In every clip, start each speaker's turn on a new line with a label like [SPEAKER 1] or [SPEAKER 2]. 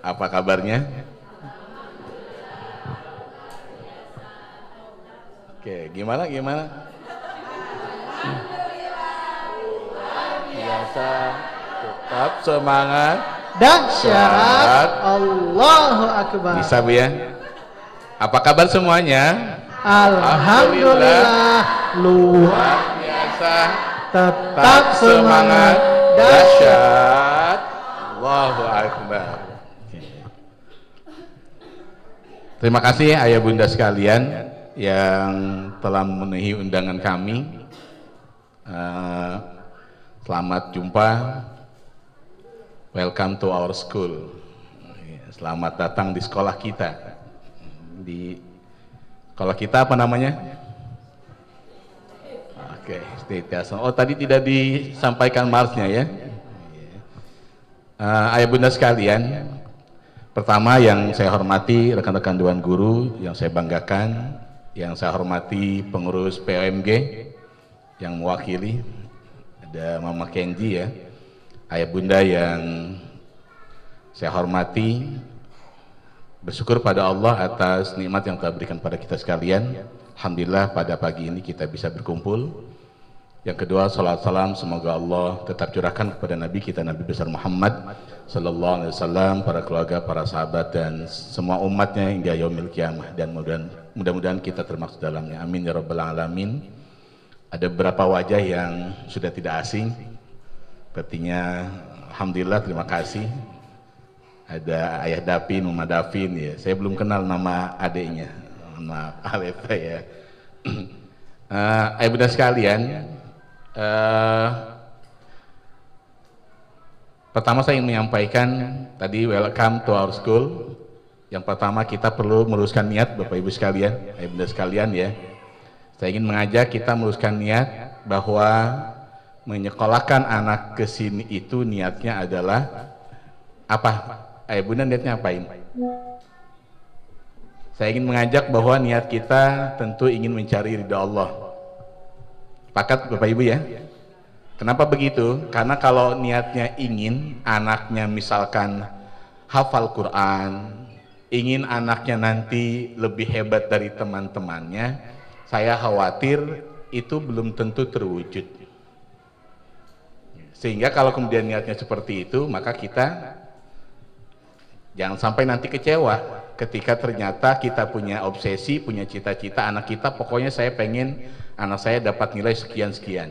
[SPEAKER 1] Apa kabarnya? Oke, gimana? Biasa, tetap semangat.
[SPEAKER 2] Dahsyat. Allahu Akbar.
[SPEAKER 1] Bisa Bu ya? Apa kabar semuanya?
[SPEAKER 2] Alhamdulillah. Luar
[SPEAKER 1] biasa.
[SPEAKER 2] tetap semangat.
[SPEAKER 1] Dahsyat. Allahu Akbar. Terima kasih ayah bunda sekalian yang telah memenuhi undangan kami. Selamat jumpa. Welcome to our school. Selamat datang di sekolah kita. Di sekolah kita apa namanya? Oke, State. Oh, tadi tidak disampaikan marsnya ya. Ayah bunda sekalian, pertama yang saya hormati rekan-rekan Dewan Guru, yang saya banggakan, yang saya hormati pengurus POMG yang mewakili, ada Mama Kenji ya. Ayah bunda yang saya hormati, bersyukur pada Allah atas nikmat yang telah berikan pada kita sekalian. Alhamdulillah pada pagi ini kita bisa berkumpul. Yang kedua, salat salam semoga Allah tetap curahkan kepada Nabi kita, Nabi besar Muhammad sallallahu alaihi wasallam, para keluarga, para sahabat dan semua umatnya hingga yaumil kiamah, dan mudah-mudahan kita termasuk dalamnya. Amin ya rabbal alamin. Ada beberapa wajah yang sudah tidak asing. Sepertinya alhamdulillah, terima kasih. Ada Ayah Dapin, Mama Davin ya. Saya belum kenal nama adiknya. Maaf Alefa ya. Ayah bunda sekalian, pertama saya ingin menyampaikan tadi welcome to our school. Yang pertama kita perlu meluruskan niat Bapak Ibu sekalian, ayah bunda sekalian ya. Saya ingin mengajak kita meluruskan niat bahwa menyekolahkan anak ke sini itu niatnya adalah apa? Ayah bunda niatnya apain? Saya ingin mengajak bahwa niat kita tentu ingin mencari ridha Allah. Sepakat Bapak Ibu ya? Kenapa begitu? Karena kalau niatnya ingin anaknya misalkan hafal Quran, ingin anaknya nanti lebih hebat dari teman-temannya, saya khawatir itu belum tentu terwujud. Sehingga kalau kemudian niatnya seperti itu, maka kita jangan sampai nanti kecewa ketika ternyata kita punya obsesi, punya cita-cita anak kita, pokoknya saya pengen anak saya dapat nilai sekian-sekian.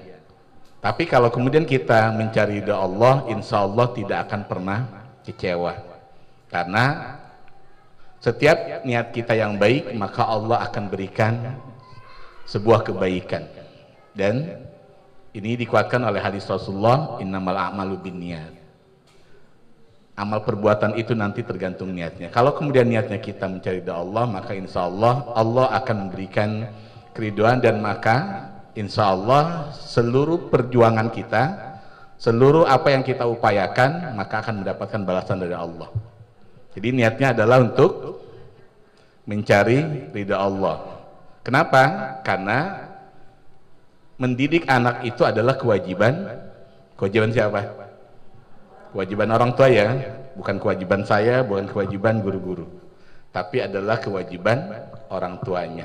[SPEAKER 1] Tapi kalau kemudian kita mencari ridha Allah, insya Allah tidak akan pernah kecewa. Karena setiap niat kita yang baik, maka Allah akan berikan sebuah kebaikan. Dan ini dikuatkan oleh hadis Rasulullah, innamal a'malu binniyat. Amal perbuatan itu nanti tergantung niatnya. Kalau kemudian niatnya kita mencari ridha Allah, maka insya Allah Allah akan memberikan keriduan, dan maka insya Allah seluruh perjuangan kita, seluruh apa yang kita upayakan, maka akan mendapatkan balasan dari Allah. Jadi niatnya adalah untuk mencari ridha Allah. Kenapa? Karena mendidik anak itu adalah kewajiban. Kewajiban siapa? Kewajiban orang tua ya, bukan kewajiban saya, bukan kewajiban guru-guru, tapi adalah kewajiban orang tuanya.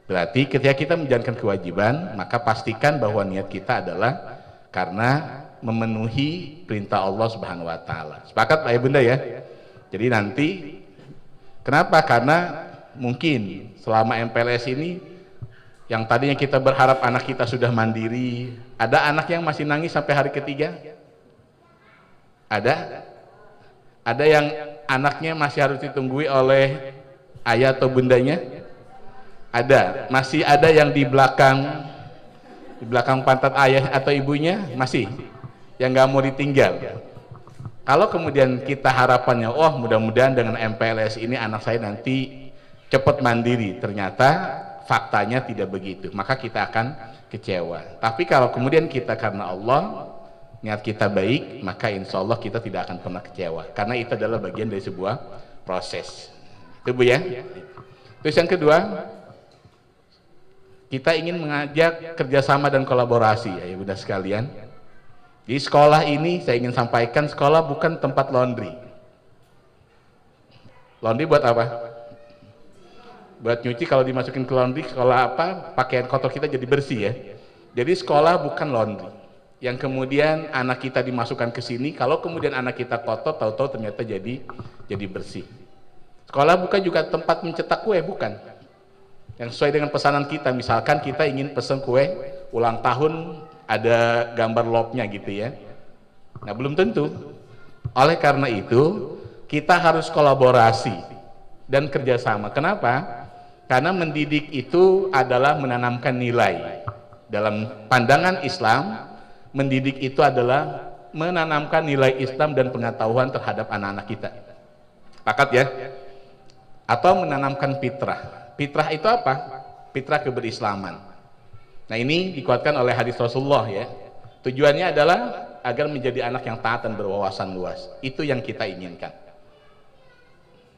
[SPEAKER 1] Berarti ketika kita menjalankan kewajiban, maka pastikan bahwa niat kita adalah karena memenuhi perintah Allah Subhanahu wa taala. Sepakat Ayah Bunda ya? Jadi nanti kenapa? Karena mungkin selama MPLS ini yang tadinya kita berharap anak kita sudah mandiri, ada anak yang masih nangis sampai hari ketiga. Ada yang anaknya masih harus ditunggui oleh ayah atau bundanya. Masih ada yang di belakang pantat ayah atau ibunya masih yang nggak mau ditinggal. Kalau kemudian kita harapannya, oh mudah-mudahan dengan MPLS ini anak saya nanti cepat mandiri, ternyata faktanya tidak begitu, maka kita akan kecewa. Tapi kalau kemudian kita karena Allah, niat kita baik, maka insya Allah kita tidak akan pernah kecewa, karena itu adalah bagian dari sebuah proses. Itu Bu ya. Terus yang kedua, kita ingin mengajak kerjasama dan kolaborasi ya Bunda sekalian. Di sekolah ini saya ingin sampaikan, sekolah bukan tempat laundry. Laundry buat apa? Buat nyuci. Kalau dimasukin ke laundry, sekolah apa, pakaian kotor kita jadi bersih ya. Jadi sekolah bukan laundry yang kemudian anak kita dimasukkan ke sini, kalau kemudian anak kita kotor, tahu-tahu ternyata jadi bersih. Sekolah bukan juga tempat mencetak kue, bukan. Yang sesuai dengan pesanan kita, misalkan kita ingin pesan kue ulang tahun, ada gambar love-nya gitu ya. Nah, belum tentu. Oleh karena itu, kita harus kolaborasi dan kerjasama. Kenapa? Karena mendidik itu adalah menanamkan nilai. Dalam pandangan Islam, mendidik itu adalah menanamkan nilai Islam dan pengetahuan terhadap anak-anak kita. Sepakat ya? Atau menanamkan fitrah. Fitrah itu apa? Fitrah keberislaman. Nah, ini dikuatkan oleh hadis Rasulullah ya. Tujuannya adalah agar menjadi anak yang taat dan berwawasan luas. Itu yang kita inginkan.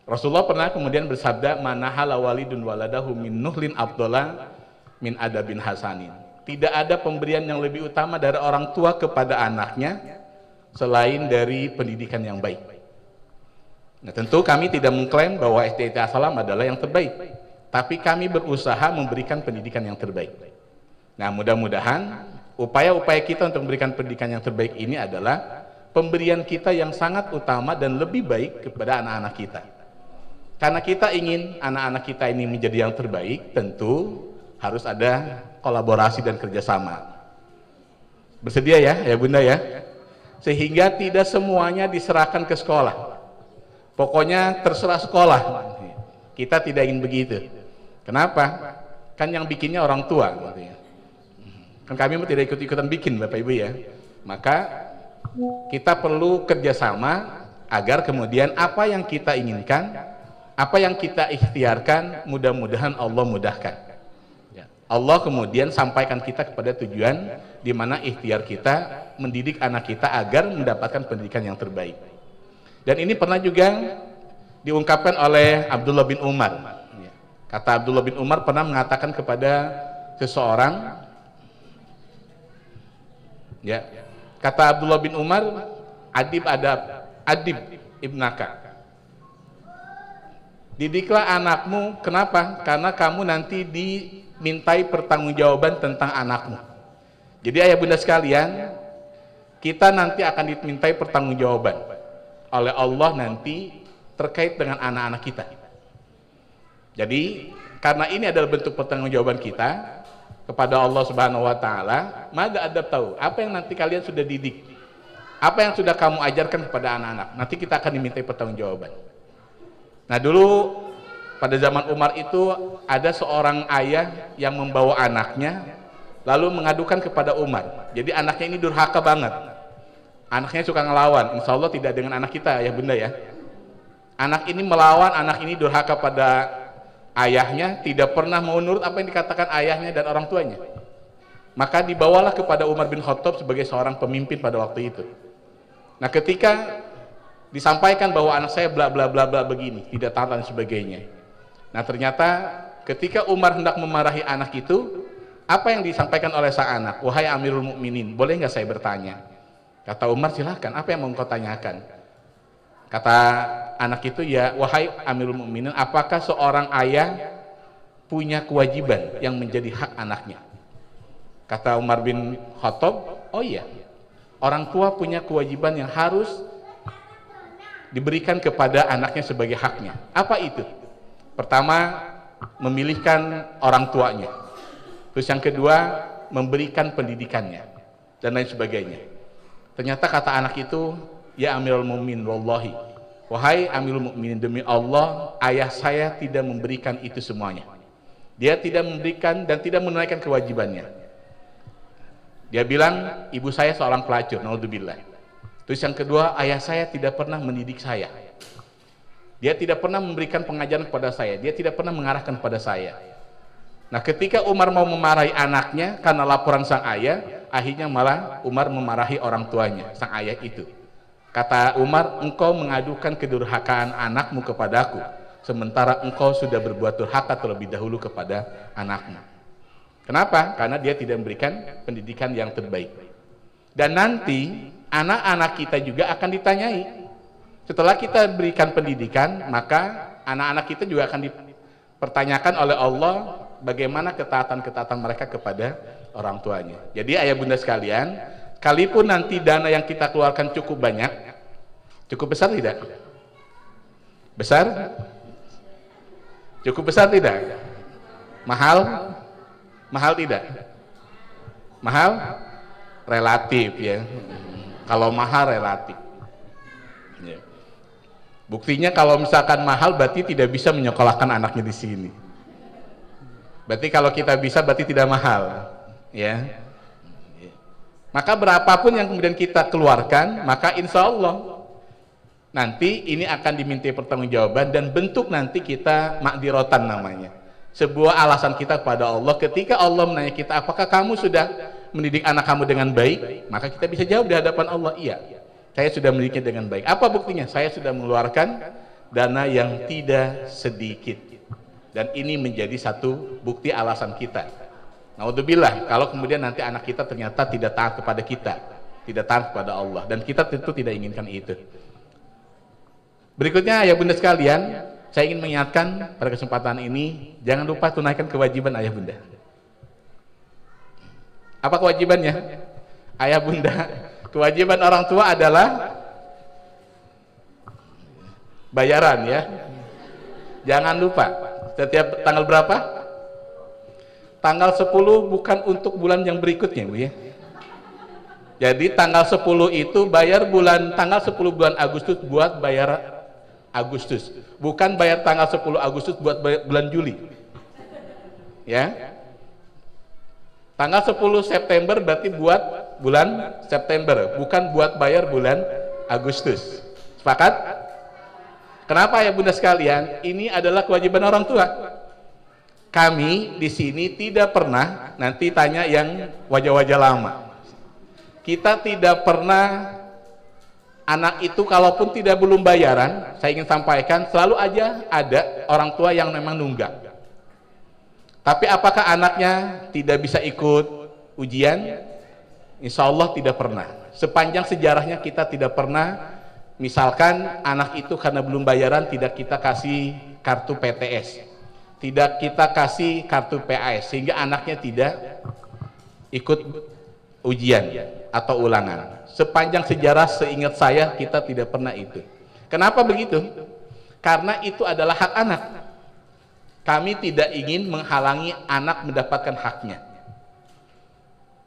[SPEAKER 1] Rasulullah pernah kemudian bersabda, "Manahala walidun waladahu min nuhlin abdullah min adabin hasanin." Tidak ada pemberian yang lebih utama dari orang tua kepada anaknya selain dari pendidikan yang baik. Nah, tentu kami tidak mengklaim bahwa SDIT As-Salam adalah yang terbaik, tapi kami berusaha memberikan pendidikan yang terbaik. Nah, mudah-mudahan upaya-upaya kita untuk memberikan pendidikan yang terbaik ini adalah pemberian kita yang sangat utama dan lebih baik kepada anak-anak kita. Karena kita ingin anak-anak kita ini menjadi yang terbaik, tentu harus ada kolaborasi dan kerjasama. Bersedia ya Bunda ya? Sehingga tidak semuanya diserahkan ke sekolah. Pokoknya terserah sekolah. Kita tidak ingin begitu. Kenapa? Kan yang bikinnya orang tua. Kan kami tidak ikut-ikutan bikin Bapak Ibu ya. Maka kita perlu kerjasama agar kemudian apa yang kita inginkan, apa yang kita ikhtiarkan, mudah-mudahan Allah mudahkan. Allah kemudian sampaikan kita kepada tujuan di mana ikhtiar kita mendidik anak kita agar mendapatkan pendidikan yang terbaik. Dan ini pernah juga diungkapkan oleh Abdullah bin Umar. Kata Abdullah bin Umar pernah mengatakan kepada seseorang, ya, kata Abdullah bin Umar, adib ibnaka. Didiklah anakmu, kenapa? Karena kamu nanti dimintai pertanggungjawaban tentang anakmu. Jadi ayah bunda sekalian, kita nanti akan dimintai pertanggungjawaban oleh Allah nanti terkait dengan anak-anak kita. Jadi karena ini adalah bentuk pertanggungjawaban kita kepada Allah Subhanahu wa taala, maka adab tahu apa yang nanti kalian sudah didik, apa yang sudah kamu ajarkan kepada anak-anak, nanti kita akan dimintai pertanggungjawaban. Nah, dulu pada zaman Umar itu ada seorang ayah yang membawa anaknya lalu mengadukan kepada Umar. Jadi anaknya ini durhaka banget. Anaknya suka ngelawan. Insya Allah tidak dengan anak kita ya bunda ya. Anak ini melawan, anak ini durhaka pada ayahnya, tidak pernah mau nurut apa yang dikatakan ayahnya dan orang tuanya. Maka dibawalah kepada Umar bin Khattab sebagai seorang pemimpin pada waktu itu. Nah, ketika disampaikan bahwa anak saya bla bla bla bla begini, tidak taat dan sebagainya. Nah, ternyata ketika Umar hendak memarahi anak itu, apa yang disampaikan oleh sang anak? Wahai Amirul Mukminin, boleh nggak saya bertanya? Kata Umar, silahkan, apa yang mau engkau tanyakan? Kata anak itu, ya wahai Amirul Mukminin, apakah seorang ayah punya kewajiban yang menjadi hak anaknya? Kata Umar bin Khattab, oh iya, orang tua punya kewajiban yang harus diberikan kepada anaknya sebagai haknya. Apa itu? Pertama, memilihkan orang tuanya. Terus yang kedua, memberikan pendidikannya dan lain sebagainya. Ternyata kata anak itu, ya Amirul Mukminin wallahi, wahai Amirul Mukminin, demi Allah ayah saya tidak memberikan itu semuanya. Dia tidak memberikan dan tidak menunaikan kewajibannya. Dia bilang ibu saya seorang pelacur, naudzubillah. Terus yang kedua, ayah saya tidak pernah mendidik saya. Dia tidak pernah memberikan pengajaran kepada saya. Dia tidak pernah mengarahkan kepada saya. Nah, ketika Umar mau memarahi anaknya karena laporan sang ayah, akhirnya malah Umar memarahi orang tuanya, sang ayah itu. Kata Umar, engkau mengadukan kedurhakaan anakmu kepadaku, sementara engkau sudah berbuat durhaka terlebih dahulu kepada anakmu. Kenapa? Karena dia tidak memberikan pendidikan yang terbaik. Dan nanti anak-anak kita juga akan ditanyai. Setelah kita berikan pendidikan, maka anak-anak kita juga akan dipertanyakan oleh Allah bagaimana ketaatan-ketaatan mereka kepada orang tuanya. Jadi ayah bunda sekalian, kalipun nanti dana yang kita keluarkan cukup banyak, cukup besar tidak? Besar? Cukup besar tidak? Mahal? Mahal tidak? Mahal? Relatif ya. Kalau mahal relatif. Ya. Buktinya kalau misalkan mahal berarti tidak bisa menyekolahkan anaknya di sini. Berarti kalau kita bisa berarti tidak mahal, ya. Maka berapapun yang kemudian kita keluarkan, maka insya Allah nanti ini akan dimintai pertanggungjawaban dan bentuk nanti kita makdirotan namanya. Sebuah alasan kita kepada Allah ketika Allah menanya kita, apakah kamu sudah mendidik anak kamu dengan baik? Maka kita bisa jawab di hadapan Allah, iya. Saya sudah mendidiknya dengan baik. Apa buktinya? Saya sudah mengeluarkan dana yang tidak sedikit. Dan ini menjadi satu bukti alasan kita. Naudzubillah, kalau kemudian nanti anak kita ternyata tidak taat kepada kita, tidak taat kepada Allah, dan kita tentu tidak inginkan itu. Berikutnya ayah bunda sekalian, saya ingin mengingatkan pada kesempatan ini, jangan lupa tunaikan kewajiban ayah bunda. Apa kewajibannya? Ayah bunda, kewajiban orang tua adalah bayaran ya. Jangan lupa, setiap tanggal berapa? Tanggal 10 bukan untuk bulan yang berikutnya Bu ya. Jadi tanggal 10 itu bayar tanggal 10 bulan Agustus buat bayar Agustus. Bukan bayar tanggal 10 Agustus buat bulan Juli. Ya. Tanggal 10 September berarti buat bulan September, bukan buat bayar bulan Agustus. Sepakat? Kenapa ya bunda sekalian? Ini adalah kewajiban orang tua. Kami di sini tidak pernah, nanti tanya yang wajah-wajah lama. Kita tidak pernah anak itu kalaupun tidak belum bayaran, saya ingin sampaikan selalu aja ada orang tua yang memang nunggak. Tapi apakah anaknya tidak bisa ikut ujian? Insya Allah tidak pernah. Sepanjang sejarahnya kita tidak pernah, misalkan anak itu karena belum bayaran tidak kita kasih kartu PTS, tidak kita kasih kartu PAS, sehingga anaknya tidak ikut ujian atau ulangan. Sepanjang sejarah seingat saya kita tidak pernah itu. Kenapa begitu? Karena itu adalah hak anak. Kami tidak ingin menghalangi anak mendapatkan haknya.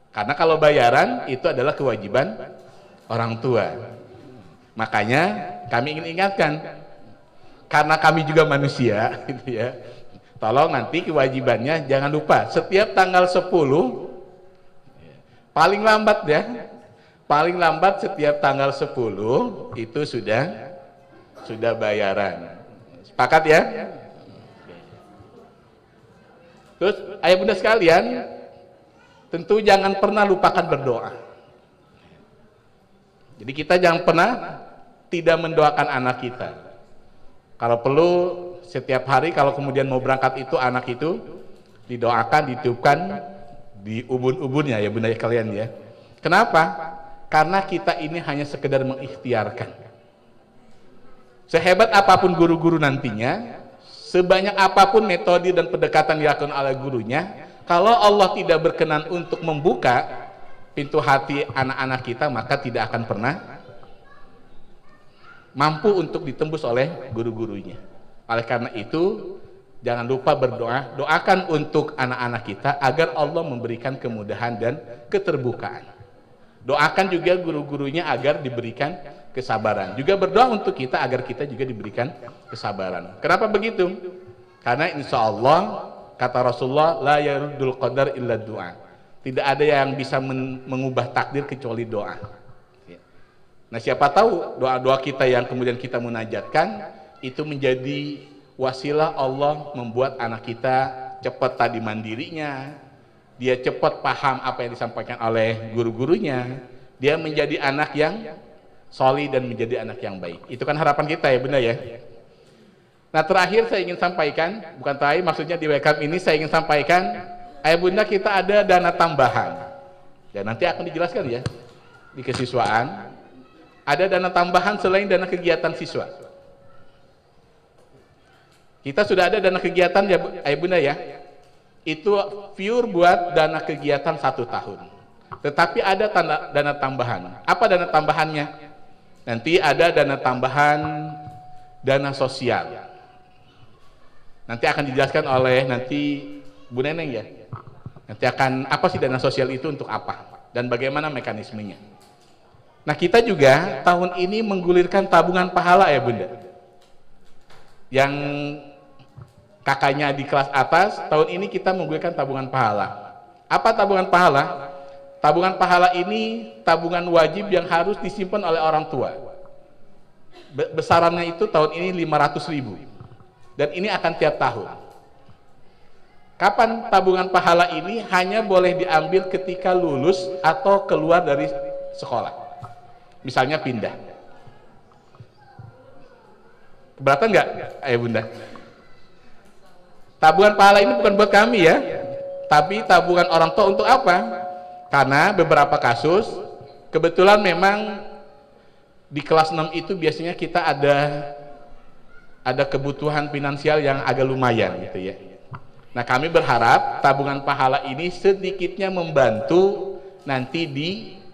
[SPEAKER 1] Karena kalau bayaran itu adalah kewajiban orang tua. Makanya kami ingin ingatkan, karena kami juga manusia, gitu ya. Tolong nanti kewajibannya jangan lupa setiap tanggal 10 paling lambat ya. Paling lambat setiap tanggal 10 itu sudah bayaran. Sepakat ya? Terus ayah bunda sekalian, tentu jangan pernah lupakan berdoa. Jadi kita jangan pernah tidak mendoakan anak kita. Kalau perlu setiap hari kalau kemudian mau berangkat itu anak itu didoakan, ditiupkan di ubun-ubunnya ya bunda kalian ya. Kenapa? Karena kita ini hanya sekedar mengikhtiarkan. Sehebat apapun guru-guru nantinya, sebanyak apapun metode dan pendekatan yang dilakukan oleh gurunya, kalau Allah tidak berkenan untuk membuka pintu hati anak-anak kita, maka tidak akan pernah mampu untuk ditembus oleh guru-gurunya. Oleh karena itu, jangan lupa berdoa, doakan untuk anak-anak kita agar Allah memberikan kemudahan dan keterbukaan. Doakan juga guru-gurunya agar diberikan kesabaran. Juga berdoa untuk kita agar kita juga diberikan kesabaran. Kenapa begitu? Karena insya Allah, kata Rasulullah, la yaruddul qadar illa doa. Tidak ada yang bisa mengubah takdir kecuali doa. Nah siapa tahu doa-doa kita yang kemudian kita munajatkan, itu menjadi wasilah Allah membuat anak kita cepat tadi mandirinya, dia cepat paham apa yang disampaikan oleh guru-gurunya, dia menjadi anak yang solih dan menjadi anak yang baik. Itu kan harapan kita ya bunda ya. Nah terakhir saya ingin sampaikan, bukan terakhir maksudnya di wake up ini saya ingin sampaikan, ayah bunda kita ada dana tambahan. Dan nanti akan dijelaskan ya di kesiswaan. Ada dana tambahan selain dana kegiatan siswa. Kita sudah ada dana kegiatan ya Ayah Bunda ya. Itu pure buat dana kegiatan 1 tahun. Tetapi ada dana tambahan. Apa dana tambahannya? Nanti ada dana tambahan dana sosial. Nanti akan dijelaskan oleh nanti Bu Neneng ya. Nanti akan apa sih dana sosial itu untuk apa dan bagaimana mekanismenya. Nah, kita juga tahun ini menggulirkan tabungan pahala ya Bunda. Yang kakaknya di kelas atas, tahun ini kita menggulirkan tabungan pahala. Apa tabungan pahala? Tabungan pahala ini tabungan wajib yang harus disimpan oleh orang tua. Besarannya itu tahun ini 500.000. Dan ini akan tiap tahun. Kapan tabungan pahala ini hanya boleh diambil ketika lulus atau keluar dari sekolah. Misalnya pindah. Keberatan nggak, Ayah Bunda? Tabungan pahala ini bukan buat kami ya, tapi tabungan orang tua untuk apa? Karena beberapa kasus, kebetulan memang di kelas 6 itu biasanya kita ada kebutuhan finansial yang agak lumayan gitu ya. Nah, kami berharap tabungan pahala ini sedikitnya membantu nanti di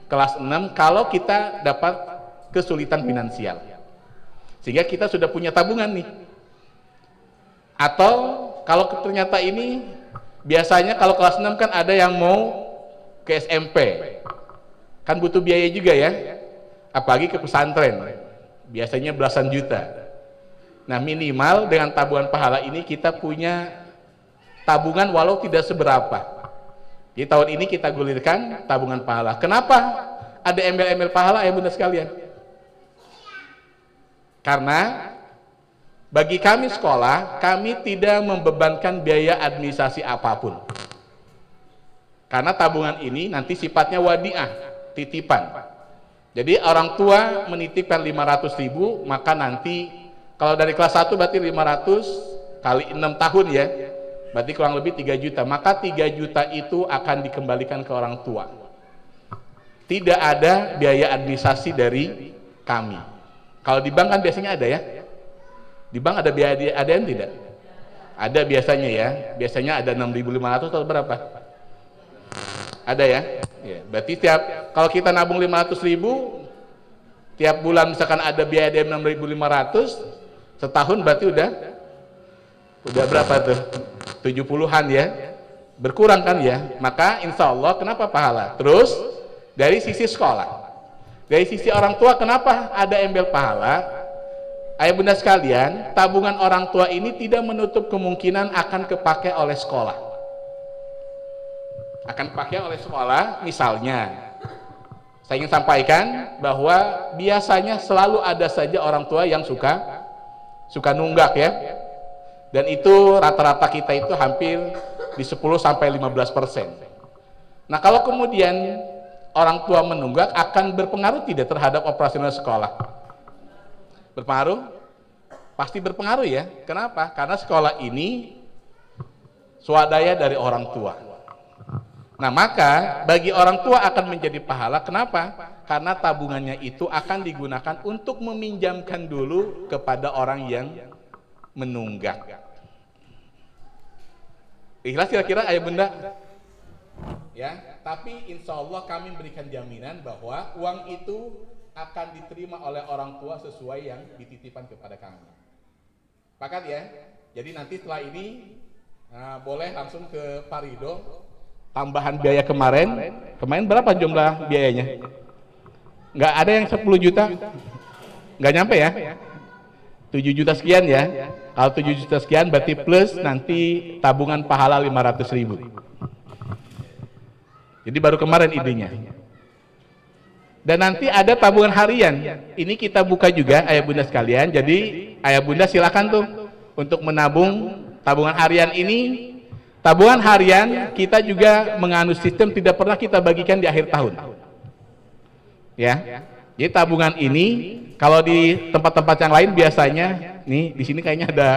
[SPEAKER 1] kelas 6 kalau kita dapat kesulitan finansial. Sehingga kita sudah punya tabungan nih. Atau kalau ternyata ini biasanya kalau kelas 6 kan ada yang mau ke SMP. Kan butuh biaya juga ya. Apalagi ke pesantren. Biasanya belasan juta. Nah, minimal dengan tabungan pahala ini kita punya tabungan walau tidak seberapa. Di tahun ini kita gulirkan tabungan pahala. Kenapa ada embel-embel pahala ya Bunda sekalian? Karena bagi kami sekolah, kami tidak membebankan biaya administrasi apapun. Karena tabungan ini nanti sifatnya wadiah, titipan. Jadi orang tua menitipkan 500.000, maka nanti kalau dari kelas 1 berarti 500 kali 6 tahun ya, berarti kurang lebih 3 juta. Maka 3 juta itu akan dikembalikan ke orang tua. Tidak ada biaya administrasi dari kami. Kalau di bank kan biasanya ada ya. Di bank ada biaya ADN tidak? Ada biasanya ya. Biasanya ada 6.500 atau berapa? Ada ya? Ya, berarti kalau kita nabung 500.000, tiap bulan misalkan ada biaya ADN 6.500, setahun berarti udah berapa tuh? 70-an ya. Berkurang kan ya. Maka insya Allah kenapa pahala? Terus dari sisi sekolah, dari sisi orang tua kenapa ada embel pahala? Ayah Bunda sekalian, tabungan orang tua ini tidak menutup kemungkinan akan kepake oleh sekolah. Akan kepake oleh sekolah, misalnya saya ingin sampaikan bahwa biasanya selalu ada saja orang tua yang suka nunggak ya. Dan itu rata-rata kita itu hampir di 10-15%. Nah, kalau kemudian orang tua menunggak akan berpengaruh tidak terhadap operasional sekolah? Berpengaruh? Pasti berpengaruh ya. Kenapa? Karena sekolah ini swadaya dari orang tua. Nah, maka bagi orang tua akan menjadi pahala. Kenapa? Karena tabungannya itu akan digunakan untuk meminjamkan dulu kepada orang yang menunggak. Ikhlas kira-kira Ayah Bunda? Ya, tapi insya Allah kami berikan jaminan bahwa uang itu akan diterima oleh orang tua sesuai yang dititipkan kepada kami. Sepakat ya? Jadi nanti setelah ini boleh langsung ke Pak Ridho. Tambahan biaya kemarin berapa jumlah biayanya? Nggak ada yang 10 juta? Nggak nyampe ya? 7 juta sekian ya. Kalau 7 juta sekian berarti plus nanti tabungan pahala 500.000. Jadi baru kemarin idenya. Dan nanti ada tabungan harian. Ini kita buka juga Ayah Bunda sekalian. Jadi Ayah Bunda silakan tuh untuk menabung tabungan harian ini. Tabungan harian kita juga menganut sistem tidak pernah kita bagikan di akhir tahun. Ya. Jadi tabungan ini kalau di tempat-tempat yang lain biasanya nih di sini kayaknya ada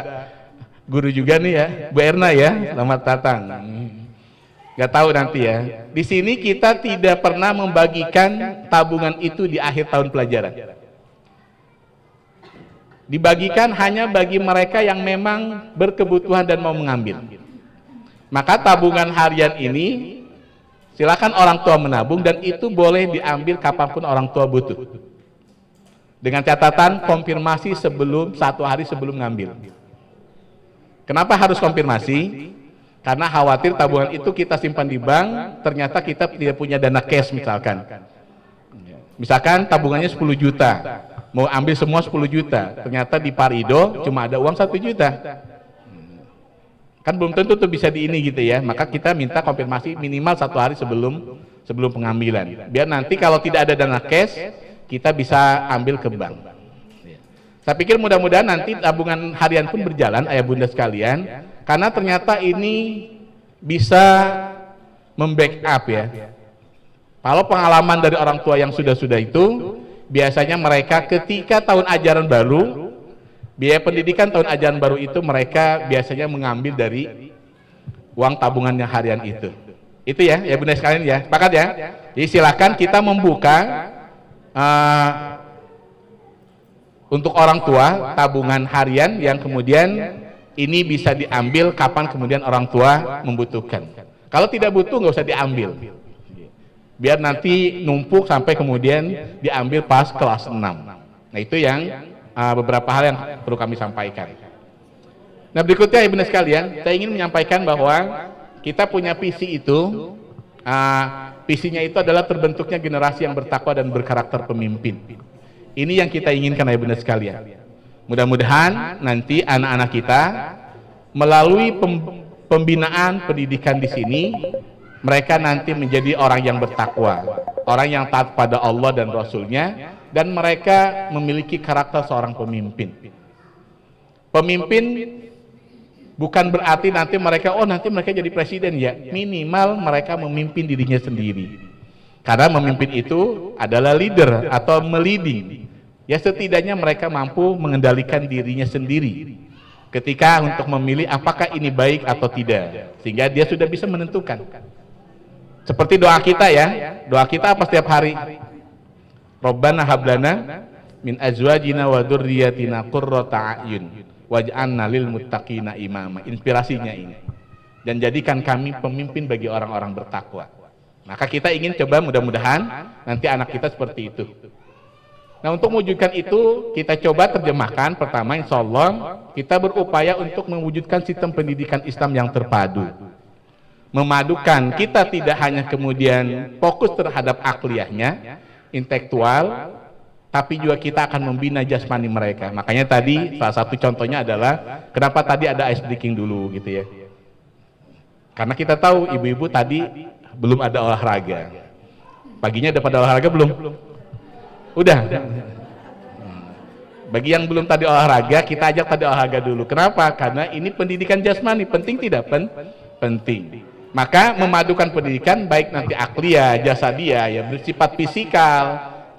[SPEAKER 1] guru juga nih ya, Bu Erna ya. Selamat datang. Gak tahu nanti ya. Di sini kita tidak pernah membagikan tabungan itu di akhir tahun pelajaran. dibagikan hanya bagi mereka yang memang berkebutuhan dan mau mengambil. Maka tabungan harian ini silakan orang tua menabung dan itu boleh diambil kapanpun orang tua butuh. Dengan catatan konfirmasi sebelum 1 hari sebelum ngambil. Kenapa harus konfirmasi? Karena khawatir tabungan itu kita simpan di bank, ternyata kita tidak punya dana cash misalkan. Misalkan tabungannya 10 juta, mau ambil semua 10 juta, ternyata di Parido cuma ada uang 1 juta. Kan belum tentu tuh bisa di ini gitu ya, maka kita minta konfirmasi minimal 1 hari sebelum pengambilan. Biar nanti kalau tidak ada dana cash, kita bisa ambil ke bank. Saya pikir mudah-mudahan nanti tabungan harian pun berjalan, ayah bunda sekalian, karena ternyata ini bisa membackup ya. Kalau pengalaman dari orang tua yang sudah-sudah itu, biasanya mereka ketika tahun ajaran baru, biaya pendidikan tahun ajaran baru itu mereka biasanya mengambil dari uang tabungannya harian itu. Itu ya, ya bunda sekalian ya, sepakat ya. Jadi silakan kita membuka untuk orang tua tabungan harian yang kemudian ini bisa diambil kapan kemudian orang tua membutuhkan. Kalau tidak butuh nggak usah diambil. Biar nanti numpuk sampai kemudian diambil pas kelas 6. Nah itu yang beberapa hal yang perlu kami sampaikan. Nah berikutnya ibu sekalian, saya ingin menyampaikan bahwa kita punya visi itu, visinya itu adalah terbentuknya generasi yang bertakwa dan berkarakter pemimpin. Ini yang kita inginkan ibu sekalian. Mudah-mudahan nanti anak-anak kita melalui pembinaan pendidikan di sini, mereka nanti menjadi orang yang bertakwa, orang yang taat pada Allah dan Rasul-Nya, dan mereka memiliki karakter seorang pemimpin. Pemimpin bukan berarti nanti mereka, oh nanti mereka jadi presiden ya, minimal mereka memimpin dirinya sendiri. Karena memimpin itu adalah leader atau meliding. Ya setidaknya mereka mampu mengendalikan dirinya sendiri ketika untuk memilih apakah ini baik atau tidak, sehingga dia sudah bisa menentukan. Seperti doa kita ya, doa kita apa setiap hari? Rabbana hablana min azwajina wa dzurriyyatina qurrata a'yun waj'alna lil muttaqina imama. Inspirasinya ini. Dan jadikan kami pemimpin bagi orang-orang bertakwa. Maka kita ingin coba mudah-mudahan nanti anak kita seperti itu. Nah untuk mewujudkan itu kita coba terjemahkan. Pertama insya Allah kita berupaya untuk mewujudkan sistem pendidikan Islam yang terpadu. Memadukan, kita tidak hanya kemudian fokus terhadap akliyahnya, intelektual, tapi juga kita akan membina jasmani mereka. Makanya tadi salah satu contohnya adalah kenapa tadi ada ice breaking dulu gitu ya. Karena kita tahu ibu-ibu tadi belum ada olahraga. Paginya ada pada olahraga belum? Udah. Bagi yang belum tadi olahraga, kita ajak tadi olahraga dulu. Kenapa? Karena ini pendidikan jasmani, penting tidak? Penting. Maka memadukan pendidikan baik nanti akliyah, jasadiyah, ya bersifat fisikal,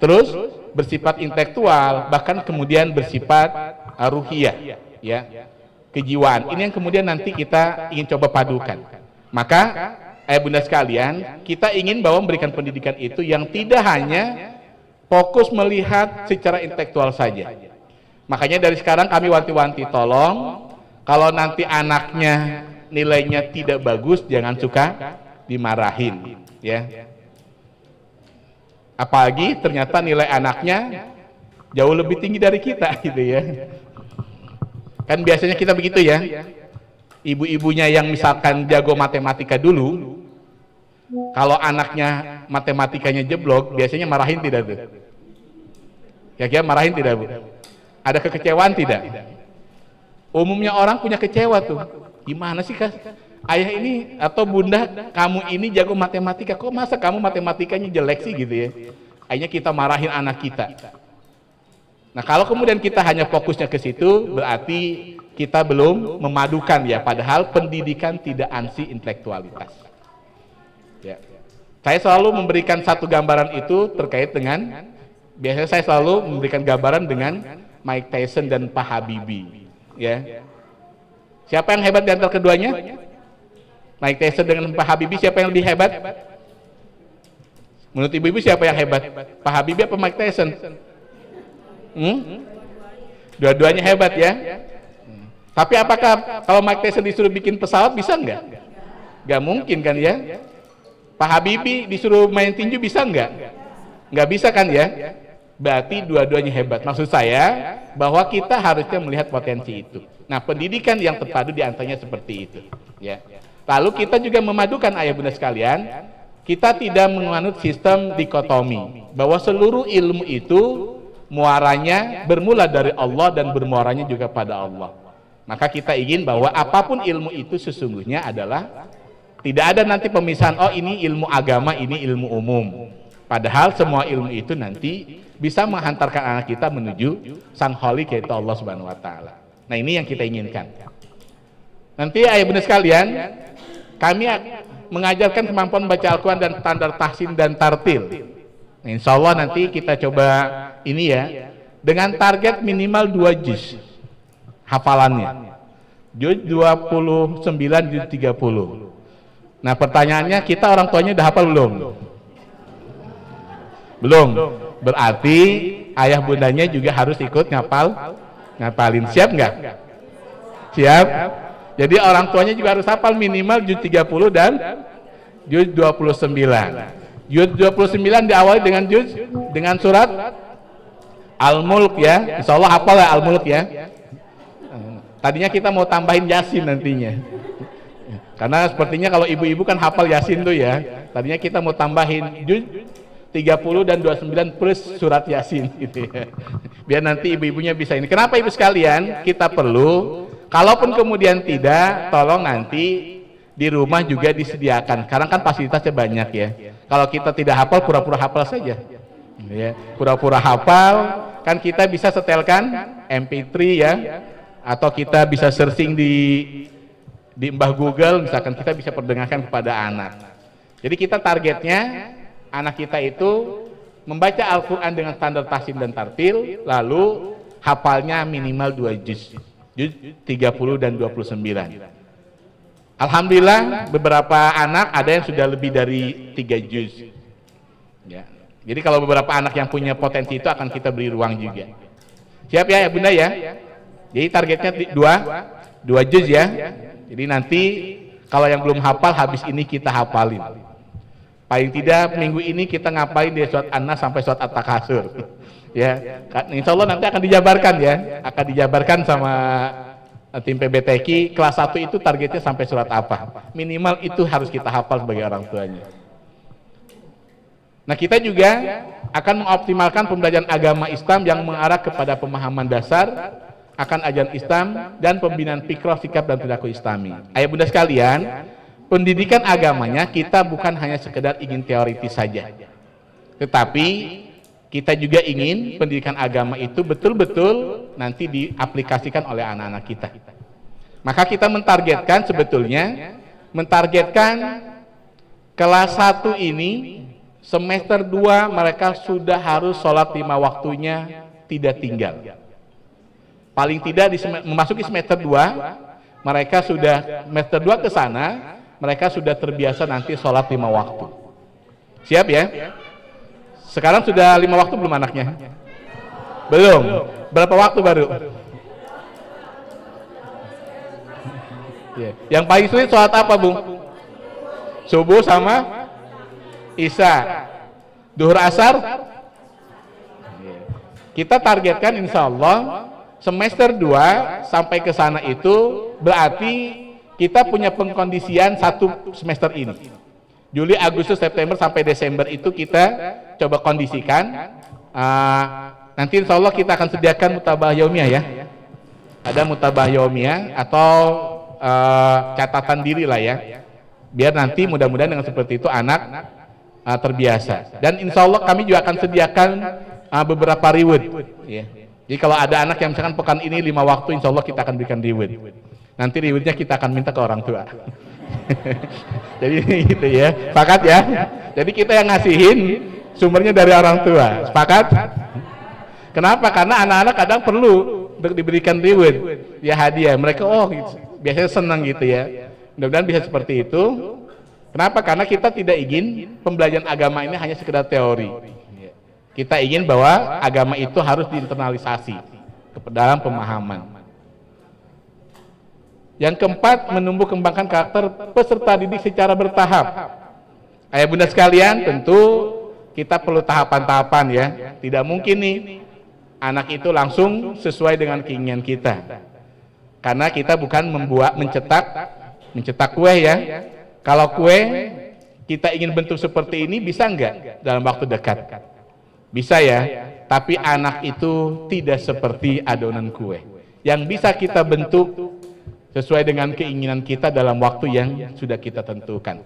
[SPEAKER 1] terus bersifat intelektual, bahkan kemudian bersifat ruhiyah, ya kejiwaan. Ini yang kemudian nanti kita ingin coba padukan. Maka bunda sekalian, kita ingin bahwa memberikan pendidikan itu yang tidak hanya fokus melihat secara intelektual saja. Makanya dari sekarang kami wanti-wanti, tolong kalau nanti anaknya nilainya tidak bagus, jangan suka dimarahin, ya. Apalagi ternyata nilai anaknya jauh lebih tinggi dari kita, gitu ya. Kan biasanya kita begitu ya. Ibu-ibunya yang misalkan jago matematika dulu, kalau anaknya matematikanya jeblok, biasanya marahin tidak tuh? Kira-kira marahin tidak bu? Ada kekecewaan tidak? Umumnya orang punya kecewa tuh. Gimana sih ayah ini atau bunda kamu ini jago matematika, kok masa kamu matematikanya jelek sih gitu ya? Akhirnya kita marahin anak kita. Nah kalau kemudian kita hanya fokusnya ke situ, berarti kita belum memadukan ya. Padahal pendidikan tidak ansi intelektualitas. Ya. Saya selalu memberikan satu gambaran itu terkait dengan, biasanya saya selalu memberikan gambaran dengan Mike Tyson dan Pak Habibie. Ya. Siapa yang hebat di antara keduanya? Mike Tyson dengan Pak Habibie, siapa yang lebih hebat? Menurut ibu-ibu siapa yang hebat? Pak Habibie apa Mike Tyson? Dua-duanya hebat ya. Tapi apakah kalau Mike Tyson disuruh bikin pesawat bisa nggak? Nggak mungkin kan ya. Pak Habibie disuruh main tinju bisa nggak? Nggak bisa kan ya. Berarti dua-duanya hebat. Maksud saya bahwa kita harusnya melihat potensi itu. Nah, pendidikan yang terpadu diantaranya seperti itu. Ya. Lalu kita juga memadukan ayah bunda sekalian. Kita tidak menganut sistem dikotomi bahwa seluruh ilmu itu muaranya bermula dari Allah dan bermuaranya juga pada Allah. Maka kita ingin bahwa apapun ilmu itu sesungguhnya adalah tidak ada nanti pemisahan, oh ini ilmu agama, ini ilmu umum. Padahal semua ilmu itu nanti bisa menghantarkan anak kita menuju sang Khalik yaitu Allah Subhanahu wa taala. Nah, ini yang kita inginkan. Nanti ayah bunda sekalian, kami mengajarkan kemampuan baca Al-Quran dan standar tahsin dan tartil. Nah, insya Allah nanti kita coba ini ya, dengan target minimal 2 juz hafalannya. Juz 29, juz 30. Nah, pertanyaannya, kita orang tuanya udah hafal belum? Belum. Berarti ayah bundanya juga harus ikut ngapalin. Siap nggak? Siap. Jadi orang tuanya juga harus hafal minimal juz 30 dan juz 29. Juz 29 diawali dengan surat Al-Mulk ya. Insya Allah hafal ya Al-Mulk ya. Tadinya kita mau tambahin Yasin nantinya. Karena sepertinya kalau ibu-ibu kan hafal Yasin tuh ya. Tadinya kita mau tambahin juz 30 dan 29 plus surat Yasin gitu ya. Biar nanti ibu-ibunya bisa ini. Kenapa ibu sekalian? Kita perlu, kalaupun kemudian tidak, tolong nanti di rumah juga disediakan. Sekarang kan fasilitasnya banyak ya. Kalau kita tidak hafal, pura-pura hafal saja. Ya, pura-pura hafal, kan kita bisa setelkan MP3 ya. Atau kita bisa searching di Mbah Google, misalkan kita bisa perdengarkan kepada anak. Jadi kita targetnya anak kita itu membaca Al-Quran dengan standar tahsin dan tartil, lalu hafalnya minimal 2 juz, juz 30 dan 29. Alhamdulillah beberapa anak ada yang sudah lebih dari 3 juz. Ya. Jadi kalau beberapa anak yang punya potensi itu akan kita beri ruang juga. Siap ya bunda ya? Jadi targetnya 2 juz ya. Jadi nanti kalau yang belum hafal, habis ini kita hafalin. Paling tidak minggu ini kita ngapain dari surat An-Nas sampai surat At-Takasur. Ya, insya Allah nanti akan dijabarkan ya. Akan dijabarkan sama tim PBTQ. Kelas 1 itu targetnya sampai surat apa. Minimal itu harus kita hafal sebagai orang tuanya. Nah, kita juga akan mengoptimalkan pembelajaran agama Islam yang mengarah kepada pemahaman dasar akan ajaran Islam dan pembinaan fikrah, sikap dan perilaku Islami. Ayah bunda sekalian, pendidikan agamanya kita bukan hanya sekedar ingin teoritis saja, tetapi kita juga ingin pendidikan agama itu betul-betul nanti diaplikasikan oleh anak-anak kita. Maka kita mentargetkan kelas 1 ini semester 2 mereka sudah harus sholat 5 waktunya tidak tinggal. Paling tidak memasuki semester 2, mereka sudah semester 2 ke sana, mereka sudah terbiasa nanti sholat 5 waktu. Siap ya? Sekarang sudah 5 waktu belum anaknya? Belum. Berapa waktu baru? Yang paling sulit sholat apa, Bung? Subuh sama Isya. Duhur asar? Kita targetkan insya Allah semester 2 sampai ke sana itu berarti kita punya pengkondisian 1 semester ini. Juli, Agustus, September sampai Desember itu kita coba kondisikan. Nanti insya Allah kita akan sediakan mutabah yaumiyah ya. Ada mutabah yaumiyah atau catatan diri lah ya. Biar nanti mudah-mudahan dengan seperti itu anak terbiasa. Dan insya Allah kami juga akan sediakan beberapa reward ya. Jadi kalau ada anak yang misalkan pekan ini 5 waktu, insya Allah kita akan berikan reward. Nanti rewardnya kita akan minta ke orang tua. Jadi gitu ya, sepakat ya. Jadi kita yang ngasihin sumbernya dari orang tua, sepakat? Kenapa? Karena anak-anak kadang perlu untuk diberikan reward, ya hadiah. Mereka gitu, biasanya senang gitu ya. Mudah-mudahan bisa seperti itu. Kenapa? Karena kita tidak ingin pembelajaran agama ini hanya sekedar teori. Kita ingin bahwa agama itu harus diinternalisasi. dalam pemahaman. Yang keempat, menumbuh kembangkan karakter peserta didik secara bertahap. Ayah bunda sekalian, tentu kita perlu tahapan-tahapan ya. Tidak mungkin nih anak itu langsung sesuai dengan keinginan kita. Karena kita bukan mencetak kue ya. Kalau kue kita ingin bentuk seperti ini, bisa enggak dalam waktu dekat? Bisa ya, tapi anak itu tidak seperti adonan kue. Yang bisa kita bentuk sesuai dengan keinginan kita dalam waktu yang sudah kita tentukan.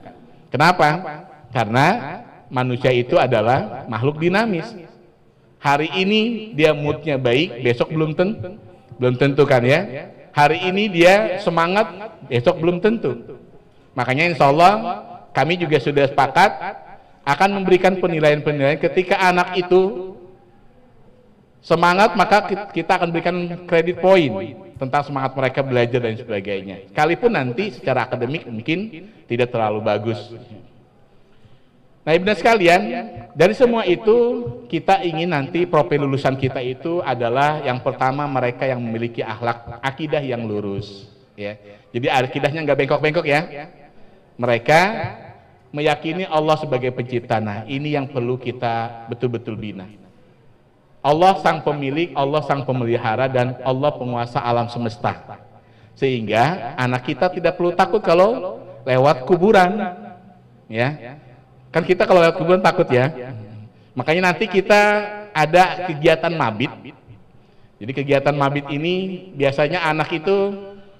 [SPEAKER 1] Kenapa? Karena manusia itu adalah makhluk dinamis. Hari ini dia moodnya baik, besok belum tentu kan ya. Hari ini dia semangat, besok belum tentu. Makanya insya Allah kami juga sudah sepakat akan memberikan penilaian-penilaian ketika anak itu semangat, maka kita akan berikan kredit poin tentang semangat mereka belajar dan sebagainya. Sekalipun nanti secara akademik mungkin tidak terlalu bagus. Nah, ibunda sekalian, dari semua itu kita ingin nanti profil lulusan kita itu adalah yang pertama mereka yang memiliki akhlak akidah yang lurus. Ya. Jadi akidahnya nggak bengkok-bengkok ya. Mereka meyakini Allah sebagai pencipta. Nah, ini yang perlu kita betul-betul bina. Allah sang pemilik, Allah sang pemelihara, dan Allah penguasa alam semesta. Sehingga anak kita tidak perlu takut kalau lewat kuburan. Ya. Kan kita kalau lewat kuburan takut ya. Makanya nanti kita ada kegiatan mabit. Jadi kegiatan mabit ini biasanya anak itu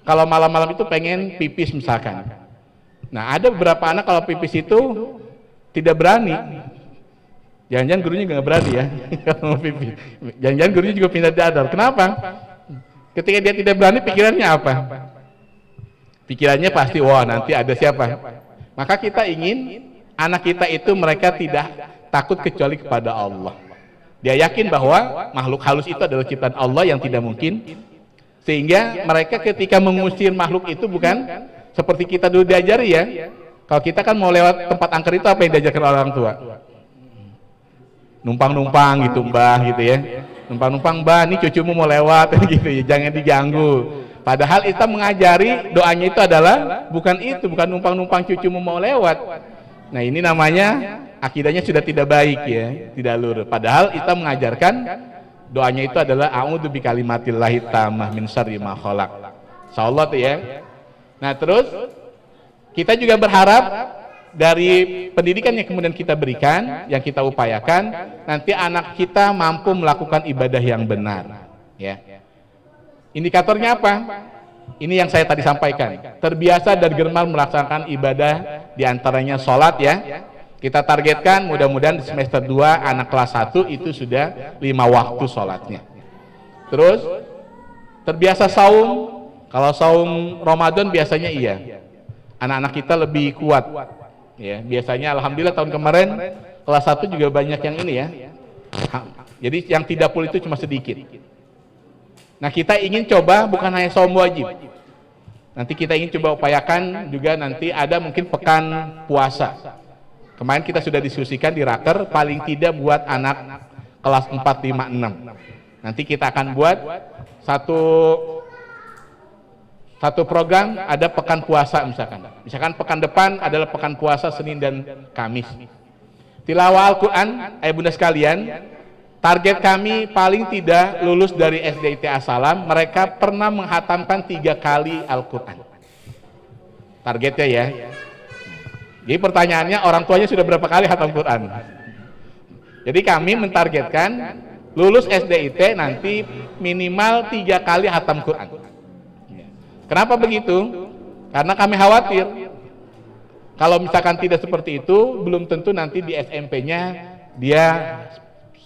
[SPEAKER 1] kalau malam-malam itu pengen pipis misalkan. Nah, ada beberapa anak kalau pipis itu tidak berani. Jangan-jangan gurunya nggak berani ya kalau pipis. Jangan-jangan gurunya juga pindah dadar. Kenapa? Ketika dia tidak berani, pikirannya apa? Pikirannya pasti, wah nanti ada siapa? Maka kita ingin anak kita itu mereka tidak takut kecuali kepada Allah. Dia yakin bahwa makhluk halus itu adalah ciptaan Allah yang tidak mungkin. Sehingga mereka ketika mengusir makhluk itu bukan seperti kita dulu diajari ya. Kalau kita kan mau lewat tempat angker itu apa yang diajarkan orang tua? Numpang-numpang gitu mbah gitu ya. Numpang-numpang mbah, ini cucumu mau lewat gitu ya, jangan diganggu. Padahal kita mengajari doanya itu adalah bukan itu, bukan numpang-numpang cucumu mau lewat. Nah, ini namanya akidahnya sudah tidak baik ya, tidak lurus. Padahal kita mengajarkan doanya itu adalah a'udzu bikalimatillahi tammah min syarri ma khalaq. Insyaallah tuh ya. Nah, terus kita juga berharap dari pendidikan yang kemudian kita berikan, yang kita upayakan, nanti anak kita mampu melakukan ibadah yang benar. Ya. Indikatornya apa? Ini yang saya tadi sampaikan. Terbiasa dan gemar melaksanakan ibadah, diantaranya sholat ya. Kita targetkan mudah-mudahan di semester 2 anak kelas 1 itu sudah 5 waktu sholatnya. Terus terbiasa saum. Kalau saum Ramadan biasanya iya. Anak-anak kita lebih kuat. Ya, biasanya alhamdulillah tahun kemarin kelas 1 juga banyak yang ini ya. Jadi yang tidak full itu cuma sedikit. Nah, kita ingin coba bukan hanya saum wajib. Nanti kita ingin coba upayakan juga nanti ada mungkin pekan puasa. Kemarin kita sudah diskusikan di Raker paling tidak buat anak kelas 4, 5, 6. Nanti kita akan buat satu program ada pekan puasa misalkan. Misalkan pekan depan adalah pekan puasa Senin dan Kamis. Tilawah Al-Quran, bunda sekalian, target kami paling tidak lulus dari SDIT As-Salam, mereka pernah menghatamkan 3 kali Al-Quran. Targetnya ya. Jadi pertanyaannya orang tuanya sudah berapa kali hatam Quran? Jadi kami mentargetkan lulus SDIT nanti minimal 3 kali hatam Quran. Kenapa begitu? Karena kami khawatir kalau misalkan tidak seperti itu, belum tentu nanti di SMP-nya dia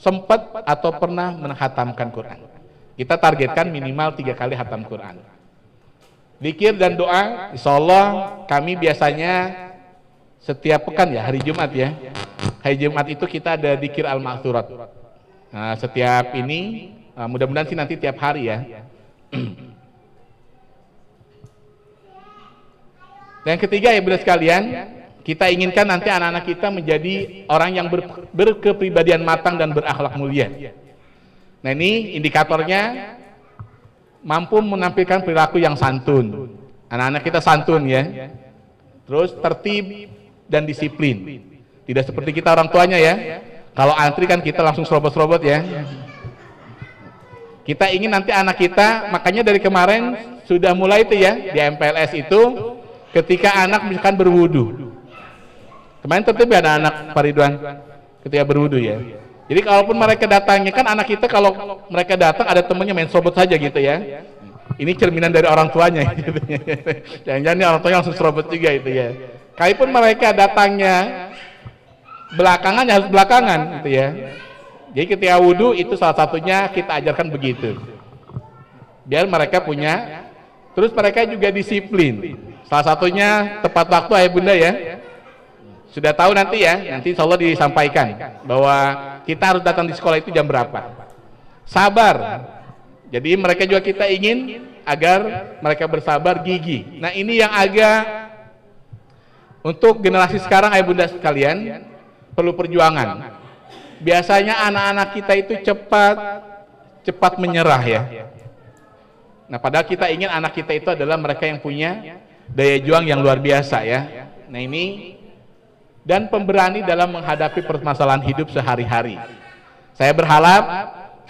[SPEAKER 1] sempat atau pernah menghatamkan Quran. Kita targetkan minimal 3 kali hatam Quran. Zikir dan doa, insya Allah kami biasanya setiap pekan ya, hari Jumat ya. Hari Jumat itu kita ada zikir al-ma'thurat. Nah, setiap ini mudah-mudahan sih nanti tiap hari ya. Dan yang ketiga ya bunda sekalian, kita inginkan nanti anak-anak kita menjadi orang yang berkepribadian matang dan berakhlak mulia. Nah, ini indikatornya mampu menampilkan perilaku yang santun. Anak-anak kita santun ya. Terus tertib dan disiplin. Tidak seperti kita orang tuanya ya. Kalau antri kan kita langsung serobot-serobot ya. Kita ingin nanti anak kita, makanya dari kemarin sudah mulai itu ya di MPLS itu, ketika anak misalkan berwudu. Kemarin tertib ya anak-anak Pak Ridwan ketika berwudu ya. Jadi kalaupun mereka datangnya kan anak kita, kalau mereka datang ada temennya main serobot saja gitu ya. Ini cerminan dari orang tuanya gitu. Jangan-jangan orang tuanya langsung serobot juga itu ya. Kalaupun mereka datangnya belakangan ya harus belakangan gitu ya. Jadi ketika wudhu itu salah satunya kita ajarkan begitu. Biar mereka punya, terus mereka juga disiplin. Salah satunya tepat waktu ayah bunda ya. Sudah tahu nanti ya, nanti insya Allah disampaikan bahwa kita harus datang di sekolah itu jam berapa. Sabar. Jadi mereka juga kita ingin agar mereka bersabar, gigih. Nah ini yang agak untuk generasi sekarang ayah bunda sekalian perlu perjuangan. Biasanya anak-anak kita itu cepat menyerah ya. Nah padahal kita ingin anak kita itu adalah mereka yang punya daya juang yang luar biasa ya. Nah ini, dan pemberani dalam menghadapi permasalahan hidup sehari-hari. Saya berharap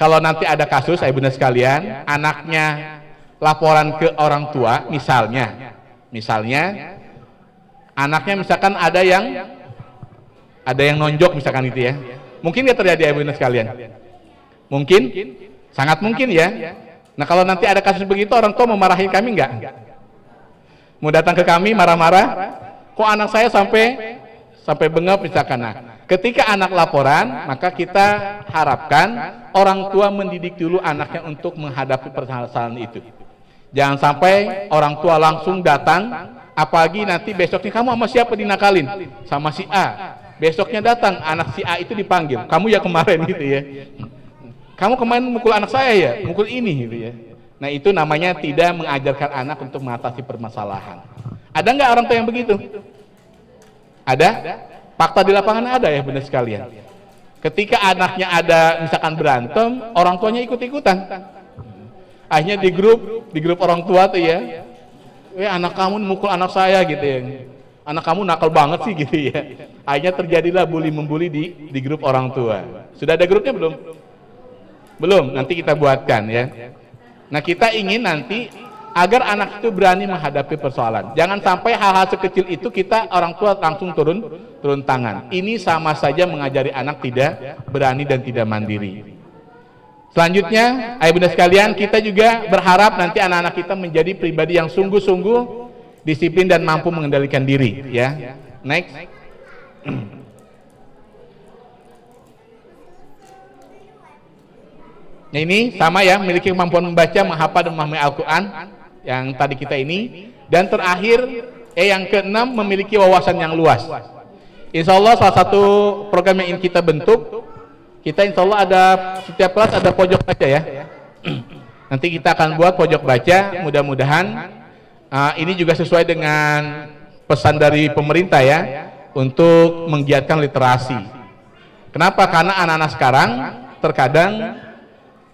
[SPEAKER 1] kalau nanti ada kasus, ayah bunda sekalian, anaknya laporan ke orang tua, misalnya anaknya misalkan ada yang nonjok misalkan itu ya, mungkin nggak terjadi ayah bunda sekalian? Mungkin, sangat mungkin ya. Nah kalau nanti ada kasus begitu, orang tua memarahin kami nggak? Mau datang ke kami marah-marah? Kok anak saya sampai bengap misalkan? Nah, ketika anak laporan, maka kita harapkan orang tua mendidik dulu anaknya untuk menghadapi permasalahan itu. Jangan sampai orang tua langsung datang, apalagi nanti besoknya kamu sama siapa dinakalin? Sama si A. Besoknya datang anak si A itu dipanggil, kamu ya kemarin gitu ya. Kamu kemarin mukul anak saya ya, mukul ini gitu ya. Nah itu namanya tidak mengajarkan anak untuk mengatasi permasalahan. Ada nggak orang tua yang begitu? Ada? Fakta di lapangan ada ya bunda sekalian. Ketika anaknya ada misalkan berantem, orang tuanya ikut-ikutan. Akhirnya di grup orang tua tuh ya, anak kamu mukul anak saya gitu ya. Anak kamu nakal banget sih gitu ya. Akhirnya terjadilah bully-membuli di grup orang tua. Sudah ada grupnya belum? Belum, nanti kita buatkan ya. Nah kita ingin nanti agar anak itu berani menghadapi persoalan. Jangan sampai hal-hal sekecil itu kita orang tua langsung turun tangan. Ini sama saja mengajari anak tidak berani dan tidak mandiri. Selanjutnya, ayah bunda sekalian, kita juga berharap nanti anak-anak kita menjadi pribadi yang sungguh-sungguh disiplin dan mampu mengendalikan diri. Ya, next. Nah ini sama ya, memiliki kemampuan membaca, menghafal dan memahami Al-Quran yang tadi kita ini. Dan terakhir, yang keenam, memiliki wawasan yang luas. Insya Allah salah satu program yang ingin kita bentuk, kita insya Allah ada setiap kelas ada pojok baca ya. Nanti kita akan buat pojok baca, mudah-mudahan ini juga sesuai dengan pesan dari pemerintah ya, untuk menggiatkan literasi. Kenapa? Karena anak-anak sekarang terkadang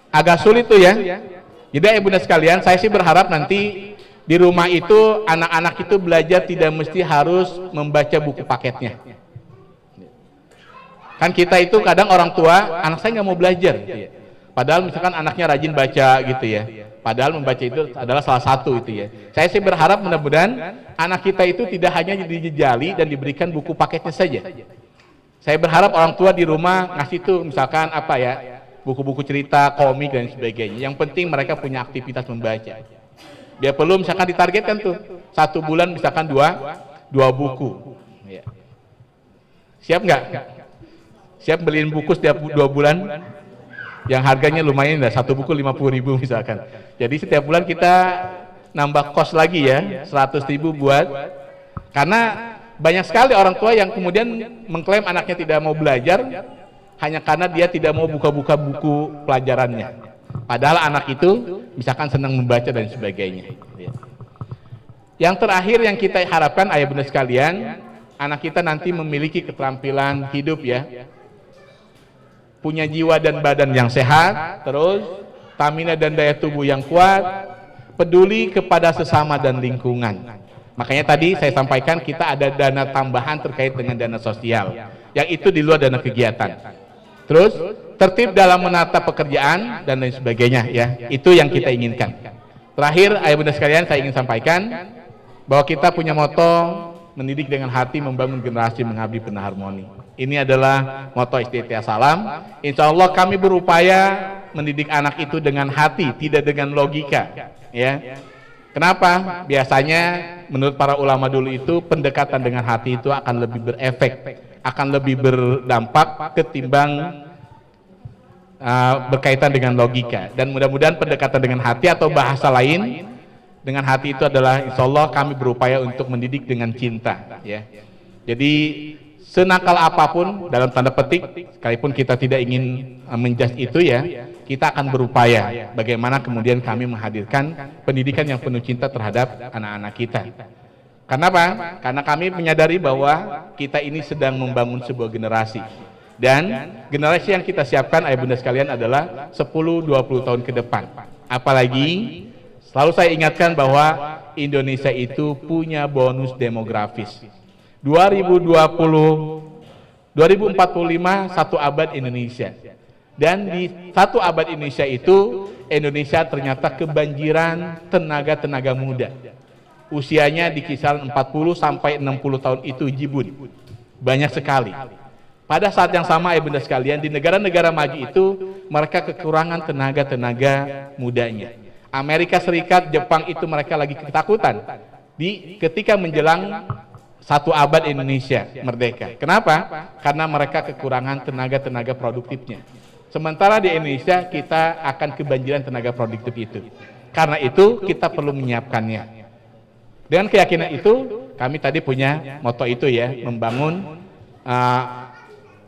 [SPEAKER 1] agak sulit tuh ya. Jadi ibu dan sekalian, saya sih berharap nanti di rumah itu anak-anak itu belajar tidak mesti harus membaca buku paketnya. Kan kita itu kadang orang tua, anak saya nggak mau belajar. Padahal misalkan anaknya rajin baca gitu ya. Padahal membaca itu adalah salah satu itu ya. Saya sih berharap mudah-mudahan anak kita itu tidak hanya dijejali dan diberikan buku paketnya saja. Saya berharap orang tua di rumah ngasih tuh misalkan apa ya, buku-buku cerita, komik dan sebagainya. Yang penting mereka punya aktivitas membaca. Dia perlu misalkan ditargetkan tuh 1 bulan misalkan dua buku. Ya. Siap nggak? Siap beliin buku setiap 2 bulan? Yang harganya lumayan, 1 buku 50.000 misalkan. Jadi setiap bulan kita nambah kos lagi ya, 100.000 buat. Karena banyak sekali orang tua yang kemudian mengklaim anaknya tidak mau belajar hanya karena dia tidak mau buka-buka buku pelajarannya. Padahal anak itu misalkan senang membaca dan sebagainya. Yang terakhir yang kita harapkan ayah bunda sekalian, anak kita nanti memiliki keterampilan hidup ya. Punya jiwa dan badan yang sehat, terus stamina dan daya tubuh yang kuat, peduli kepada sesama dan lingkungan. Makanya tadi saya sampaikan kita ada dana tambahan terkait dengan dana sosial, yang itu di luar dana kegiatan. Terus tertib dalam menata pekerjaan dan lain sebagainya, ya, itu yang kita inginkan. Terakhir, ayah bunda sekalian, saya ingin sampaikan bahwa kita punya moto mendidik dengan hati, membangun generasi mengabdi penuh harmoni. Ini adalah moto SDT Salam. Insya Allah kami berupaya mendidik anak itu dengan hati, tidak dengan logika, ya. Kenapa? Biasanya menurut para ulama dulu itu pendekatan dengan hati itu akan lebih berefek, akan lebih berdampak ketimbang berkaitan dengan logika. Dan mudah-mudahan pendekatan dengan hati atau bahasa lain dengan hati itu adalah insya Allah kami berupaya untuk mendidik dengan cinta, ya. Jadi senakal apapun dalam tanda petik, sekalipun kita tidak ingin menjudge itu, ya, kita akan berupaya bagaimana kemudian kami menghadirkan pendidikan yang penuh cinta terhadap anak-anak kita. Karena apa? Karena kami menyadari bahwa kita ini sedang membangun sebuah generasi. Dan generasi yang kita siapkan, ayah bunda sekalian, adalah 10-20 tahun ke depan. Apalagi selalu saya ingatkan bahwa Indonesia itu punya bonus demografis. 2045 satu abad Indonesia. Dan di satu abad Indonesia itu, Indonesia ternyata kebanjiran tenaga-tenaga muda. Usianya di kisaran 40 sampai 60 tahun itu jibun. Banyak sekali. Pada saat yang sama, ya bunda sekalian, di negara-negara maju itu, mereka kekurangan tenaga-tenaga mudanya. Amerika Serikat, Jepang itu mereka lagi ketakutan ketika menjelang satu abad Indonesia merdeka. Kenapa? Karena mereka kekurangan tenaga-tenaga produktifnya. Sementara di Indonesia kita akan kebanjiran tenaga produktif itu. Karena itu kita perlu menyiapkannya. Dengan keyakinan itu kami tadi punya moto itu, ya,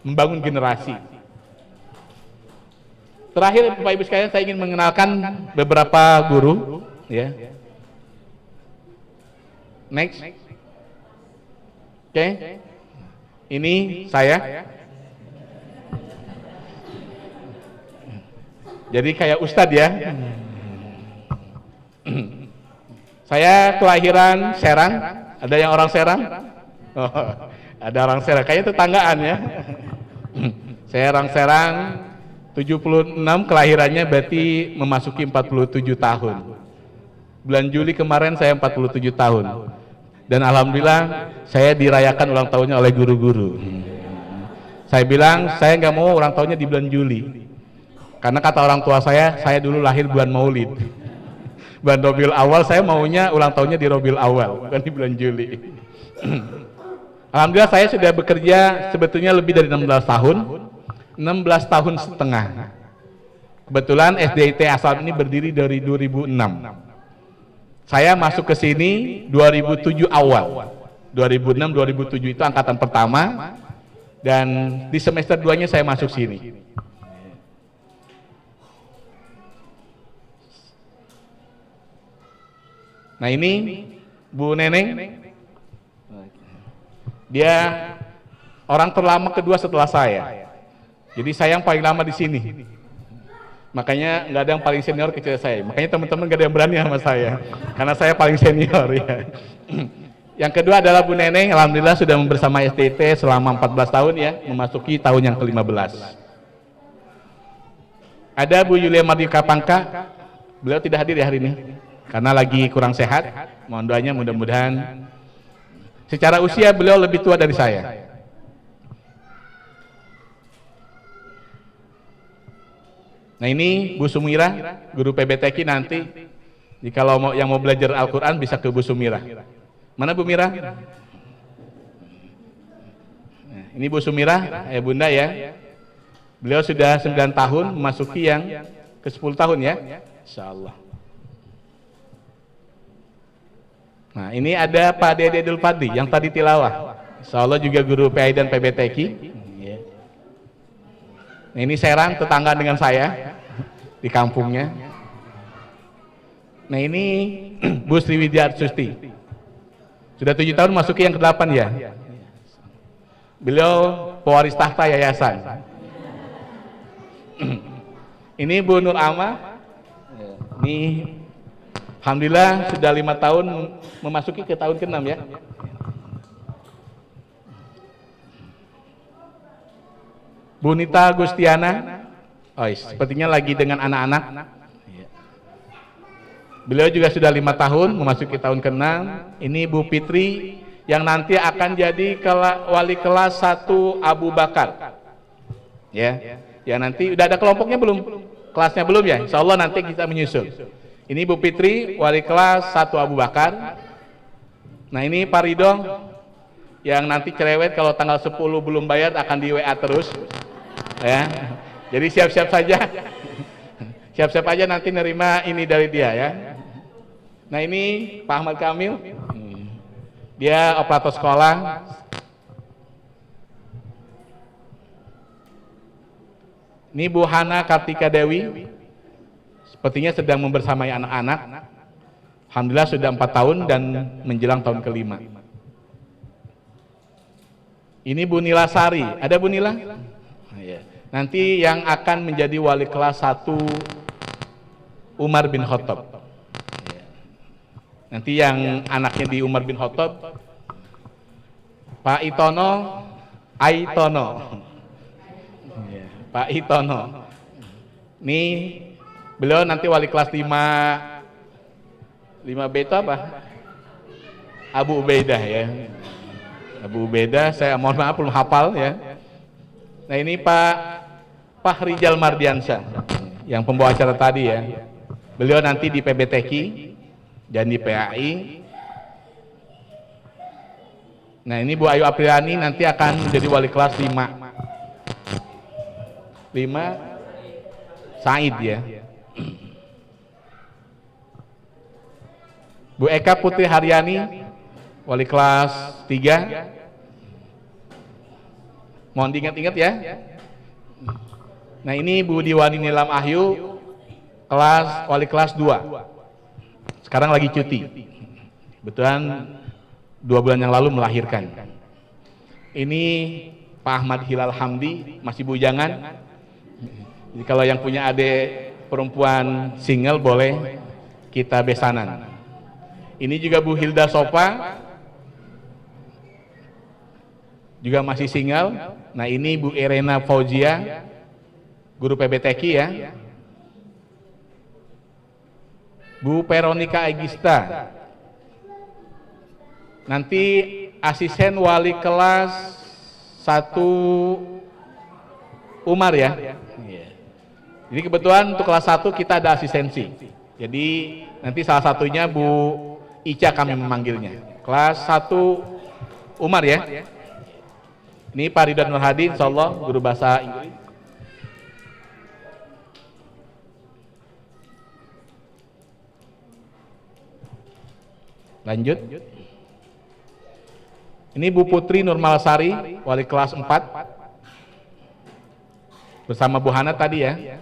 [SPEAKER 1] membangun generasi. Terakhir, Bapak Ibu sekalian, saya ingin mengenalkan beberapa guru, ya. Next. Oke. Ini saya. Jadi kayak ustadz, ya. Saya kelahiran Serang. Ada yang orang Serang? Oh, ada orang Serang. Kayaknya tetanggaan, ya. Saya orang Serang, 76 kelahirannya, berarti memasuki 47 tahun. Bulan Juli kemarin saya 47 tahun. Dan alhamdulillah saya dirayakan ulang tahunnya oleh guru-guru. Saya bilang saya nggak mau ulang tahunnya di bulan Juli. Karena kata orang tua saya dulu lahir bulan Maulid. Bulan Rabiul Awal, saya maunya ulang tahunnya di Rabiul Awal, bukan di bulan Juli. Alhamdulillah saya sudah bekerja sebetulnya lebih dari 16 tahun. 16 tahun setengah. Kebetulan SDIT Asal ini berdiri dari 2006. Saya masuk ke sini 2007 awal. 2006-2007 itu angkatan pertama. Dan di semester 2-nya saya masuk sini. Nah, ini Bu Neneng. Dia orang terlama kedua setelah saya. Jadi saya yang paling lama di sini. Makanya nggak ada yang paling senior kecuali saya. Makanya teman-teman nggak ada yang berani sama saya, karena saya paling senior, ya. Yang kedua adalah Bu Neneng. Alhamdulillah sudah bersama STT selama 14 tahun, ya, memasuki tahun yang ke-15. Ada Bu Yulia Mardika Pangka. Beliau tidak hadir, ya, hari ini karena lagi kurang sehat. Mohon doanya, mudah-mudahan. Secara usia beliau lebih tua dari saya. Nah, ini Bu Sumira, guru PBTQ nanti. Jika yang mau belajar Al-Quran bisa ke Bu Sumira. Mana Bu Mira? Nah, ini Bu Sumira, ya bunda, ya. Beliau sudah 9 tahun, memasuki yang ke-10 tahun, ya. Insyaallah. Nah, ini ada Pak Dede Dul Fadli yang tadi tilawah. Insyaallah juga guru PAI dan PBTQ. Nah, ini Serang, tetangga dengan saya di kampungnya. Nah, ini Bu Sriwidya Susti. Sudah 7 tahun masuki yang ke-8, ya. Beliau pewaris tahta yayasan. Ini Bu Nur Ama. Ini Alhamdulillah sudah 5 tahun memasuki ke tahun ke-6 ya. Bu Nita Gustiana, sepertinya lagi dengan anak-anak. Beliau juga sudah 5 tahun memasuki tahun ke-6. Ini Bu Fitri yang nanti akan jadi wali kelas 1 Abu Bakar. Ya nanti udah ada kelompoknya belum? Kelasnya belum ya? Insya Allah nanti kita menyusul. Ini Bu Fitri wali kelas 1 Abu Bakar. Nah ini Pak Ridho yang nanti cerewet kalau tanggal 10 belum bayar akan di WA terus. Ya, jadi siap-siap saja, siap-siap aja nanti nerima ini dari dia ya. Nah ini Pak Ahmad Kamil, dia operator sekolah. Ini Bu Hana Kartika Dewi, sepertinya sedang membersamai anak-anak. Alhamdulillah sudah 4 tahun dan menjelang tahun ke-5. Ini Bu Nila Sari, ada Bu Nila? Nanti yang akan menjadi wali kelas 1 Umar bin Khattab. Nanti yang anaknya di Umar bin Khattab, Pak Itono, Aitono. Pak Itono. Ini beliau nanti wali kelas 5B itu apa? Abu Ubaidah ya. Abu Ubaidah, saya mohon maaf belum hafal ya. Nah ini Pak Rijal Mardiansyah yang pembawa acara tadi ya. Beliau nanti di PBTQ dan di PAI. Nah ini Bu Ayu Apriliani nanti akan menjadi wali kelas 5 Said ya. Bu Eka Putri Haryani wali kelas 3. Mohon diingat-ingat ya. Nah ini Bu Diwani Nilam Ahyu wali kelas 2. Sekarang lagi cuti. Kebetulan 2 bulan yang lalu melahirkan. Ini Pak Ahmad Hilal Hamdi, masih bujangan. Jadi kalau yang punya adik perempuan single boleh kita besanan. Ini juga Bu Hilda Sopa, juga masih single. Nah ini Bu Irena Fauzia, guru PBTQ ya. Bu Veronica Egista, nanti asisten wali kelas 1 Umar ya. Jadi kebetulan untuk kelas 1 kita ada asistensi. Jadi nanti salah satunya Bu Ica kami memanggilnya. Kelas 1 Umar ya. Ini Pak Ridwan Nur Hadi, insyaallah guru bahasa Inggris. Lanjut. Ini Bu Putri Nurmalsari, wali kelas 4. Bersama Bu Hana tadi ya.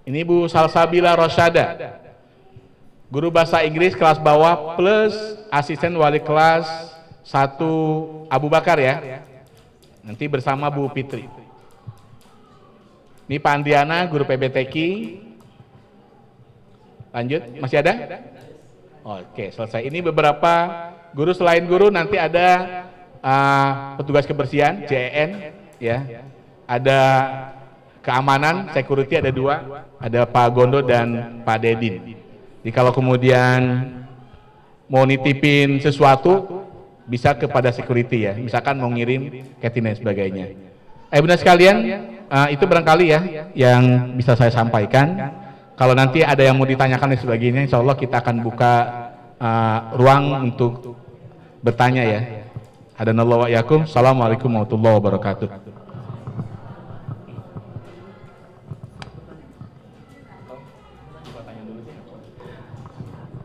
[SPEAKER 1] Ini Bu Salsabila Rosyada, guru bahasa Inggris kelas bawah plus asisten wali kelas 1 Abu Bakar ya. Nanti bersama Bu Fitri. Ini Pak Andriana, guru PBTQ. Lanjut, masih ada? Oke, selesai. Ini beberapa guru, selain guru nanti ada petugas kebersihan, JEN, ya. Ada keamanan, security ada 2, ada Pak Gondo dan Pak Dedin. Jadi kalau kemudian mau nitipin sesuatu, bisa kepada security ya, misalkan mau ngirim catering dan sebagainya. Bunda sekalian, itu barangkali ya yang bisa saya sampaikan. Kalau nanti ada yang mau ditanyakan dan sebagainya, insya Allah kita akan buka ruang untuk bertanya ya. Hadanallahu wa iyyakum. Assalamualaikum warahmatullahi wabarakatuh.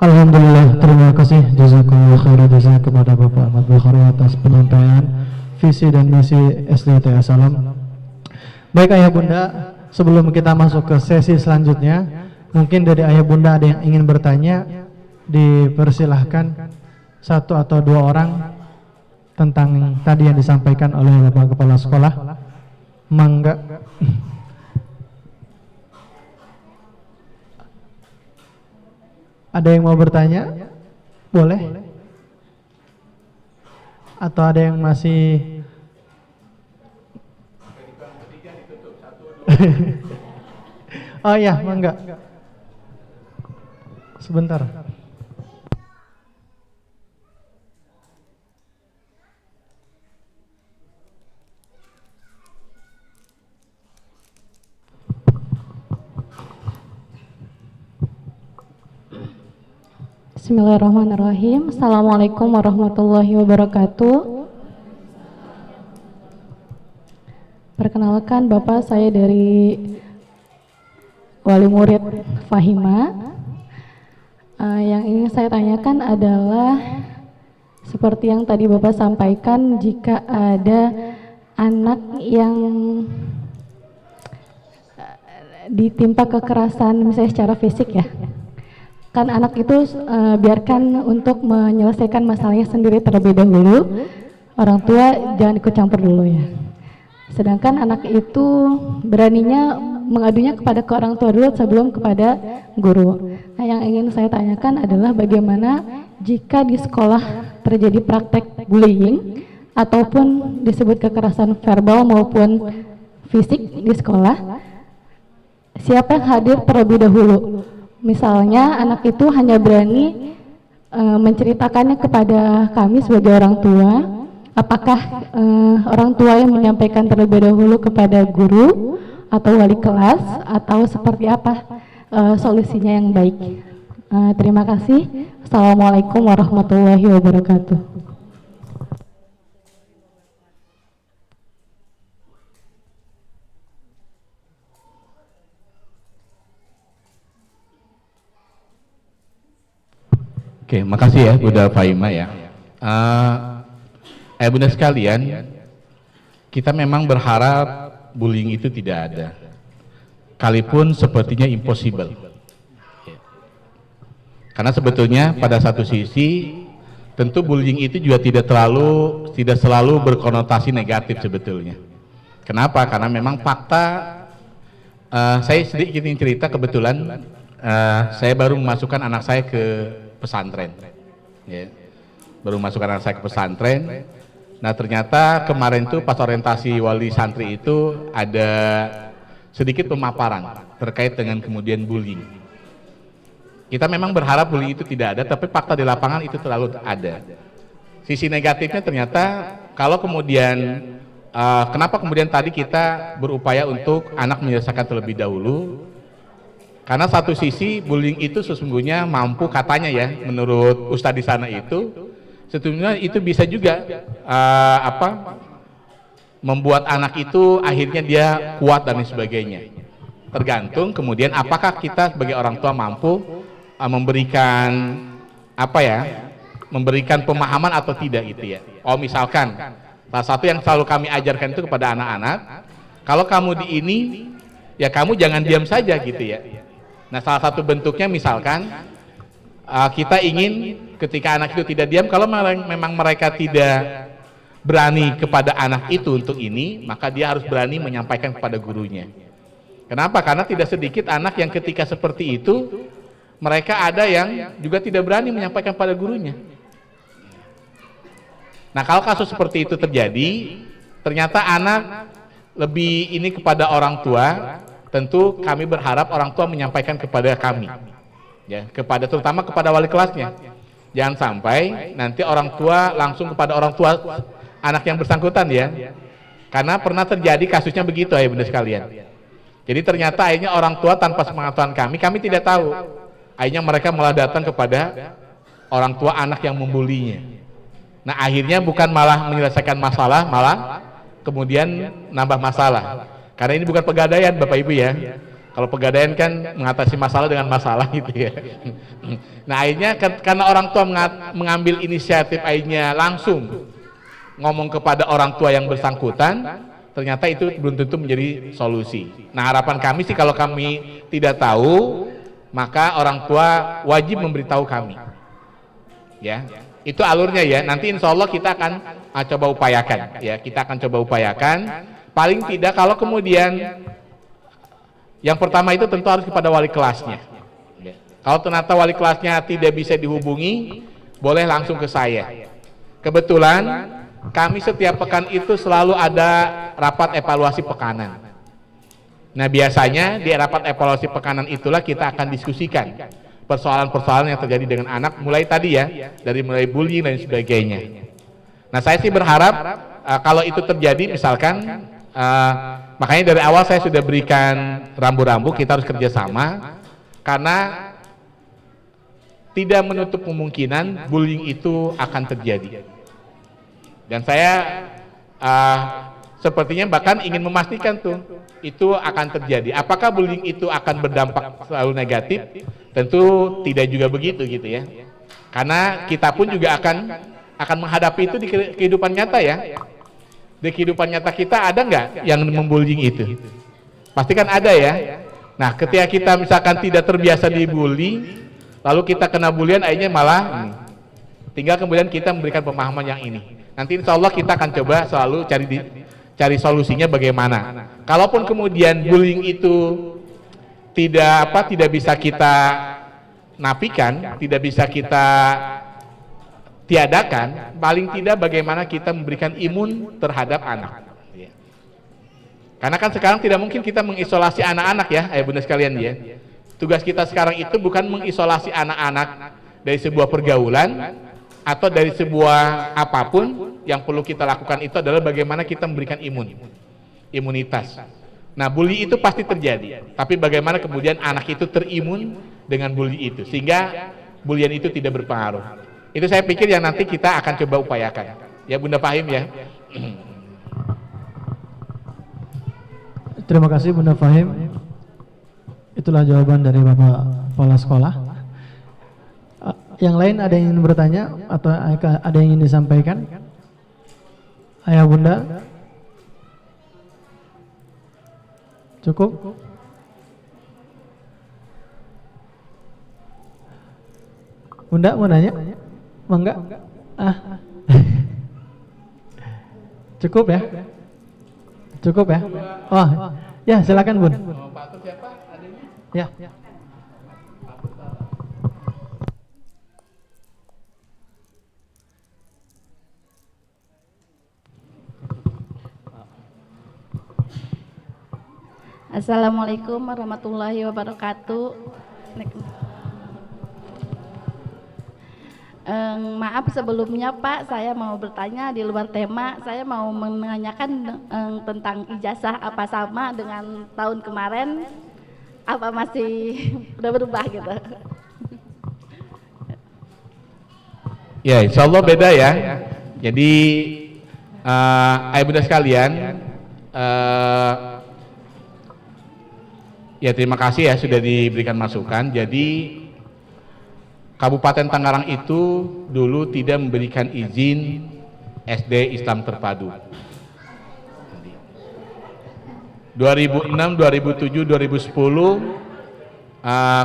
[SPEAKER 2] Alhamdulillah, terima kasih jazakumullah khairan jazaa kepada Bapak Ahmad Bukhari atas penyampaian visi dan misi SDT Salam. Baik Ayah Bunda, sebelum kita masuk ke sesi selanjutnya, mungkin dari Ayah Bunda ada yang ingin bertanya, dipersilahkan 1 atau 2 orang tentang tadi yang disampaikan oleh Bapak Kepala Sekolah. Mangga. Ada yang mau bertanya? Boleh? Atau ada yang masih oh iya, enggak. Sebentar.
[SPEAKER 3] Bismillahirrahmanirrahim. Assalamualaikum warahmatullahi wabarakatuh. Perkenalkan, Bapak, saya dari wali murid Fahima. Yang ingin saya tanyakan adalah seperti yang tadi Bapak sampaikan, jika ada anak yang ditimpa kekerasan misalnya secara fisik ya, kan anak itu biarkan untuk menyelesaikan masalahnya sendiri terlebih dahulu, orang tua jangan ikut campur dulu ya. Sedangkan anak itu beraninya mengadunya kepada ke orang tua dulu sebelum kepada guru. Nah, yang ingin saya tanyakan adalah bagaimana jika di sekolah terjadi praktek bullying ataupun disebut kekerasan verbal maupun fisik di sekolah, siapa yang hadir terlebih dahulu? Misalnya anak itu hanya berani menceritakannya kepada kami sebagai orang tua. Apakah orang tua yang menyampaikan terlebih dahulu kepada guru atau wali kelas, atau seperti apa solusinya yang baik? Terima kasih. Assalamualaikum warahmatullahi wabarakatuh.
[SPEAKER 1] Oke, makasih ya Bunda Faima ya. Bunda sekalian, kita memang berharap bullying itu tidak ada. Kalaupun sepertinya impossible. Karena sebetulnya pada satu sisi tentu bullying itu juga tidak selalu berkonotasi negatif sebetulnya. Kenapa? Karena memang fakta, saya sedikit ingin cerita, kebetulan saya baru memasukkan anak saya ke pesantren, ya. Baru masukkan anak saya ke pesantren. Nah, ternyata kemarin tuh pas orientasi wali santri itu ada sedikit pemaparan terkait dengan kemudian bullying. Kita memang berharap bullying itu tidak ada, tapi fakta di lapangan itu terlalu ada. Sisi negatifnya ternyata kalau kemudian kenapa kemudian tadi kita berupaya untuk anak menyelesaikan terlebih dahulu? Karena satu sisi bullying itu sesungguhnya mampu, katanya ya, menurut Ustadz di sana itu, sebetulnya itu bisa juga membuat anak itu akhirnya dia kuat dan sebagainya. Tergantung kemudian apakah kita sebagai orang tua mampu memberikan memberikan pemahaman atau tidak gitu ya. Oh, misalkan salah satu yang selalu kami ajarkan itu kepada anak-anak, kalau kamu di ini ya kamu jangan diam saja gitu ya. Nah, salah satu bentuknya misalkan kita ingin ketika anak itu tidak diam, kalau memang mereka tidak berani kepada anak itu untuk ini, maka dia harus berani menyampaikan kepada gurunya. Kenapa? Karena tidak sedikit anak yang ketika seperti itu, mereka ada yang juga tidak berani menyampaikan pada gurunya. Nah, kalau kasus seperti itu terjadi, ternyata anak lebih ini kepada orang tua. Tentu kami berharap orang tua menyampaikan kepada kami, ya, terutama kepada wali kelasnya. Jangan sampai nanti orang tua langsung kepada orang tua anak yang bersangkutan ya. Karena pernah terjadi kasusnya begitu ya Bunda sekalian. Jadi ternyata akhirnya orang tua tanpa sepengetahuan kami tidak tahu. Akhirnya mereka malah datang kepada orang tua anak yang membulinya. Nah, akhirnya bukan malah menyelesaikan masalah, malah kemudian nambah masalah. Karena ini bukan pegadaian Bapak Ibu ya. Kalau pegadaian kan mengatasi masalah dengan masalah gitu ya. Nah, akhirnya karena orang tua mengambil inisiatif, akhirnya langsung ngomong kepada orang tua yang bersangkutan, ternyata itu belum tentu menjadi solusi. Nah, harapan kami sih kalau kami tidak tahu, maka orang tua wajib memberitahu kami. Ya, itu alurnya ya. Nanti insya Allah kita akan coba upayakan. Ya, kita akan coba upayakan. Paling tidak kalau kemudian yang pertama itu tentu harus kepada wali kelasnya. Kalau ternyata wali kelasnya tidak bisa dihubungi, boleh langsung ke saya. Kebetulan kami setiap pekan itu selalu ada rapat evaluasi pekanan. Nah, biasanya di rapat evaluasi pekanan itulah kita akan diskusikan persoalan-persoalan yang terjadi dengan anak, mulai tadi ya, dari mulai bullying dan sebagainya. Nah, saya sih berharap kalau itu terjadi, misalkan makanya dari awal saya sudah berikan rambu-rambu, kita harus kerjasama, karena tidak menutup kemungkinan bullying itu akan terjadi. Dan saya sepertinya bahkan ingin memastikan tuh itu akan terjadi. Apakah bullying itu akan berdampak selalu negatif? Tentu tidak juga begitu gitu ya. Karena kita pun juga akan menghadapi itu di kehidupan nyata ya. Di kehidupan nyata kita ada nggak yang membullying itu? Pasti kan ada ya. Nah, ketika kita misalkan tidak terbiasa dibully, lalu kita kena bulian, akhirnya malah tinggal kemudian kita memberikan pemahaman yang ini. Nanti insya Allah kita akan coba selalu cari solusinya bagaimana. Kalaupun kemudian bullying itu tidak bisa kita nafikan, tidak bisa kita tiadakan, paling tidak bagaimana kita memberikan imun terhadap anak. Karena kan sekarang tidak mungkin kita mengisolasi anak-anak ya, ayah bunda sekalian ya. Tugas kita sekarang itu bukan mengisolasi anak-anak dari sebuah pergaulan atau dari sebuah apapun. Yang perlu kita lakukan itu adalah bagaimana kita memberikan imunitas. Nah, bully itu pasti terjadi, tapi bagaimana kemudian anak itu terimun dengan bully itu sehingga bulian itu tidak berpengaruh. Itu saya pikir yang nanti kita akan coba upayakan. Ya Bunda Fahim ya.
[SPEAKER 2] Terima kasih Bunda Fahim. Itulah jawaban dari Bapak Kepala Sekolah. Yang lain ada yang ingin bertanya atau ada yang ingin disampaikan? Ayah Bunda? Cukup? Bunda mau nanya? Enggak? Cukup ya? Cukup ya? Oh, ya silakan Bun.
[SPEAKER 1] Pak Atur siapa adanya?
[SPEAKER 2] Ya.
[SPEAKER 4] Assalamualaikum warahmatullahi wabarakatuh. Maaf sebelumnya Pak, saya mau bertanya di luar tema. Saya mau menanyakan tentang ijazah, apa sama dengan tahun kemarin? Apa masih udah berubah gitu?
[SPEAKER 1] Ya, insya Allah beda ya. Jadi ayah bunda sekalian, ya terima kasih ya sudah diberikan masukan. Jadi Kabupaten Tangerang itu dulu tidak memberikan izin SD Islam Terpadu. 2006, 2007, 2010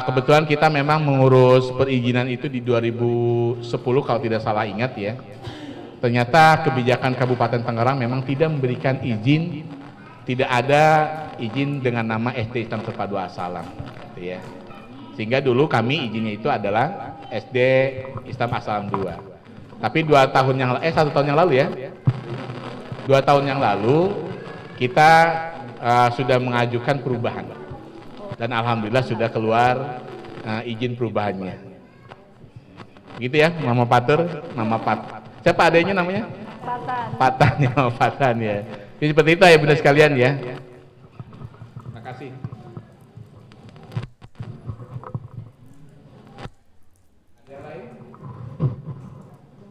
[SPEAKER 1] kebetulan kita memang mengurus perizinan itu di 2010 kalau tidak salah ingat ya. Ternyata kebijakan Kabupaten Tangerang memang tidak memberikan izin, tidak ada izin dengan nama SD Islam Terpadu As-Salam gitu ya. Sehingga dulu kami izinnya itu adalah SD Islam As-Salam 2. Tapi 1 tahun yang lalu ya. 2 tahun yang lalu kita sudah mengajukan perubahan. Dan alhamdulillah sudah keluar izin perubahannya. Gitu ya, Mama Patur, Mama Pat. Siapa adanya namanya?
[SPEAKER 4] Patan.
[SPEAKER 1] Patan ya, Mama Patan ya. Jadi seperti itu ya Bunda sekalian ya. Terima kasih. Ada yang lain?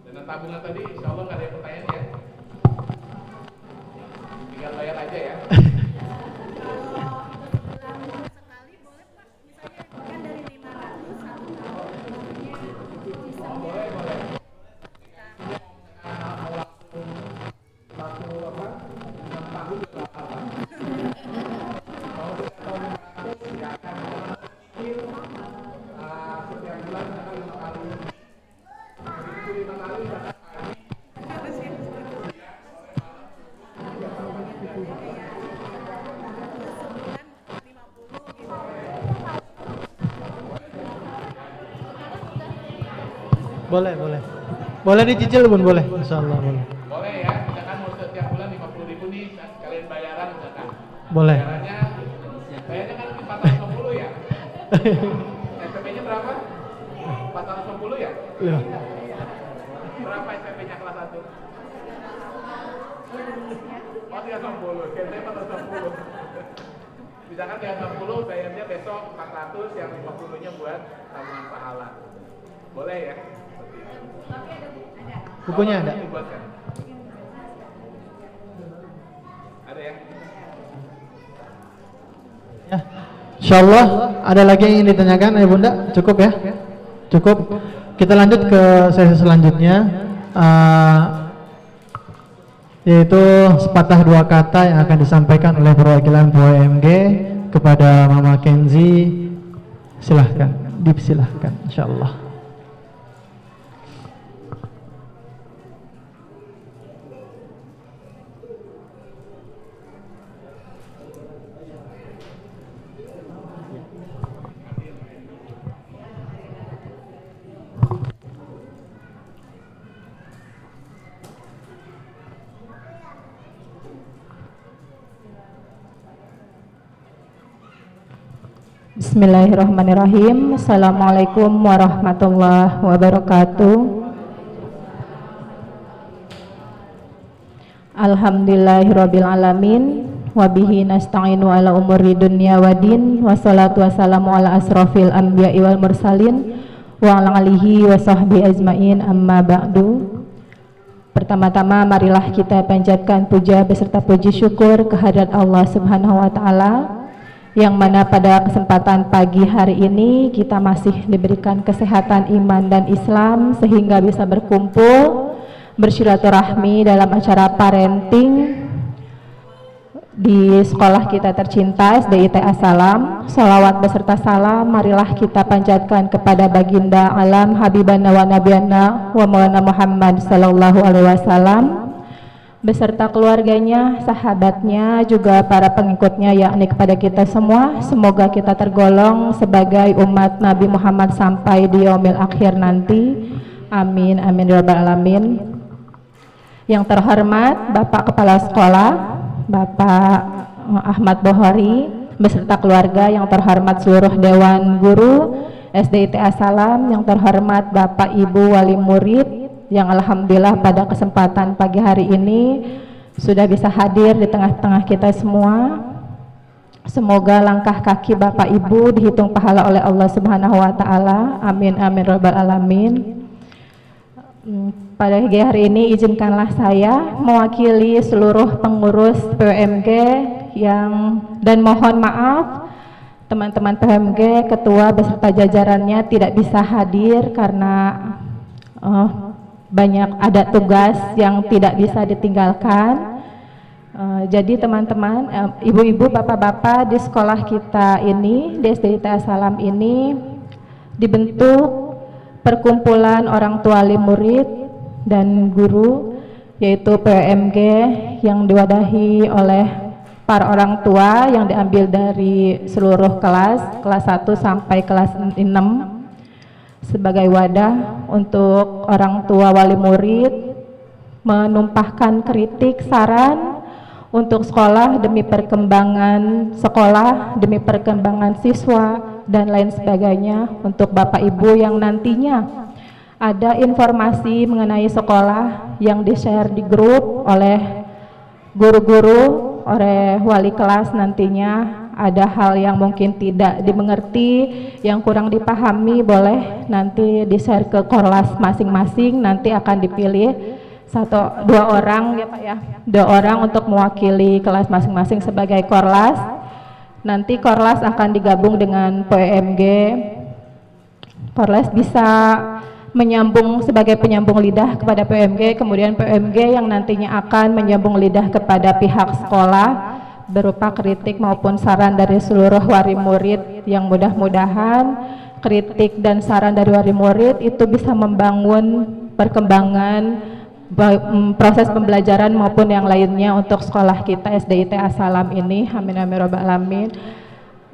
[SPEAKER 1] Dengan tabungan tadi insya Allah nggak ada yang pertanyaan ya. Tinggal bayar aja ya.
[SPEAKER 2] Boleh, boleh. Boleh dicicil Bun, boleh. Insyaallah boleh.
[SPEAKER 1] Boleh ya, misalkan mau setiap bulan 50.000 nih, kalian bayaran misalkan.
[SPEAKER 2] Boleh.
[SPEAKER 1] Bayarnya kan 450 ya. SPP-nya berapa? 450 ya?
[SPEAKER 2] Iya.
[SPEAKER 1] Berapa SPP-nya kelas 1? Oh 360, saya 450. Misalkan 360 bayarnya besok 400, yang 50-nya buat tabungan pahala. Boleh ya? Seperti itu.
[SPEAKER 2] Bukunya ada.
[SPEAKER 1] Dibuatkan. Ada ya?
[SPEAKER 2] Ya. Insyaallah ada lagi yang ingin ditanyakan ya Bunda? Cukup ya? Cukup. Kita lanjut ke sesi selanjutnya, yaitu sepatah dua kata yang akan disampaikan oleh perwakilan PWMG kepada Mama Kenzi. Silahkan, dipersilahkan insyaallah.
[SPEAKER 5] Bismillahirrahmanirrahim. Assalamualaikum warahmatullahi wabarakatuh. Alhamdulillahirabbil alamin wa bihi nasta'inu ala umuri dunya waddin, wassalatu wassalamu ala asrofil anbiya'i wal mursalin wa ala alihi wa sahbihi ajmain, amma ba'du. Pertama-tama marilah kita panjatkan puja beserta puji syukur kehadirat Allah Subhanahu wa taala, yang mana pada kesempatan pagi hari ini kita masih diberikan kesehatan iman dan Islam sehingga bisa berkumpul bersilaturahmi dalam acara parenting di sekolah kita tercinta SDIT As-Salam. Sholawat beserta salam marilah kita panjatkan kepada baginda alam habibana wa nabiyana wa maulana Muhammad sallallahu alaihi wasallam beserta keluarganya, sahabatnya, juga para pengikutnya, yakni kepada kita semua. Semoga kita tergolong sebagai umat Nabi Muhammad sampai di yaumil akhir nanti. Amin, amin ya rabbal alamin. Yang terhormat Bapak Kepala Sekolah, Bapak Ahmad Bohori, beserta keluarga. Yang terhormat seluruh Dewan Guru SDIT As-Salam, yang terhormat Bapak Ibu Wali Murid, yang alhamdulillah pada kesempatan pagi hari ini sudah bisa hadir di tengah-tengah kita semua. Semoga langkah kaki Bapak Ibu dihitung pahala oleh Allah Subhanahu wa taala. Amin amin rabbal alamin. Pada pagi hari ini izinkanlah saya mewakili seluruh pengurus PWMG dan mohon maaf teman-teman PWMG, ketua beserta jajarannya tidak bisa hadir karena banyak ada tugas yang tidak bisa ditinggalkan. Jadi teman-teman, ibu-ibu, bapak-bapak di sekolah kita ini, di SDIT As-Salam ini dibentuk perkumpulan orang tua wali murid dan guru, yaitu PWMG yang diwadahi oleh para orang tua yang diambil dari seluruh kelas 1 sampai kelas 6 sebagai wadah untuk orang tua wali murid menumpahkan kritik, saran untuk sekolah demi perkembangan sekolah, demi perkembangan siswa dan lain sebagainya. Untuk Bapak Ibu yang nantinya ada informasi mengenai sekolah yang di-share di grup oleh guru-guru, oleh wali kelas, nantinya ada hal yang mungkin tidak dimengerti, yang kurang dipahami, boleh nanti di-share ke korlas masing-masing. Nanti akan dipilih 1-2 orang ya Pak ya, 2 orang untuk mewakili kelas masing-masing sebagai korlas. Nanti korlas akan digabung dengan PWMG. Korlas bisa menyambung sebagai penyambung lidah kepada PWMG, kemudian PWMG yang nantinya akan menyambung lidah kepada pihak sekolah berupa kritik maupun saran dari seluruh wali murid, yang mudah-mudahan kritik dan saran dari wali murid itu bisa membangun perkembangan proses pembelajaran maupun yang lainnya untuk sekolah kita SDIT As-Salam ini. Amin amin rabbal alamin.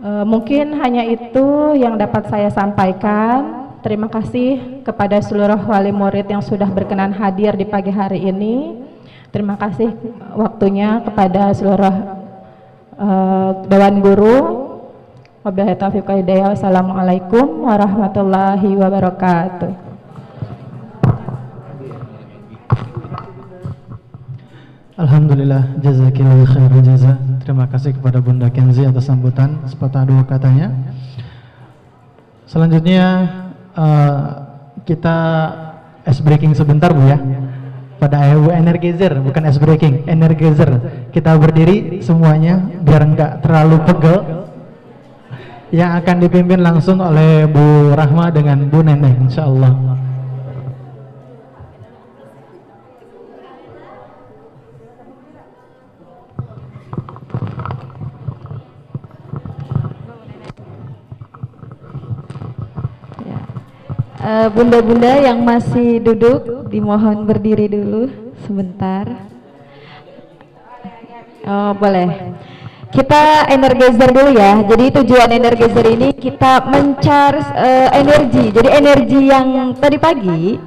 [SPEAKER 5] Mungkin hanya itu yang dapat saya sampaikan. terima kasih kepada seluruh wali murid yang sudah berkenan hadir di pagi hari ini. Terima kasih waktunya kepada seluruh Dewan Guru. Wabillahi taufiq wal hidayah. Wassalamualaikum warahmatullahi wabarakatuh.
[SPEAKER 2] Alhamdulillah, jazakillahu khairan jaza. Terima kasih kepada Bunda Kenzi atas sambutan sepatah dua katanya. Selanjutnya kita ice breaking sebentar Bu ya. Pada Ibu energizer, bukan ice breaking, energizer. Kita berdiri semuanya biar enggak terlalu pegel. Yang akan dipimpin langsung oleh Bu Rahma dengan Bu Neneng, insyaallah.
[SPEAKER 6] Bunda-bunda yang masih duduk dimohon berdiri dulu sebentar. Oh, boleh. Kita energizer dulu ya. Jadi tujuan energizer ini kita men-charge energi. Jadi energi yang tadi pagi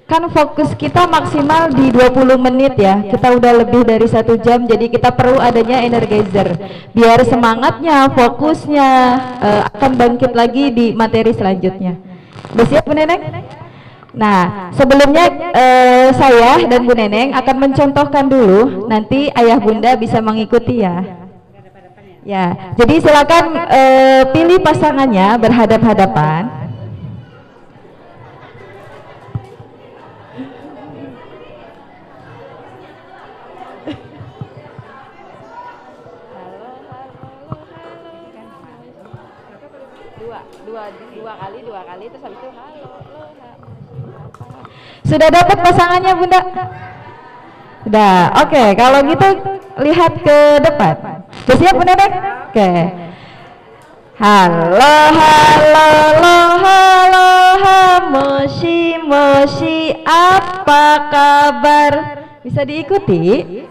[SPEAKER 6] kan fokus kita maksimal di 20 menit ya. Kita udah lebih dari 1 jam, jadi kita perlu adanya energizer biar semangatnya, fokusnya akan bangkit lagi di materi selanjutnya. Udah siap Bu Neneng? Nah, sebelumnya saya dan Bu Neneng akan mencontohkan dulu, nanti ayah bunda bisa mengikuti ya. Ya, jadi silakan pilih pasangannya berhadap-hadapan. Dua kali terus habis itu halo. Sudah dapat pasangannya Bunda? Sudah. Oke, kalau gitu lihat ke depan. Sudah siap Bunda Neneng? Oke. Halo halo halo moshi moshi, apa kabar? Bisa diikuti?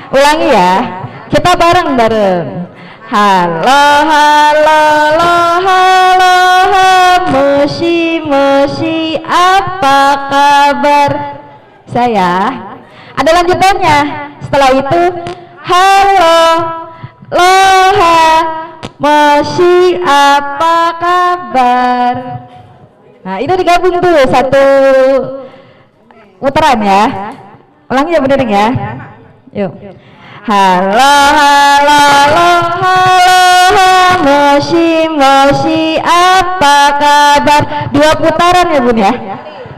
[SPEAKER 6] Ulangi ya. Kita bareng-bareng. Halo halo halo moshi moshi, apa kabar? Saya ada lanjutannya. Setelah itu halo loha moshi, apa kabar? Nah itu digabung tuh satu putaran ya. Ulangi ya bener ya. Yuk. Halo halo halo moshi moshi, apa kabar? 2 putaran ya Bun ya.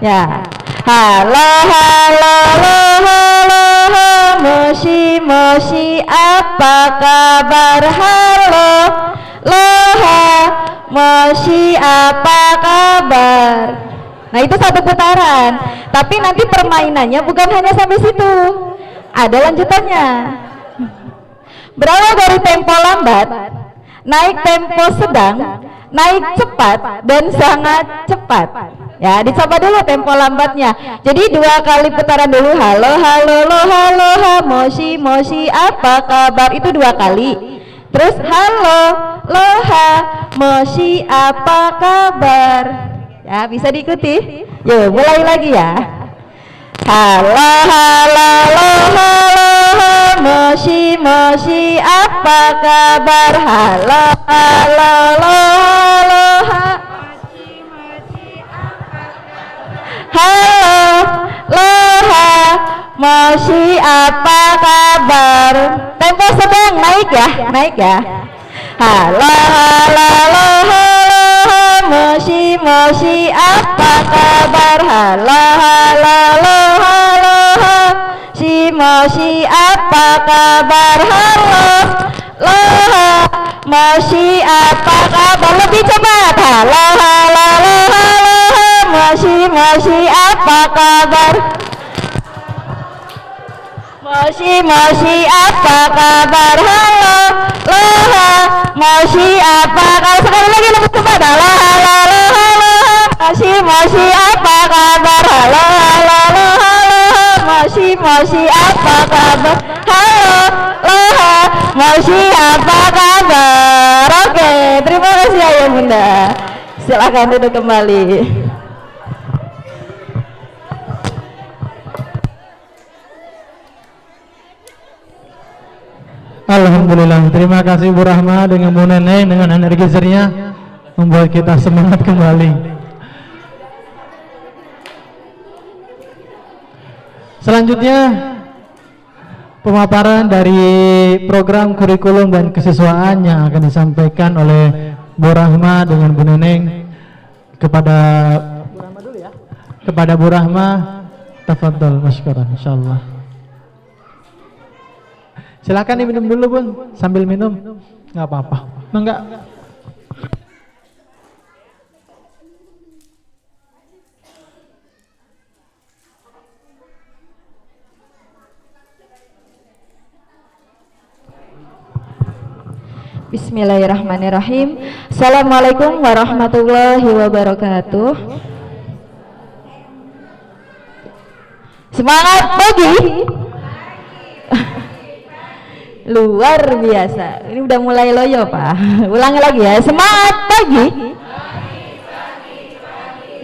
[SPEAKER 6] Ya. Halo halo halo moshi moshi, apa kabar? Halo loha moshi, apa kabar? Nah itu satu putaran. Tapi nanti permainannya bukan hanya sampai situ, ada lanjutannya. Berawal dari tempo lambat, naik tempo sedang, naik cepat, dan sangat cepat. Ya, dicoba dulu tempo lambatnya. Jadi 2 kali putaran dulu. Halo, halo, halo, moshi, moshi, apa kabar? Itu 2 kali. Terus halo, loha, moshi, apa kabar? Ya, bisa diikuti. Yuk, mulai lagi ya. Halo, halo, halo, moshi, moshi, apa kabar? Halo, halo, halo, halo, loha, moshi, apa kabar? Tempo sedang naik ya, naik ya. Halo, halo, halo, moshi, moshi, apa kabar? Halo, halo, halo, moshi, moshi, apa kabar? Halo, loha, moshi, apa kabar? Lebih cepat. Halo, halo, halo, moshi, moshi, apa kabar? Moshi, moshi, apa kabar? Halo, loha, moshi, apa kabar? Sekali lagi lebih cepat. Halo, halo, halo, moshi, moshi, apa kabar? Halo, halo, halo, moshi, moshi, apa kabar? Halo, loha, moshi, apa kabar? Oke, terima kasih. kasih Ayah Bunda. Silakan duduk kembali.
[SPEAKER 2] Alhamdulillah, terima kasih Bu Rahma dengan Bu Neneng dengan energizernya membuat kita semangat kembali. Selanjutnya pemaparan dari program kurikulum dan kesiswaan yang akan disampaikan oleh Bu Rahma dengan Bu Neneng kepada Bu Rahma. Tafadhol masykurah insyaallah. Silakan diminum dulu Bun, sambil minum nggak apa-apa. Enggak.
[SPEAKER 6] Bismillahirrahmanirrahim. Assalamualaikum warahmatullahi wabarakatuh. Semangat pagi. Luar biasa. Ini udah mulai loyo Pak. Ulangi lagi ya. Semangat pagi.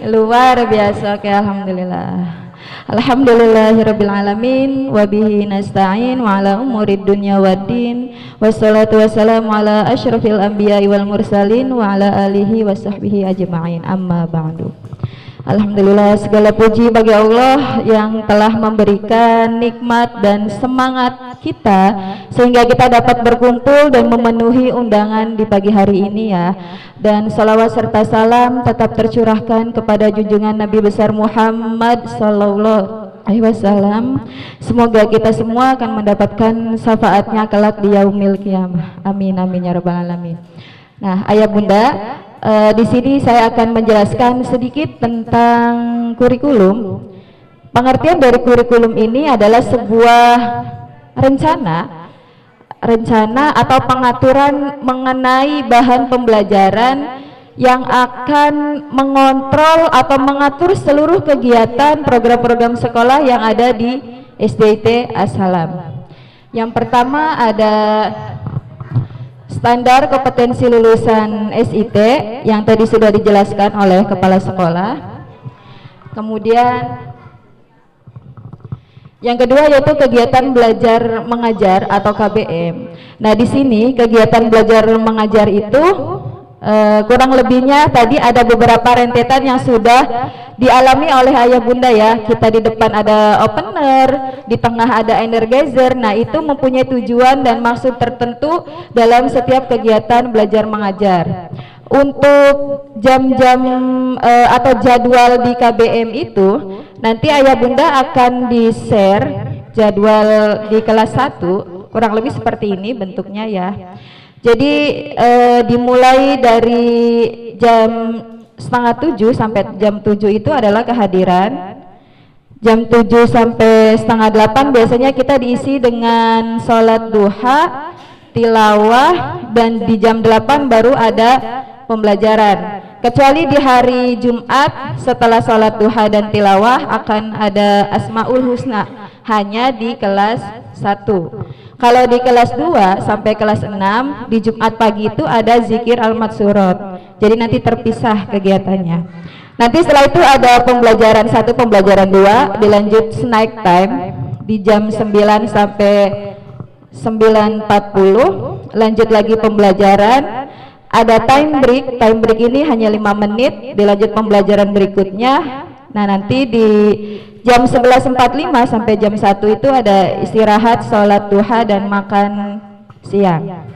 [SPEAKER 6] Luar biasa. Oke, alhamdulillah. Alhamdulillahirabbil alamin wa bihi nasta'in wa ala umurid dunya waddin wassalatu wassalamu ala asyrafil anbiya'i wal mursalin wa ala alihi wa sahbihi ajma'in amma ba'du. Alhamdulillah, segala puji bagi Allah yang telah memberikan nikmat dan semangat kita sehingga kita dapat berkumpul dan memenuhi undangan di pagi hari ini ya. Dan salawat serta salam tetap tercurahkan kepada junjungan Nabi besar Muhammad sallallahu alaihi wasallam. Semoga kita semua akan mendapatkan syafaatnya kelak di yaumil qiyamah. Amin amin ya rabbal alamin. Nah, Ayah Bunda, di sini saya akan menjelaskan sedikit tentang kurikulum. Pengertian dari kurikulum ini adalah sebuah rencana atau pengaturan mengenai bahan pembelajaran yang akan mengontrol atau mengatur seluruh kegiatan program-program sekolah yang ada di SDIT As-Salam. Yang pertama ada standar kompetensi lulusan SIT yang tadi sudah dijelaskan oleh kepala sekolah. Kemudian yang kedua yaitu kegiatan belajar mengajar atau KBM. Nah, di sini kegiatan belajar mengajar itu kurang lebihnya tadi ada beberapa rentetan yang sudah dialami oleh Ayah Bunda ya. Kita di depan ada opener, di tengah ada energizer. Nah, itu mempunyai tujuan dan maksud tertentu dalam setiap kegiatan belajar mengajar. Untuk jam-jam atau jadwal di KBM itu nanti Ayah Bunda akan di-share jadwal di kelas 1 kurang lebih seperti ini bentuknya ya. Jadi dimulai dari jam 6:30 sampai jam 7 itu adalah kehadiran. Jam 7 sampai 7:30 biasanya kita diisi dengan sholat duha, tilawah, dan di jam 8 baru ada pembelajaran. Kecuali di hari Jumat setelah sholat duha dan tilawah akan ada Asmaul Husna hanya di kelas 1. Kalau di kelas 2 sampai kelas 6 di Jumat pagi itu ada zikir al-matsurat. Jadi nanti terpisah kegiatannya. Nanti setelah itu ada pembelajaran 1, pembelajaran 2, dilanjut snack time di jam 9 sampai 9:40, lanjut lagi pembelajaran. Ada time break ini hanya 5 menit, dilanjut pembelajaran berikutnya. Nah, nanti di jam 11:45 sampai jam 1 itu ada istirahat, sholat duha, dan makan siang.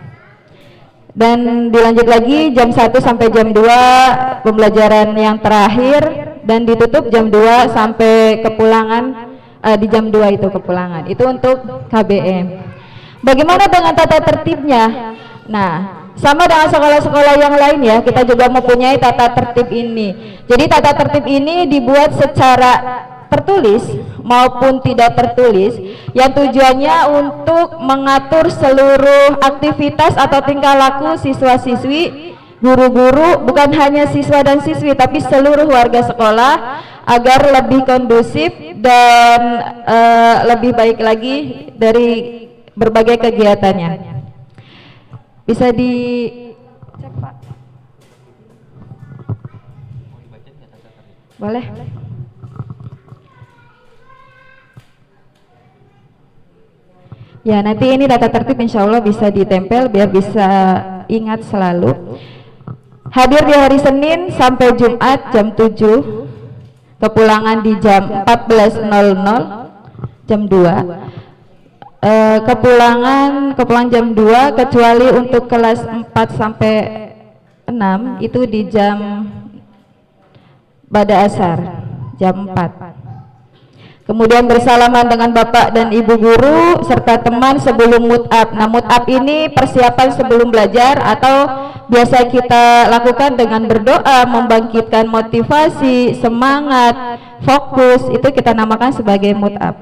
[SPEAKER 6] Dan dilanjut lagi jam 1 sampai jam 2 pembelajaran yang terakhir, dan ditutup jam 2 sampai kepulangan, di jam 2 itu kepulangan. Itu untuk KBM. Bagaimana dengan tata tertibnya? Nah, sama dengan sekolah-sekolah yang lain ya, kita juga mempunyai tata tertib ini. Jadi tata tertib ini dibuat secara tertulis maupun tidak tertulis, yang tujuannya untuk mengatur seluruh aktivitas atau tingkah laku siswa-siswi, guru-guru, bukan hanya siswa dan siswi tapi seluruh warga sekolah agar lebih kondusif dan lebih baik lagi dari berbagai kegiatannya. Bisa dicek Pak. Boleh? Ya, nanti ini data tertib insya Allah bisa ditempel biar bisa ingat selalu. Hadir di hari Senin sampai Jumat jam 7, kepulangan di jam 14.00, jam 2. Kepulangan jam 2 kecuali untuk kelas 4 sampai 6 itu di jam Bada Asar jam 4. Kemudian bersalaman dengan Bapak dan Ibu guru serta teman sebelum mut'ab. Nah, mut'ab ini persiapan sebelum belajar atau biasa kita lakukan dengan berdoa, membangkitkan motivasi, semangat, fokus, itu kita namakan sebagai mut'ab.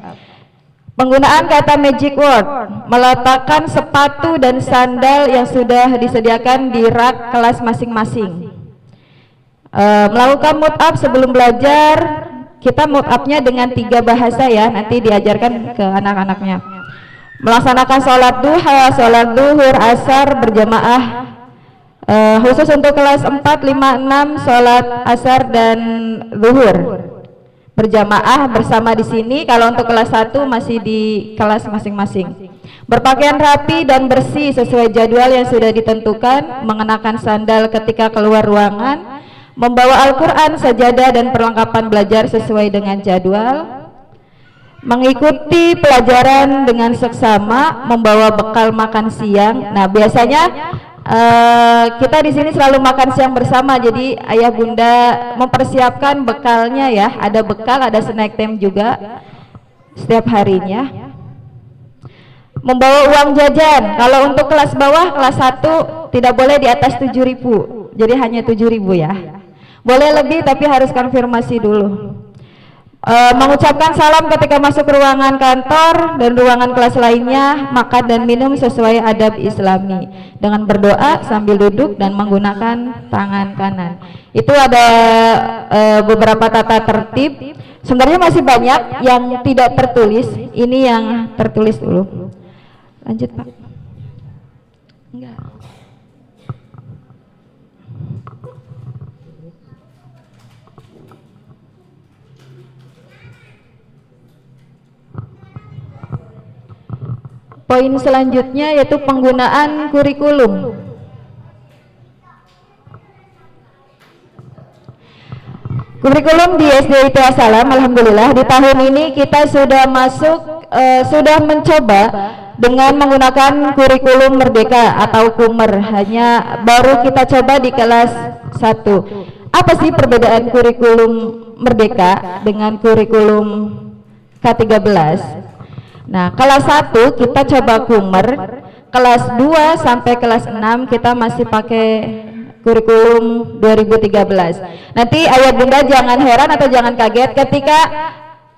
[SPEAKER 6] Penggunaan kata magic word, meletakkan sepatu dan sandal yang sudah disediakan di rak kelas masing-masing. Melakukan mut'ab sebelum belajar, kita mut'abnya dengan 3 bahasa ya, nanti diajarkan ke anak-anaknya. Melaksanakan sholat duha, sholat duhur, asar berjamaah, khusus untuk kelas 4, 5, 6 sholat asar dan duhur berjamaah bersama di sini. Kalau untuk kelas 1 masih di kelas masing-masing. Berpakaian rapi dan bersih sesuai jadwal yang sudah ditentukan, mengenakan sandal ketika keluar ruangan, membawa Al-Quran, sajadah dan perlengkapan belajar sesuai dengan jadwal, mengikuti pelajaran dengan seksama, membawa bekal makan siang. Nah, biasanya kita di sini selalu makan siang bersama, jadi ayah bunda mempersiapkan bekalnya ya, ada bekal, ada snack time juga setiap harinya. Membawa uang jajan, kalau untuk kelas bawah, kelas 1 tidak boleh di atas 7.000, jadi hanya 7.000 ya. Boleh lebih tapi harus konfirmasi dulu. Mengucapkan salam ketika masuk ruangan kantor dan ruangan kelas lainnya, makan dan minum sesuai adab Islami dengan berdoa sambil duduk dan menggunakan tangan kanan. Itu ada beberapa tata tertib. Sebenarnya masih banyak yang tidak tertulis. Ini yang tertulis dulu. Lanjut Pak. Enggak. Poin selanjutnya yaitu penggunaan kurikulum. Kurikulum di SD ITA Salam, alhamdulillah di tahun ini kita sudah sudah mencoba dengan menggunakan kurikulum Merdeka atau KUMER. Hanya baru kita coba di kelas 1. Apa sih perbedaan kurikulum Merdeka dengan kurikulum K13? Nah, kelas 1 kita coba KUMER, kelas 2 sampai kelas 6 kita masih pakai kurikulum 2013. Nanti ayah bunda jangan heran atau jangan kaget ketika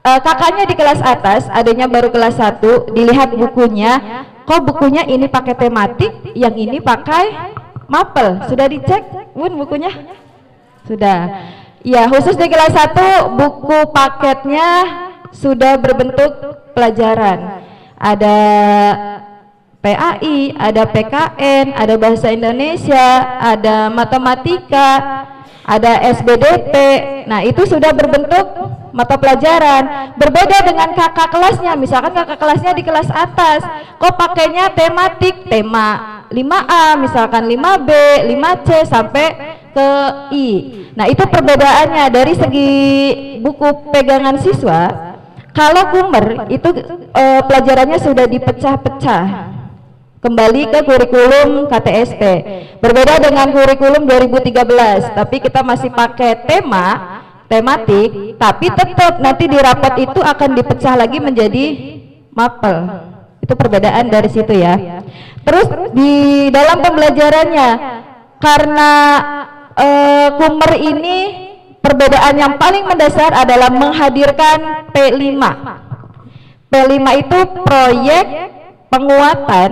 [SPEAKER 6] kakaknya di kelas atas, adanya baru kelas 1, dilihat bukunya, kok bukunya ini pakai tematik, yang ini pakai mapel. Sudah dicek, Bun, bukunya? Sudah. Ya, khusus di kelas 1 buku paketnya sudah berbentuk pelajaran, ada PAI, ada PKN, ada bahasa Indonesia, ada matematika, ada SBDT. Nah, itu sudah berbentuk mata pelajaran. Berbeda dengan kakak kelasnya, misalkan kakak kelasnya di kelas atas, kok pakainya tematik, tema 5A, misalkan 5B, 5C sampai ke I. Nah, itu perbedaannya dari segi buku pegangan siswa. Kalau KUMER itu pelajarannya sudah dipecah-pecah kembali ke kurikulum KTSP. Berbeda dengan kurikulum 2013, tapi kita masih pakai tematik, tapi tetap nanti di rapat itu akan dipecah lagi menjadi mapel. Itu perbedaan dari situ ya. Terus di dalam pembelajarannya, karena KUMER ini perbedaan yang paling mendasar adalah menghadirkan P5. P5 itu proyek penguatan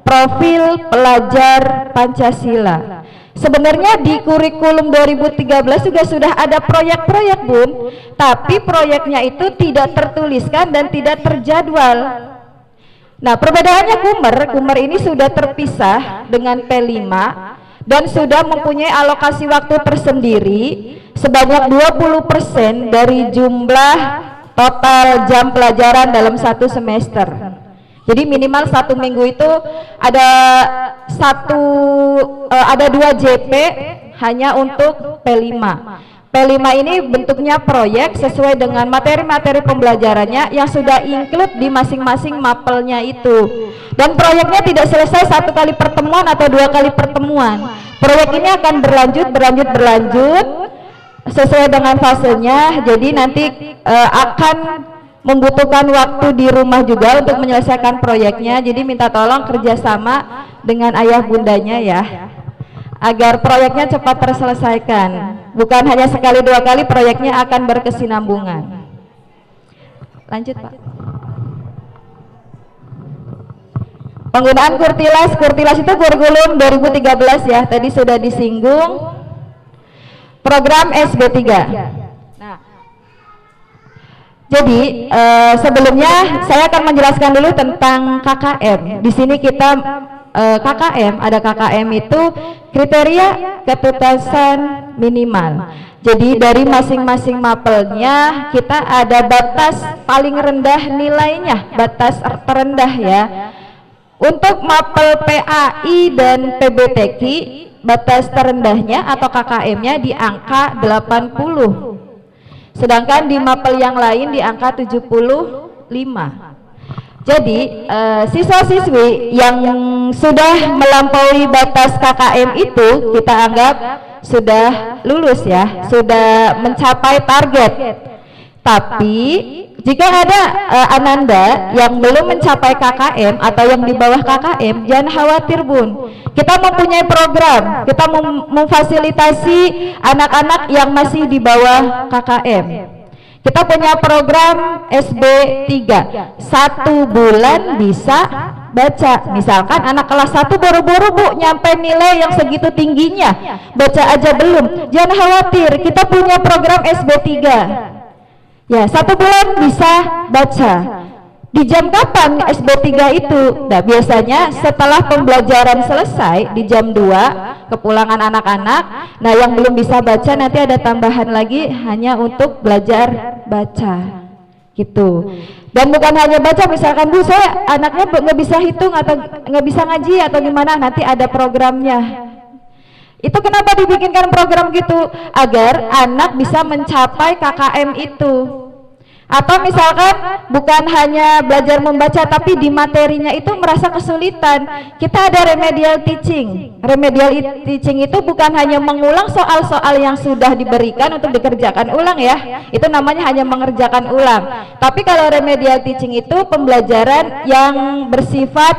[SPEAKER 6] profil pelajar Pancasila. Sebenarnya di kurikulum 2013 juga sudah ada proyek-proyek, Bun, tapi proyeknya itu tidak tertuliskan dan tidak terjadwal. Nah, perbedaannya KUMER ini sudah terpisah dengan P5, dan sudah mempunyai alokasi waktu tersendiri sebanyak 20% dari jumlah total jam pelajaran dalam satu semester. Jadi minimal 1 minggu itu ada 2 JP hanya untuk P5. P5 ini bentuknya proyek sesuai dengan materi-materi pembelajarannya yang sudah include di masing-masing mapelnya itu. Dan proyeknya tidak selesai 1 kali pertemuan atau 2 kali pertemuan. Proyek ini akan berlanjut sesuai dengan fasenya. Jadi nanti akan membutuhkan waktu di rumah juga untuk menyelesaikan proyeknya. Jadi minta tolong kerjasama dengan ayah bundanya ya, agar proyeknya cepat terselesaikan. Bukan hanya sekali 2 kali, proyeknya akan berkesinambungan. Lanjut Pak. Penggunaan Kurtilas itu kurikulum 2013 ya, tadi sudah disinggung. Program SB3. Nah, jadi sebelumnya saya akan menjelaskan dulu tentang KKM. Di sini kita KKM, ada KKM itu kriteria ketuntasan minimal. Jadi dari masing-masing mapelnya kita ada batas paling rendah nilainya, batas terendah ya. Untuk mapel PAI dan PBTQ batas terendahnya atau KKM-nya di angka 80. Sedangkan di mapel yang lain di angka 75. Jadi siswa-siswi yang sudah melampaui batas KKM itu kita anggap sudah lulus ya, sudah mencapai target. Tapi jika ada ananda yang belum mencapai KKM atau yang di bawah KKM, jangan khawatir Bun. Kita mempunyai program, kita memfasilitasi anak-anak yang masih di bawah KKM. Kita punya program SB3, 1 bulan bisa baca. Misalkan anak kelas 1 buru-buru Bu nyampe nilai yang segitu tingginya, baca aja belum, jangan khawatir, kita punya program SB3 ya, 1 bulan bisa baca. Di jam kapan SB3 itu? Nah biasanya setelah pembelajaran selesai di jam 2 kepulangan anak-anak. Nah yang belum bisa baca nanti ada tambahan lagi hanya untuk belajar baca gitu. Dan bukan hanya baca, misalkan Bu saya anaknya nggak bisa hitung atau nggak bisa ngaji atau gimana, nanti ada programnya. Itu kenapa dibikinkan program gitu? Agar anak bisa mencapai KKM itu. Atau misalkan bukan hanya belajar membaca tapi di materinya itu merasa kesulitan, kita ada remedial teaching. Remedial teaching itu bukan hanya mengulang soal-soal yang sudah diberikan untuk dikerjakan ulang ya, itu namanya hanya mengerjakan ulang. Tapi kalau remedial teaching itu pembelajaran yang bersifat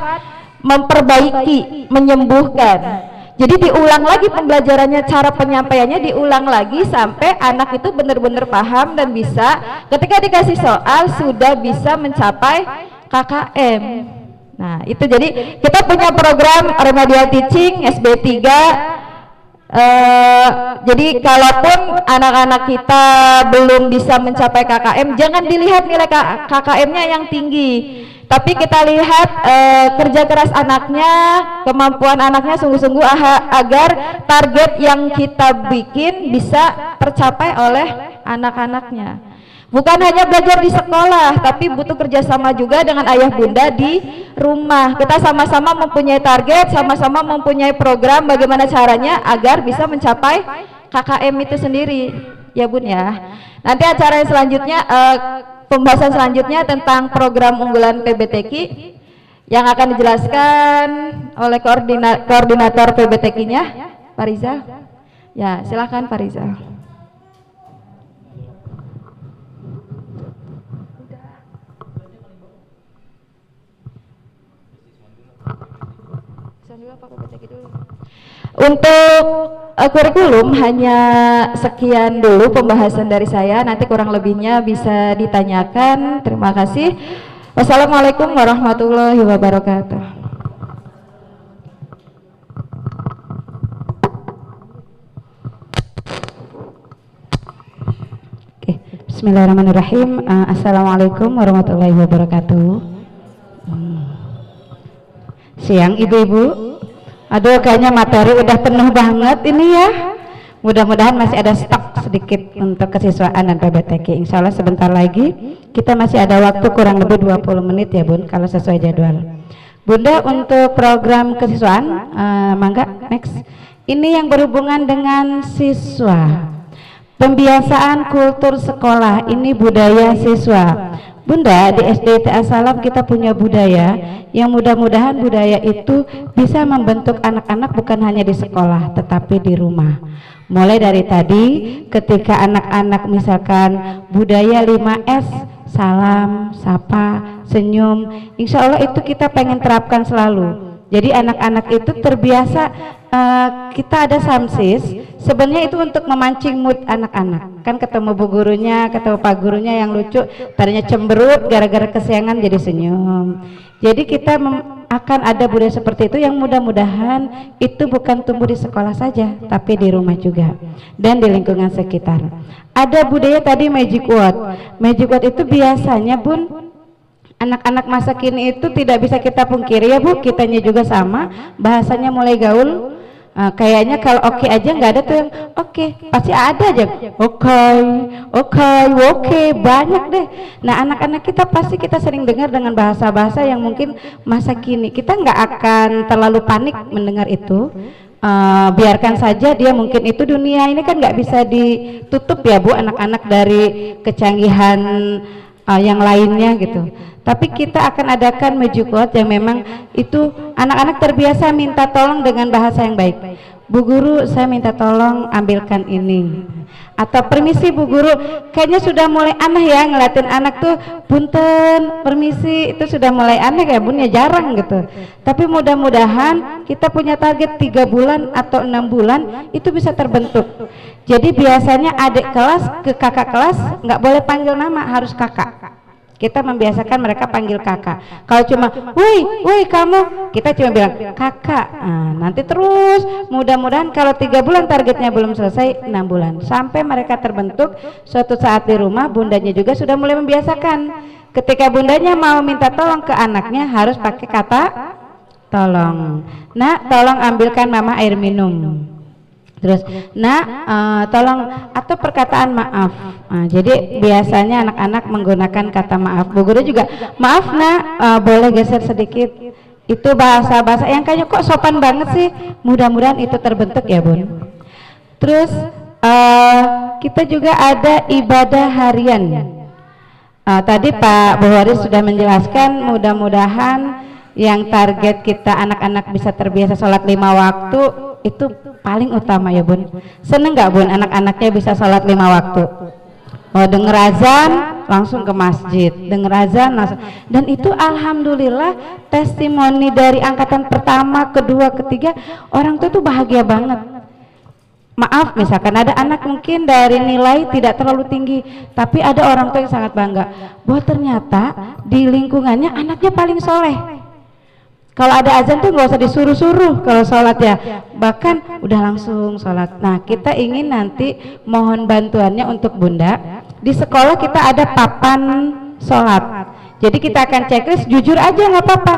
[SPEAKER 6] memperbaiki, menyembuhkan. Jadi diulang lagi pembelajarannya, cara penyampaiannya diulang lagi sampai anak itu benar-benar paham dan bisa ketika dikasih soal sudah bisa mencapai KKM. Nah itu jadi kita punya program remedial teaching SB3. Jadi kalaupun anak-anak kita belum bisa mencapai KKM, jangan dilihat nilai KKM-nya yang tinggi, tapi kita lihat kerja keras anaknya, kemampuan anaknya sungguh-sungguh agar target yang kita bikin bisa tercapai oleh anak-anaknya. Bukan hanya belajar di sekolah, tapi butuh kerjasama juga dengan ayah bunda di rumah. Kita sama-sama mempunyai target, sama-sama mempunyai program bagaimana caranya agar bisa mencapai KKM itu sendiri, ya Bun ya. Nanti acara yang selanjutnya, pembahasan selanjutnya tentang program unggulan PBTQ yang akan dijelaskan oleh koordinator PBTQ-nya, Pak Rizal. Ya, silakan Pak Rizal. Untuk kurikulum hanya sekian dulu pembahasan dari saya, nanti kurang lebihnya bisa ditanyakan. Terima kasih. Wassalamualaikum warahmatullahi wabarakatuh.
[SPEAKER 7] Oke, bismillahirrahmanirrahim. Assalamualaikum warahmatullahi wabarakatuh. Siang ibu-ibu. Aduh, kayaknya materi udah penuh banget ini ya. Mudah-mudahan masih ada stok sedikit untuk kesiswaan dan PBTK. Insya Allah sebentar lagi kita masih ada waktu kurang lebih 20 menit ya Bun, kalau sesuai jadwal. Bunda, untuk program kesiswaan, mangga next. Ini yang berhubungan dengan siswa. Pembiasaan kultur sekolah, ini budaya siswa. Bunda, di SD TA Salam kita punya budaya yang mudah-mudahan budaya itu bisa membentuk anak-anak bukan hanya di sekolah tetapi di rumah. Mulai dari tadi ketika anak-anak misalkan budaya 5S, salam, sapa, senyum, insya Allah itu kita pengen terapkan selalu. Jadi anak-anak itu terbiasa, kita ada samsis sebenarnya itu untuk memancing mood anak-anak. Kan ketemu bu gurunya, ketemu pak gurunya yang lucu, tadinya cemberut gara-gara kesiangan jadi senyum. Jadi kita akan ada budaya seperti itu yang mudah-mudahan itu bukan tumbuh di sekolah saja tapi di rumah juga dan di lingkungan sekitar. Ada budaya tadi magic word. Magic word itu biasanya Bun, anak-anak masa kini itu tidak bisa kita pungkiri ya Bu, kitanya juga sama, bahasanya mulai gaul. Kayaknya kalau oke aja nggak ada tuh yang oke, pasti ada aja oke, banyak deh. Nah anak-anak kita pasti kita sering dengar dengan bahasa-bahasa yang mungkin masa kini, kita nggak akan terlalu panik mendengar itu. Biarkan saja dia, mungkin itu dunia ini kan nggak bisa ditutup ya Bu, anak-anak dari kecanggihan yang lainnya gitu. Tapi kita akan adakan magic word yang memang itu anak-anak terbiasa minta tolong dengan bahasa yang baik. Bu guru, saya minta tolong ambilkan ini. Atau permisi Bu guru, kayaknya sudah mulai aneh ya ngeliatin anak tuh punten, permisi, itu sudah mulai aneh ya Bun, ya jarang gitu. Tapi mudah-mudahan kita punya target 3 bulan atau 6 bulan itu bisa terbentuk. Jadi biasanya adik kelas ke kakak kelas nggak boleh panggil nama, harus kakak. Kita membiasakan mereka panggil kakak. Kalau cuma, woi kamu, kita cuma bilang kakak. Nanti terus, mudah-mudahan kalau 3 bulan targetnya belum selesai, 6 bulan. Sampai mereka terbentuk, suatu saat di rumah bundanya juga sudah mulai membiasakan. Ketika bundanya mau minta tolong ke anaknya harus pakai kata tolong. Nak, tolong ambilkan mama air minum. Terus, nak, tolong, atau perkataan maaf. Jadi biasanya anak-anak menggunakan kata maaf. Bu guru juga, maaf nak, boleh geser sedikit. Itu bahasa-bahasa yang kayaknya kok sopan banget sih. Mudah-mudahan itu terbentuk ya Bun. Terus kita juga ada ibadah harian. Tadi Pak Buhari sudah menjelaskan, mudah-mudahan yang target kita anak-anak bisa terbiasa sholat 5 waktu itu paling utama ya Bun. Seneng nggak Bun anak-anaknya bisa sholat 5 waktu? Denger azan langsung ke masjid, denger azan langsung. Dan itu alhamdulillah testimoni dari angkatan pertama, kedua, ketiga, orang tua itu bahagia banget. Maaf misalkan ada anak mungkin dari nilai tidak terlalu tinggi, tapi ada orang tua yang sangat bangga bahwa ternyata di lingkungannya anaknya paling soleh. Kalau ada azan tuh nggak usah disuruh-suruh kalau sholat ya, bahkan udah langsung sholat. Nah kita ingin nanti mohon bantuannya untuk Bunda, di sekolah kita ada papan sholat. Jadi kita akan checklist, jujur aja nggak apa-apa,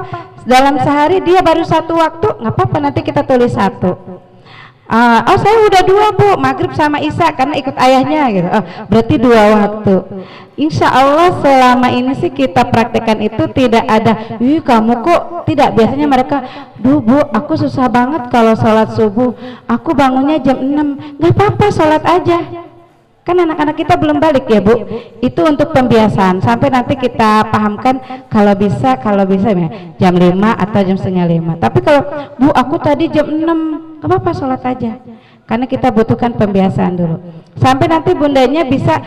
[SPEAKER 7] dalam sehari dia baru 1 waktu nggak apa-apa, nanti kita tulis 1. Oh saya udah 2 Bu, maghrib sama isya karena ikut ayahnya gitu. Oh berarti 2 waktu. Insya Allah selama ini sih kita praktekkan itu tidak ada, kamu kok tidak. Biasanya mereka, Bu aku susah banget kalau sholat subuh, aku bangunnya jam 6. Gak apa-apa, sholat aja. Kan anak-anak kita belum balik ya Bu. Itu untuk pembiasaan sampai nanti kita pahamkan kalau bisa ya, jam 5 atau jam setengah 5. Tapi kalau Bu aku tadi jam 6, gak apa-apa, sholat aja. Karena kita butuhkan pembiasaan dulu sampai nanti bundanya bisa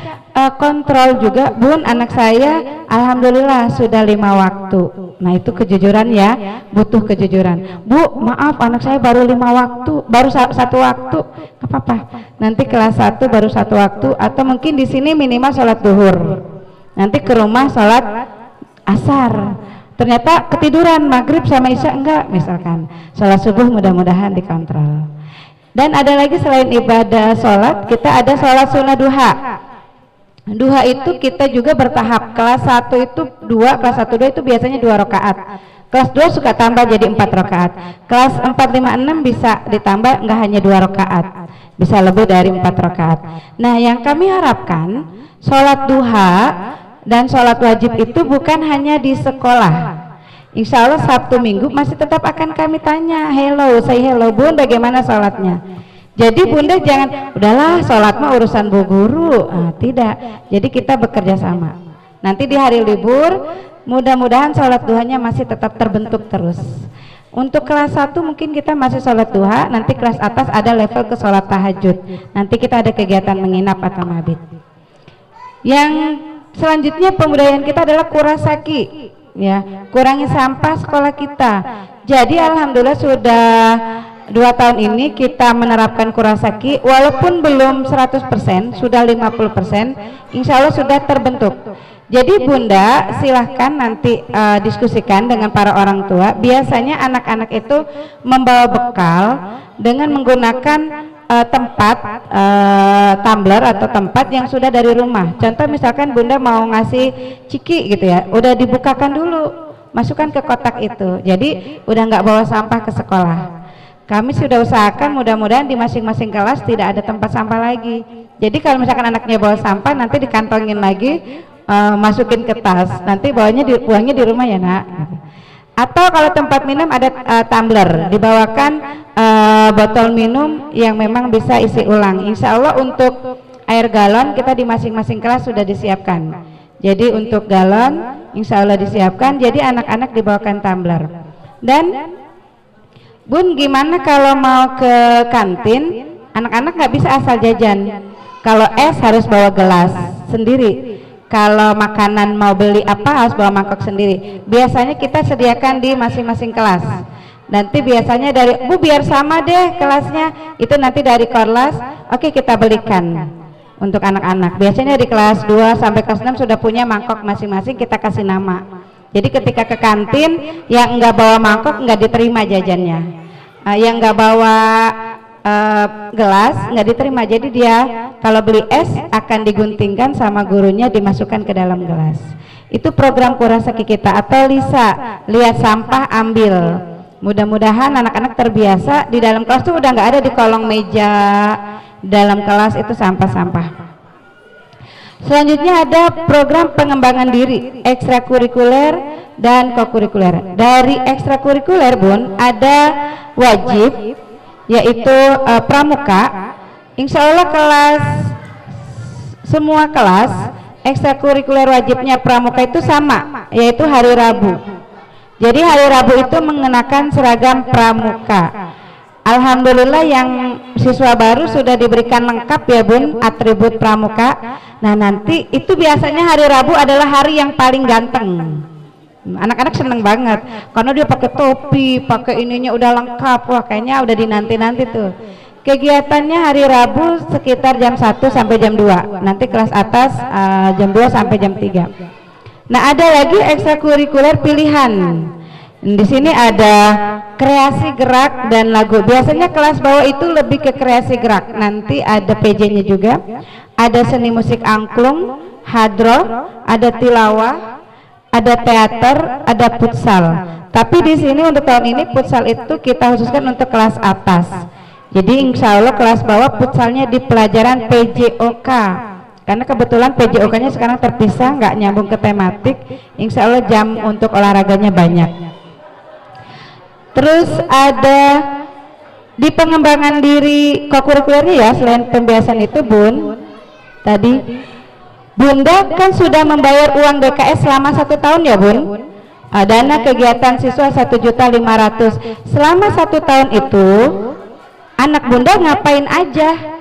[SPEAKER 7] kontrol juga. Bun, anak saya alhamdulillah sudah 5 waktu. Nah itu kejujuran ya, butuh kejujuran. Bu maaf anak saya baru 5 waktu, baru 1 waktu. Gak apa-apa, nanti kelas 1 baru 1 waktu, atau mungkin di sini minimal sholat duhur, nanti ke rumah sholat asar. Ternyata ketiduran maghrib sama isya enggak, misalkan sholat subuh, mudah-mudahan dikontrol. Dan ada lagi selain ibadah sholat, kita ada sholat sunnah duha. Duha itu kita juga bertahap. Kelas 1 itu 2, kelas 1-2 itu biasanya 2 rakaat. Kelas 2 suka tambah jadi 4 rakaat. Kelas 4, 5, 6 bisa ditambah nggak hanya 2 rakaat, bisa lebih dari 4 rakaat. Nah, yang kami harapkan sholat duha dan sholat wajib itu bukan hanya di sekolah. Insya Allah Sabtu Minggu masih tetap akan kami tanya, say hello Bun, bagaimana sholatnya. Jadi Bunda jangan, udahlah sholat mah urusan bu guru. Tidak, jadi kita bekerja sama. Nanti di hari libur mudah-mudahan sholat duhanya masih tetap terbentuk terus. Untuk kelas 1 mungkin kita masih sholat duha, nanti kelas atas ada level ke sholat tahajud. Nanti kita ada kegiatan menginap atau mabit. Yang selanjutnya pembudayaan kita adalah kurasaki, ya, kurangi sampah sekolah kita. Jadi alhamdulillah sudah 2 tahun ini kita menerapkan kurasaki, walaupun belum 100%, sudah 50%, insya Allah sudah terbentuk. Jadi Bunda silahkan nanti diskusikan dengan para orang tua. Biasanya anak-anak itu membawa bekal dengan menggunakan tempat tumbler atau tempat yang sudah dari rumah. Contoh misalkan Bunda mau ngasih ciki gitu ya, udah dibukakan dulu, masukkan ke kotak itu. Jadi udah nggak bawa sampah ke sekolah. Kami sudah usahakan mudah-mudahan di masing-masing kelas tidak ada tempat sampah lagi. Jadi kalau misalkan anaknya bawa sampah nanti dikantongin lagi, masukin ke tas, nanti buangnya di rumah ya nak. Atau kalau tempat minum ada tumbler, dibawakan botol minum yang memang bisa isi ulang. Insya Allah untuk air galon kita di masing-masing kelas sudah disiapkan. Jadi untuk galon insya Allah disiapkan, jadi anak-anak dibawakan tumbler. Dan Bun, gimana kalau mau ke kantin, anak-anak nggak bisa asal jajan. Kalau es harus bawa gelas sendiri. Kalau makanan mau beli apa harus bawa mangkok sendiri. Biasanya kita sediakan di masing-masing kelas. Nanti biasanya dari, Bu biar sama deh kelasnya, itu nanti dari Korlas, oke kita belikan untuk anak-anak. Biasanya di kelas 2 sampai kelas 6 sudah punya mangkok masing-masing, kita kasih nama. Jadi ketika ke kantin yang nggak bawa mangkok nggak diterima jajannya, yang nggak bawa gelas nggak diterima. Jadi dia kalau beli es akan diguntingkan sama gurunya, dimasukkan ke dalam gelas. Itu program kurasaki kita. Atau Lisa, lihat sampah ambil. Mudah-mudahan anak-anak terbiasa di dalam kelas tuh udah nggak ada di kolong meja dalam kelas itu sampah-sampah. Selanjutnya ada program pengembangan diri ekstrakurikuler dan kokurikuler. Dari ekstrakurikuler Bun ada wajib, yaitu pramuka. Insya Allah semua kelas ekstrakurikuler wajibnya pramuka itu sama, yaitu hari Rabu. Jadi hari Rabu itu mengenakan seragam pramuka. Alhamdulillah yang siswa baru sudah diberikan lengkap ya Bun atribut pramuka. Nah nanti itu biasanya hari Rabu adalah hari yang paling ganteng. Anak-anak seneng banget karena dia pakai topi, pakai ininya udah lengkap. Wah kayaknya udah dinanti-nanti tuh. Kegiatannya hari Rabu sekitar jam 1 sampai jam 2. Nanti kelas atas jam 2 sampai jam 3. Nah ada lagi ekstrakurikuler pilihan. Di sini ada kreasi gerak dan lagu. Biasanya kelas bawah itu lebih ke kreasi gerak. Nanti ada PJ-nya juga. Ada seni musik angklung, hadroh, ada tilawah, ada teater, ada futsal. Tapi di sini untuk tahun ini futsal itu kita khususkan untuk kelas atas. Jadi insya Allah kelas bawah futsalnya di pelajaran PJOK. Karena kebetulan PJOK-nya sekarang terpisah, nggak nyambung ke tematik. Insya Allah jam untuk olahraganya banyak. Terus ada di pengembangan diri kokurikulernya ya, selain pembiasan itu Bun, tadi Bunda kan sudah membayar uang BKS selama 1 tahun ya Bun, dana kegiatan siswa 1.500.000. Selama 1 tahun itu anak Bunda ngapain aja?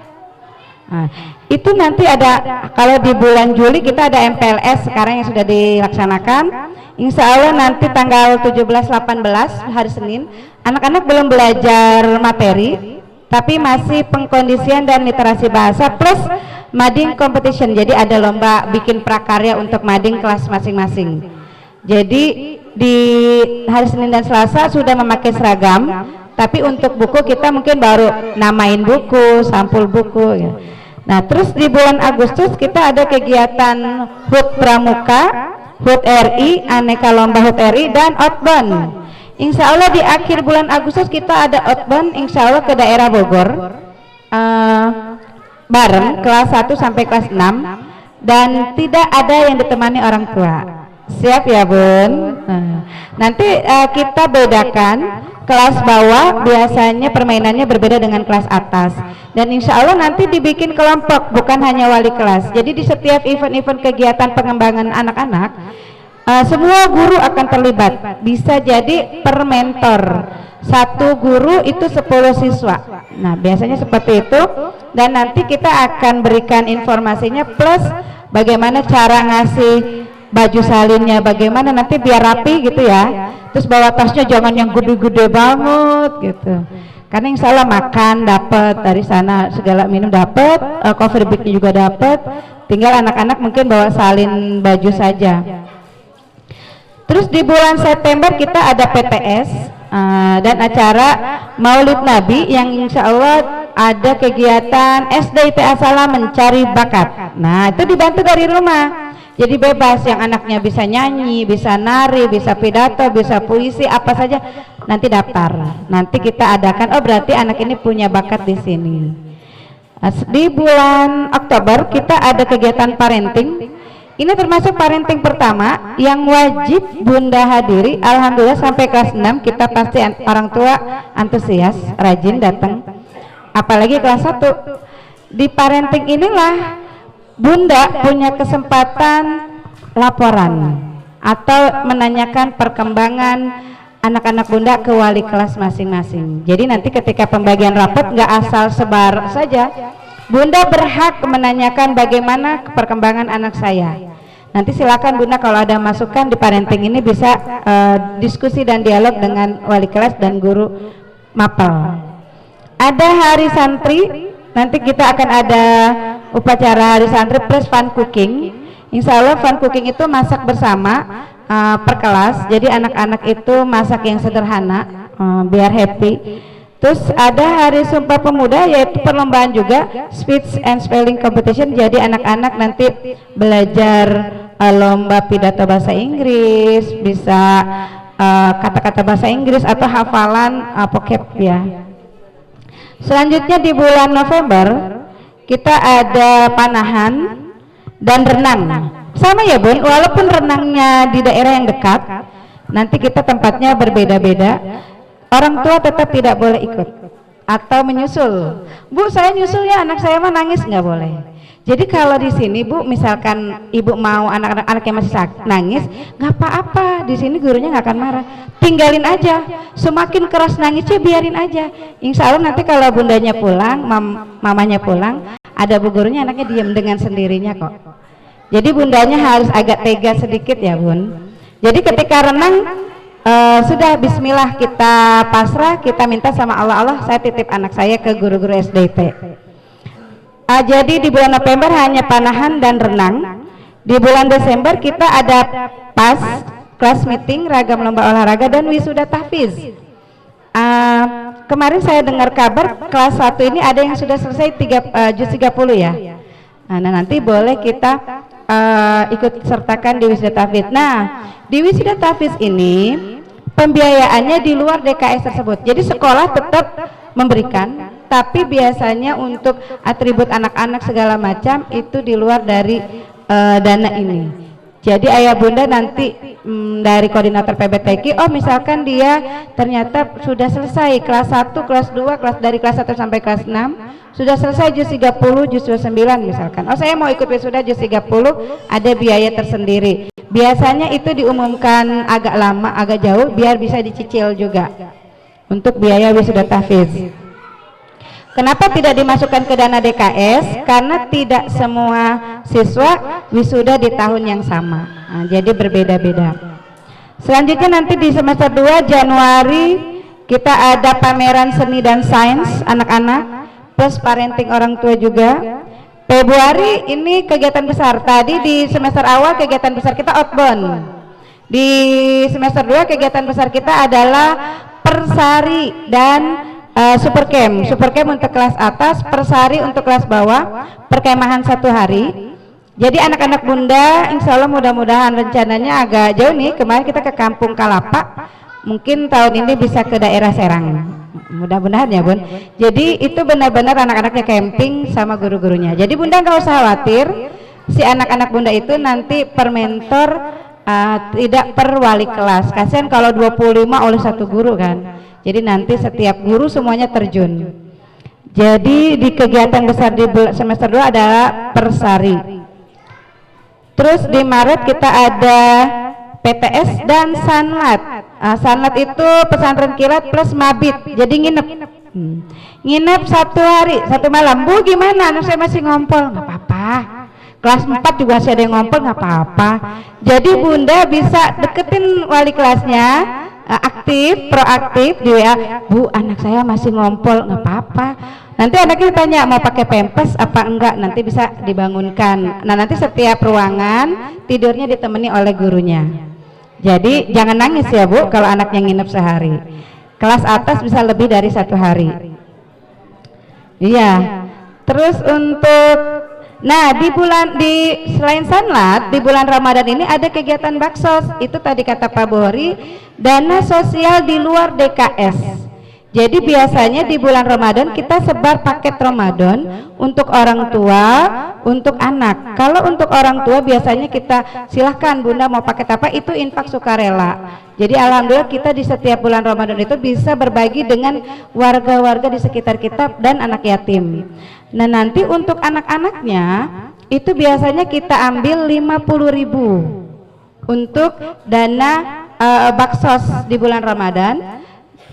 [SPEAKER 7] Itu nanti ada, kalau di bulan Juli kita ada MPLS sekarang yang sudah dilaksanakan. Insya Allah nanti tanggal 17-18 hari Senin, anak-anak belum belajar materi, tapi masih pengkondisian dan literasi bahasa plus mading competition. Jadi ada lomba bikin prakarya untuk mading kelas masing-masing. Jadi di hari Senin dan Selasa sudah memakai seragam, tapi untuk buku kita mungkin baru namain buku, sampul buku ya. Nah terus di bulan Agustus kita ada kegiatan HUT Pramuka, HUT RI, aneka lomba HUT RI dan outbound. Insya Allah di akhir bulan Agustus kita ada outbound insya Allah ke daerah Bogor bareng kelas 1 sampai kelas 6 dan tidak ada yang ditemani orang tua. Siap ya Bun? Nanti kita bedakan kelas bawah biasanya permainannya berbeda dengan kelas atas dan insya Allah nanti dibikin kelompok bukan hanya wali kelas. Jadi di setiap event-event kegiatan pengembangan anak-anak semua guru akan terlibat, bisa jadi per mentor, satu guru itu 10 siswa. Nah biasanya seperti itu dan nanti kita akan berikan informasinya plus bagaimana cara ngasih baju salinnya, bagaimana nanti biar rapi gitu ya, terus bawa tasnya jangan yang gede-gede banget gitu, karena insya Allah makan dapat dari sana, segala minum dapat, cover bag-nya juga dapat, tinggal anak-anak mungkin bawa salin baju saja. Terus di bulan September kita ada PTS dan acara Maulid Nabi yang insya Allah ada kegiatan SD ITA Salam mencari bakat. Nah itu dibantu dari rumah, jadi bebas, yang anaknya bisa nyanyi, bisa nari, bisa pidato, bisa puisi, apa saja nanti daftar. Nanti kita adakan, oh berarti anak ini punya bakat di sini. Di bulan Oktober kita ada kegiatan parenting. Ini termasuk parenting pertama yang wajib Bunda hadiri. Alhamdulillah sampai kelas 6 kita pasti orang tua antusias, rajin datang. Apalagi kelas 1. Di parenting inilah Bunda punya kesempatan laporan atau menanyakan perkembangan anak-anak Bunda ke wali kelas masing-masing. Jadi nanti ketika pembagian rapot nggak asal sebar saja, Bunda berhak menanyakan bagaimana perkembangan anak saya. Nanti silakan Bunda kalau ada masukan di parenting ini bisa diskusi dan dialog dengan wali kelas dan guru mapel. Ada hari santri, nanti kita akan ada upacara hari santri plus fun cooking. Insya Allah fun cooking itu masak bersama per kelas, jadi anak-anak itu masak yang sederhana biar happy. Terus ada hari Sumpah Pemuda yaitu perlombaan juga, speech and spelling competition, jadi anak-anak nanti belajar lomba pidato bahasa Inggris, bisa kata-kata bahasa Inggris atau hafalan vocab ya. Selanjutnya di bulan November kita ada panahan dan renang. Sama ya Bun, walaupun renangnya di daerah yang dekat, nanti kita tempatnya berbeda-beda. Orang tua tetap tidak boleh ikut atau menyusul. Bu, saya nyusul ya, anak saya mah nangis, nggak boleh. Jadi kalau di sini Bu, misalkan ibu mau anak-anak yang masih nangis, nggak apa-apa. Di sini gurunya nggak akan marah. Tinggalin aja. Semakin keras nangisnya biarin aja. Insya Allah nanti kalau bundanya pulang, mamanya pulang, ada bu gurunya, anaknya diem dengan sendirinya kok. Jadi bundanya harus agak tega sedikit ya Bun. Jadi ketika renang sudah bismillah kita pasrah, kita minta sama Allah, saya titip anak saya ke guru-guru SDT. Jadi di bulan November hanya panahan dan renang. Di bulan Desember kita ada PAS, class meeting, ragam lomba olahraga dan wisuda tahfiz. Kemarin saya dengar kabar kelas 1 ini ada yang sudah selesai juz 30 ya. Nah nanti boleh kita ikut sertakan di wisuda tahfiz. Nah di wisuda tahfiz ini pembiayaannya di luar DKS tersebut. Jadi sekolah tetap memberikan, tapi biasanya untuk atribut anak-anak segala macam itu di luar dari dana ini. Jadi ayah bunda nanti dari koordinator PBTQ, oh misalkan dia ternyata sudah selesai kelas 1, kelas 2, dari kelas 1 sampai kelas 6 sudah selesai juz 30, juz 29 misalkan. Oh saya mau ikut wisuda juz 30, ada biaya tersendiri. Biasanya itu diumumkan agak lama, agak jauh biar bisa dicicil juga untuk biaya wisuda tahfiz. Kenapa tidak dimasukkan ke dana DKS? Karena tidak semua siswa wisuda di tahun yang sama. Nah, jadi berbeda-beda. Selanjutnya nanti di semester 2 Januari kita ada pameran seni dan sains anak-anak plus parenting orang tua juga. Februari ini kegiatan besar. Tadi di semester awal kegiatan besar kita outbound. Di semester 2 kegiatan besar kita adalah persari dan supercamp untuk kelas atas, persari untuk kelas bawah, perkemahan 1 hari. Jadi anak-anak bunda insya Allah mudah-mudahan rencananya agak jauh nih, kemarin kita ke Kampung Kalapa mungkin tahun ini bisa ke daerah Serang, mudah-mudahan ya Bun. Jadi itu benar-benar anak-anaknya camping sama guru-gurunya. Jadi Bunda nggak usah khawatir, si anak-anak Bunda itu nanti per mentor, tidak per wali kelas. Kasihan kalau 25 oleh satu guru kan. Jadi nanti setiap guru semuanya terjun. Jadi di kegiatan besar di semester 2 adalah persari. Terus di Maret kita ada PTS dan Sanlat. Sanlat itu pesantren kilat plus mabit, jadi nginep. Nginep 1 hari 1 malam. Bu gimana? Anak saya masih ngompol. Nggak apa-apa. Kelas 4 juga masih ada yang ngompol, nggak apa-apa. Jadi Bunda bisa deketin wali kelasnya, aktif, proaktif di WA. Bu, anak saya masih ngompol, nggak apa-apa. Nanti anaknya tanya mau pakai pempes apa enggak, nanti bisa dibangunkan. Nah nanti setiap ruangan tidurnya ditemani oleh gurunya. Jadi jangan nangis ya Bu kalau anaknya nginep sehari. Kelas atas bisa lebih dari 1 hari. Iya. Terus untuk, nah selain Sanlat di bulan Ramadan ini ada kegiatan baksos. Itu tadi kata Pak Bohri, dana sosial di luar DKS. Jadi biasanya di bulan Ramadan kita sebar paket Ramadan untuk orang tua, untuk anak. Kalau untuk orang tua biasanya kita silahkan Bunda mau paket apa, itu infak sukarela. Jadi alhamdulillah kita di setiap bulan Ramadan itu bisa berbagi dengan warga-warga di sekitar kita dan anak yatim. Nah nanti untuk anak-anaknya itu biasanya kita ambil 50.000 untuk dana baksos di bulan Ramadan,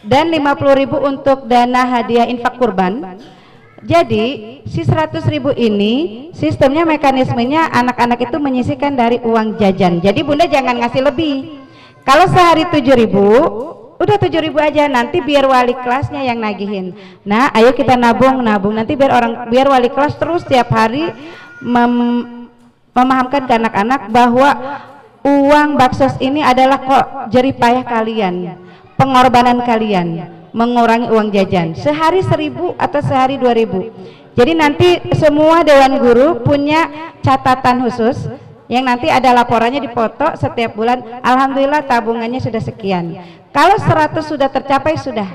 [SPEAKER 7] dan 50.000 untuk dana hadiah infak kurban. Jadi si 100.000 ini sistemnya, mekanismenya anak-anak itu menyisihkan dari uang jajan. Jadi Bunda jangan ngasih lebih. Kalau sehari 7.000, udah 7.000 aja, nanti biar wali kelasnya yang nagihin. Nah ayo kita nabung nanti biar wali kelas terus tiap hari memahamkan ke anak-anak bahwa uang baksos ini adalah kok jerih payah kalian, pengorbanan kalian, mengurangi uang jajan sehari 1.000 atau sehari 2.000. Jadi nanti semua dewan guru punya catatan khusus yang nanti ada laporannya dipoto setiap bulan. Alhamdulillah tabungannya sudah sekian. Kalau 100 sudah tercapai sudah.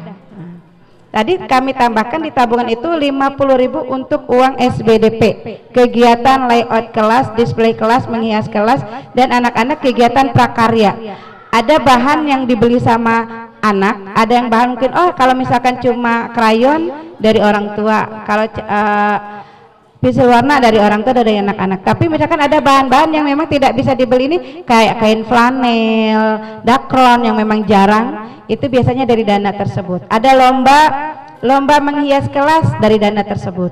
[SPEAKER 7] Tadi kami tambahkan di tabungan itu 50.000 untuk uang SBDP, kegiatan layout kelas, display kelas, menghias kelas, dan anak-anak kegiatan prakarya. Ada bahan yang dibeli sama anak, ada yang bahan mungkin kalau misalkan cuma krayon dari orang tua, kalau pensil warna dari orang tua, dari anak-anak. Tapi misalkan ada bahan-bahan yang memang tidak bisa dibeli ini, kayak kain flanel, dakron yang memang jarang, itu biasanya dari dana tersebut. Ada lomba menghias kelas dari dana tersebut.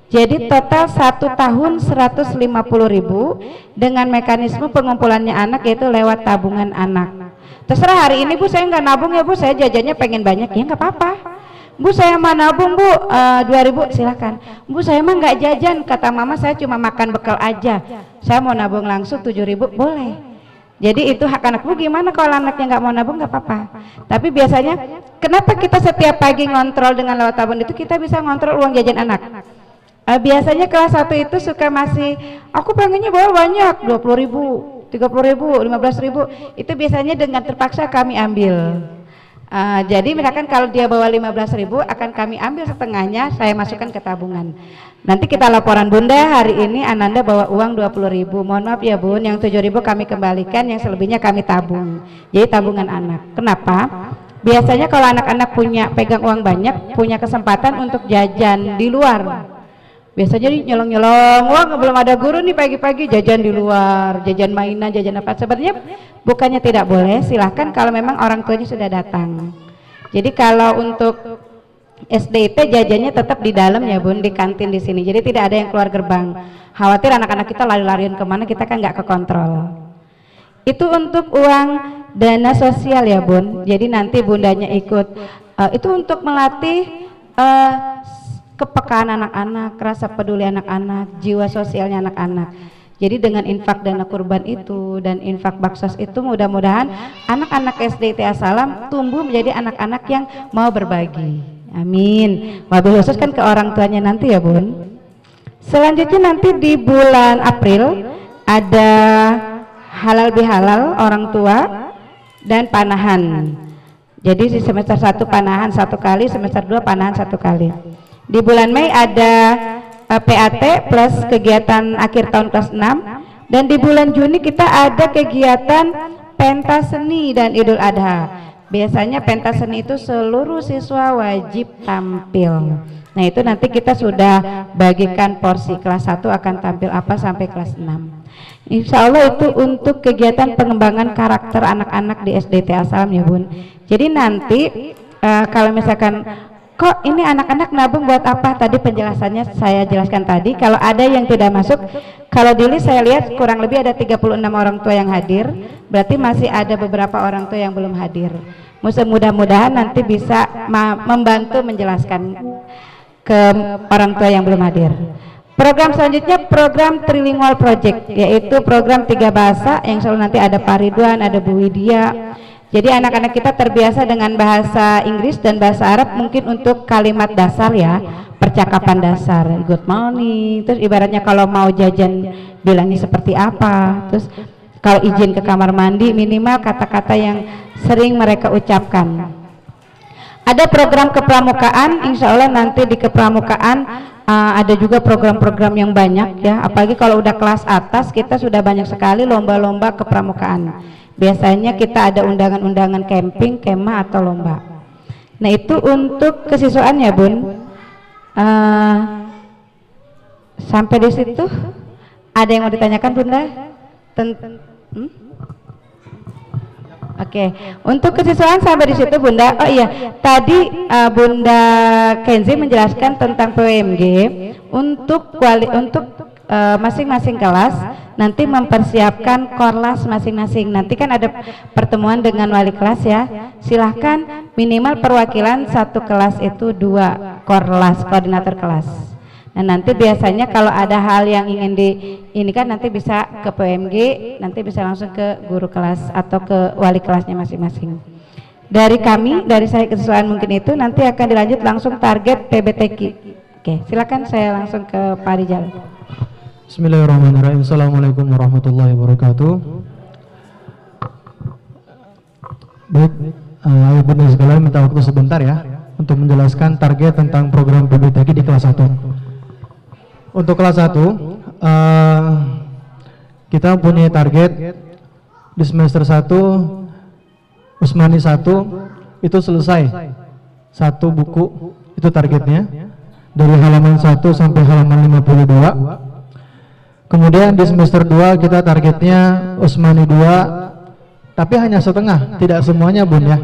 [SPEAKER 7] Jadi total 1 tahun 150.000 dengan mekanisme pengumpulannya anak, yaitu lewat tabungan anak. Terserah hari ini Bu saya nggak nabung ya Bu, saya jajannya pengen banyak, ya nggak apa-apa. Bu saya mau nabung Bu 2.000, silakan. Bu saya mah nggak jajan, kata mama saya cuma makan bekal aja, saya mau nabung langsung 7.000, boleh. Jadi itu hak anak. Bu gimana kalau anaknya nggak mau nabung, nggak apa-apa. Tapi biasanya kenapa kita setiap pagi ngontrol dengan lewat tabungan itu, kita bisa ngontrol uang jajan anak. Biasanya kelas 1 itu suka masih, aku pengennya bawa banyak, 20.000, 30.000, 15.000, itu biasanya dengan terpaksa kami ambil. Jadi misalkan kalau dia bawa 15.000 akan kami ambil setengahnya, saya masukkan ke tabungan. Nanti kita laporan, Bunda hari ini Ananda bawa uang 20.000, mohon maaf ya Bun, yang 7.000 kami kembalikan, yang selebihnya kami tabung. Jadi tabungan anak. Kenapa? Biasanya kalau anak-anak punya pegang uang banyak, punya kesempatan untuk jajan di luar. Biasanya nyolong-nyolong, wah belum ada guru nih pagi-pagi jajan di luar, jajan mainan, jajan apa. Sebenarnya bukannya tidak boleh, silahkan kalau memang orang tuanya sudah datang. Jadi kalau untuk SDIT jajannya tetap di dalam ya Bun, di kantin di sini. Jadi tidak ada yang keluar gerbang. Khawatir anak-anak kita lari-larian kemana, kita kan nggak kekontrol. Itu untuk uang dana sosial ya Bun. Jadi nanti Bundanya ikut. Itu untuk melatih kepekaan anak-anak, rasa peduli anak-anak, jiwa sosialnya anak-anak. Jadi dengan infak dana kurban itu dan infak baksos itu, mudah-mudahan anak-anak SD TA Salam tumbuh menjadi anak-anak yang mau berbagi. Amin. Wabil khusus kan ke orang tuanya nanti ya Bun. Selanjutnya nanti di bulan April ada halal bihalal orang tua dan panahan. Jadi di semester 1 panahan 1 kali, semester 2 panahan 1 kali. Di bulan Mei ada PAT plus kegiatan akhir tahun kelas 6, dan di bulan Juni kita ada kegiatan pentas seni dan Idul Adha. Biasanya pentas seni itu seluruh siswa wajib tampil. Nah itu nanti kita sudah bagikan porsi, kelas 1 akan tampil apa sampai kelas 6. Insya Allah itu untuk kegiatan pengembangan karakter anak-anak di SDT Asalam ya Bun. Jadi nanti kalau misalkan kok ini anak-anak nabung buat apa, tadi penjelasannya saya jelaskan tadi. Kalau ada yang tidak masuk, kalau di list saya lihat kurang lebih ada 36 orang tua yang hadir, berarti masih ada beberapa orang tua yang belum hadir. Mudah-mudahan nanti bisa membantu menjelaskan ke orang tua yang belum hadir. Program selanjutnya program Trilingual Project, yaitu program 3 bahasa yang selalu nanti ada Pak Ridwan, ada Bu Widya. Jadi anak-anak kita terbiasa dengan bahasa Inggris dan bahasa Arab, mungkin untuk kalimat dasar ya, percakapan dasar, good morning, terus ibaratnya kalau mau jajan bilangnya seperti apa, terus kalau izin ke kamar mandi minimal kata-kata yang sering mereka ucapkan. Ada program kepramukaan, insya Allah nanti di kepramukaan ada juga program-program yang banyak ya, apalagi kalau udah kelas atas kita sudah banyak sekali lomba-lomba kepramukaan. Biasanya kita ada undangan-undangan camping, kemah atau lomba. Nah itu untuk kesiswaan ya Bun. Sampai di situ ada yang mau ditanyakan Bunda? Oke, untuk kesiswaan sampai di situ Bunda. Oh iya, tadi Bunda Kenzi menjelaskan tentang PWMG untuk masing-masing kelas nanti mempersiapkan korlas masing-masing. Nanti kan ada pertemuan dengan wali kelas ya. Silahkan minimal perwakilan satu kelas itu 2 korlas, koordinator kelas. Nah nanti biasanya kalau ada hal yang ingin ini kan nanti bisa ke PMG, nanti bisa langsung ke guru kelas atau ke wali kelasnya masing-masing. Dari kami, dari saya kesiswaan mungkin itu, nanti akan dilanjut langsung target PBTQ. Oke, silakan saya langsung ke Pak Rijal.
[SPEAKER 2] Bismillahirrahmanirrahim. Assalamualaikum warahmatullahi wabarakatuh. Baik, Ayah Bunda sekalian minta waktu sebentar ya untuk menjelaskan target tentang program PBTQ di kelas 1. Untuk kelas 1 kita punya target di semester 1 Usmani 1 itu selesai 1 buku, itu targetnya dari halaman 1 sampai halaman 52. Kemudian di semester 2 kita targetnya Usmani 2 tapi hanya setengah, tidak semuanya Bun ya.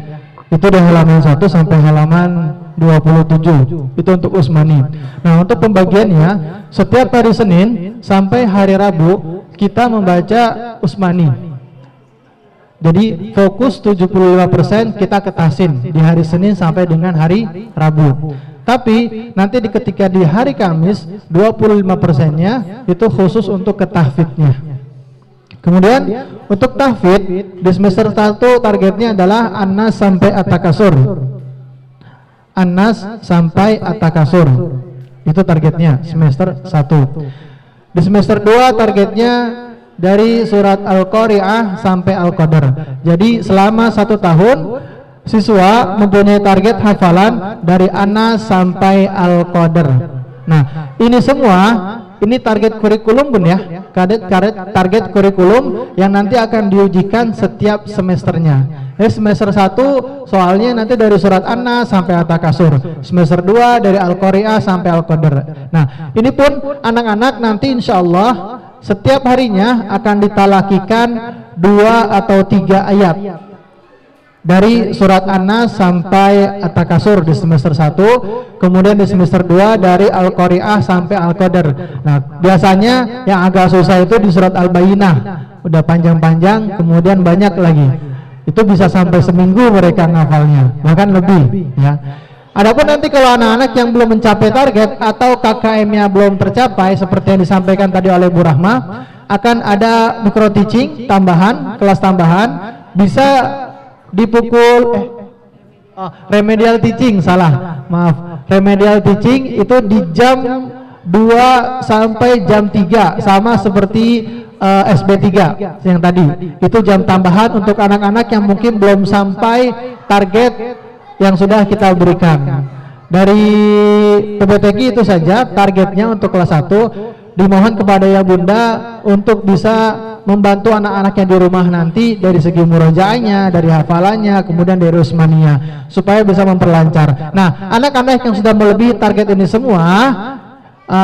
[SPEAKER 2] Itu dari halaman 1 sampai halaman 27, itu untuk Usmani. Nah untuk pembagiannya setiap hari Senin sampai hari Rabu kita membaca Usmani. Jadi fokus 75% kita ketasin di hari Senin sampai dengan hari Rabu. Tapi nanti ketika di hari Kamis 25%-nya itu khusus untuk ketahfidnya. Kemudian untuk tahfidz di semester 1 targetnya adalah An-Nas sampai At-Takasur. An-Nas sampai At-Takasur. Itu targetnya semester 1. Di semester 2 targetnya dari surat Al-Qari'ah sampai Al-Qadar. Jadi selama 1 tahun siswa mempunyai target hafalan dari An-Nas sampai Al-Qadar. Nah, ini semua ini target kurikulum Bun ya, target kurikulum yang nanti akan diujikan setiap semesternya. Semester 1 soalnya nanti dari surat An-Nas sampai At-Takasur, semester 2 dari Al-Qari'ah sampai Al-Qadar. Nah ini pun anak-anak nanti insya Allah setiap harinya akan ditalakikan 2 atau 3 ayat dari surat An-Nas sampai At-Takasur di semester 1, kemudian di semester 2 dari Al-Qari'ah sampai Al-Qadar. Nah biasanya yang agak susah itu di surat Al-Bayyinah, udah panjang-panjang, kemudian banyak lagi, itu bisa sampai seminggu mereka ngafalnya, bahkan lebih ya. Adapun nanti kalau anak-anak yang belum mencapai target atau KKM-nya belum tercapai seperti yang disampaikan tadi oleh Bu Rahma, akan ada micro teaching tambahan, kelas tambahan, bisa dipukul remedial teaching, salah, maaf, remedial teaching itu di jam 2 sampai jam 3, sama seperti SB3 yang tadi. Itu jam tambahan untuk anak-anak yang mungkin belum sampai target yang sudah kita berikan. Dari PBTG itu saja targetnya untuk kelas 1. Dimohon kepada ya Bunda untuk bisa membantu anak-anak yang di rumah nanti dari segi murojaahnya, dari hafalannya, kemudian dari usmania, supaya bisa memperlancar. Nah, anak-anak yang sudah melebihi target ini semua,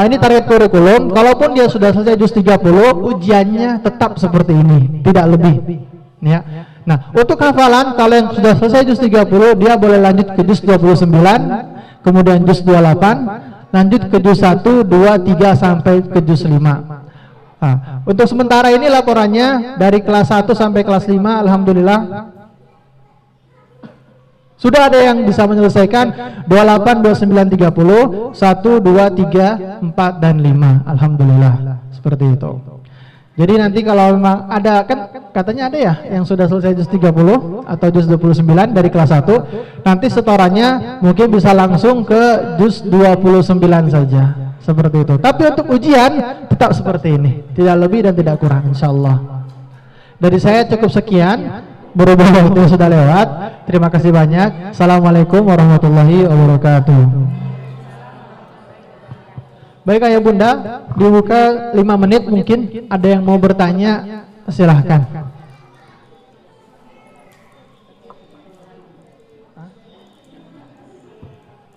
[SPEAKER 2] ini target kurikulum, kalaupun dia sudah selesai juz 30, ujiannya tetap seperti ini, tidak lebih. Ya. Nah, untuk hafalan, kalau yang sudah selesai juz 30, dia boleh lanjut ke juz 29, kemudian juz 28, lanjut ke juz 1, 2, 3 sampai ke juz 5. Nah, untuk sementara ini laporannya dari kelas 1 sampai kelas 5, alhamdulillah sudah ada yang bisa menyelesaikan 28, 29, 30, 1, 2, 3, 4, dan 5. Alhamdulillah, seperti itu. Jadi nanti kalau memang ada, kan katanya ada ya yang sudah selesai juz 30 atau juz 29 dari kelas 1, nanti setorannya mungkin bisa langsung ke juz 29 saja, seperti itu. Tapi untuk ujian tetap seperti ini, tidak lebih dan tidak kurang, insyaallah. Dari saya cukup sekian, berhubung waktu sudah lewat. Terima kasih banyak. Assalamualaikum warahmatullahi wabarakatuh. Baik ayah bunda, dibuka 5 menit, mungkin ada yang mau bertanya, silahkan.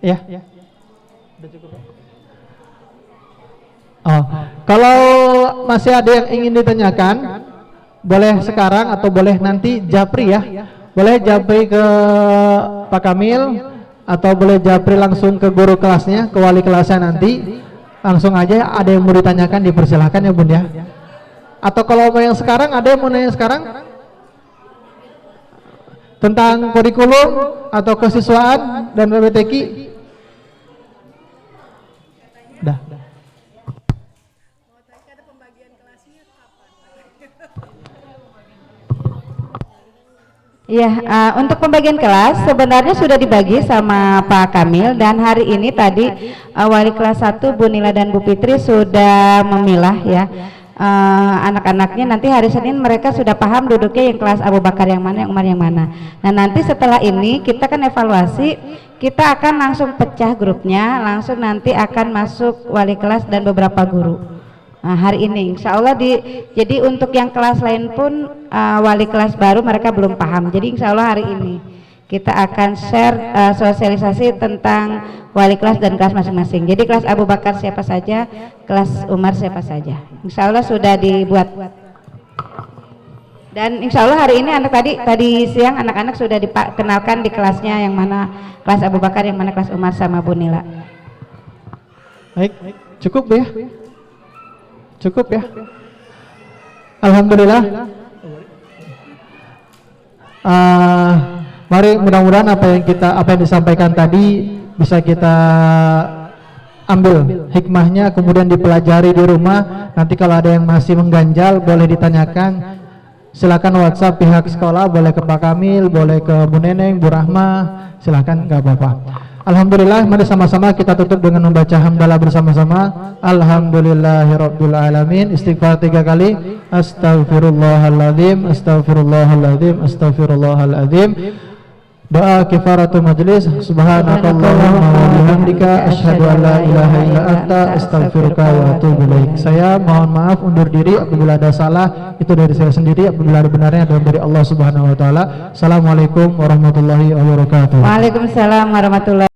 [SPEAKER 2] Ya. Udah cukup. Oh, kalau masih ada yang ingin ditanyakan, boleh sekarang atau boleh nanti japri ya. Boleh japri ke Pak Kamil atau boleh japri langsung ke guru kelasnya, ke wali kelasnya nanti. Langsung aja, ada yang mau ditanyakan dipersilahkan ya bun ya. Atau kalau mau yang sekarang, ada yang mau nanya sekarang tentang kurikulum atau kesiswaan dan PBTQ? Dah.
[SPEAKER 7] Ya, untuk pembagian kelas sebenarnya sudah dibagi sama Pak Kamil, dan hari ini tadi wali kelas 1 Bu Nila dan Bu Fitri sudah memilah ya anak-anaknya. Nanti hari Senin mereka sudah paham duduknya yang kelas Abu Bakar yang mana, yang Umar yang mana. Nah, nanti setelah ini kita kan evaluasi, kita akan langsung pecah grupnya, langsung nanti akan masuk wali kelas dan beberapa guru. Nah, hari ini insya Allah jadi untuk yang kelas lain pun wali kelas baru mereka belum paham, jadi insya Allah hari ini kita akan share sosialisasi tentang wali kelas dan kelas masing-masing. Jadi kelas Abu Bakar siapa saja, kelas Umar siapa saja, insya Allah sudah dibuat. Dan insya Allah hari ini tadi siang anak-anak sudah dikenalkan di kelasnya yang mana kelas Abu Bakar, yang mana kelas Umar sama Bu Nila.
[SPEAKER 2] Baik, cukup ya. Cukup ya. Alhamdulillah. Mari mudah-mudahan apa yang disampaikan tadi bisa kita ambil hikmahnya, kemudian dipelajari di rumah. Nanti kalau ada yang masih mengganjal boleh ditanyakan. Silakan WhatsApp pihak sekolah, boleh ke Pak Kamil, boleh ke Bu Neneng, Bu Rahma, silakan, nggak apa-apa. Alhamdulillah, mari sama-sama kita tutup dengan membaca hamdalah bersama-sama. Alhamdulillahirabbil alamin. Istighfar 3 kali. Astaghfirullahaladzim, astaghfirullahaladzim, astaghfirullahaladzim. Doa kifaratul majlis. Subhanakallahumma wa bihamdika asyhadu an la ilaha illa anta astaghfiruka wa atubu ilaik. Saya mohon maaf undur diri apabila ada salah, itu dari saya sendiri. Apabila ada benarnya adalah dari Allah Subhanahu wa taala. Assalamualaikum warahmatullahi wabarakatuh.
[SPEAKER 7] Waalaikumsalam warahmatullahi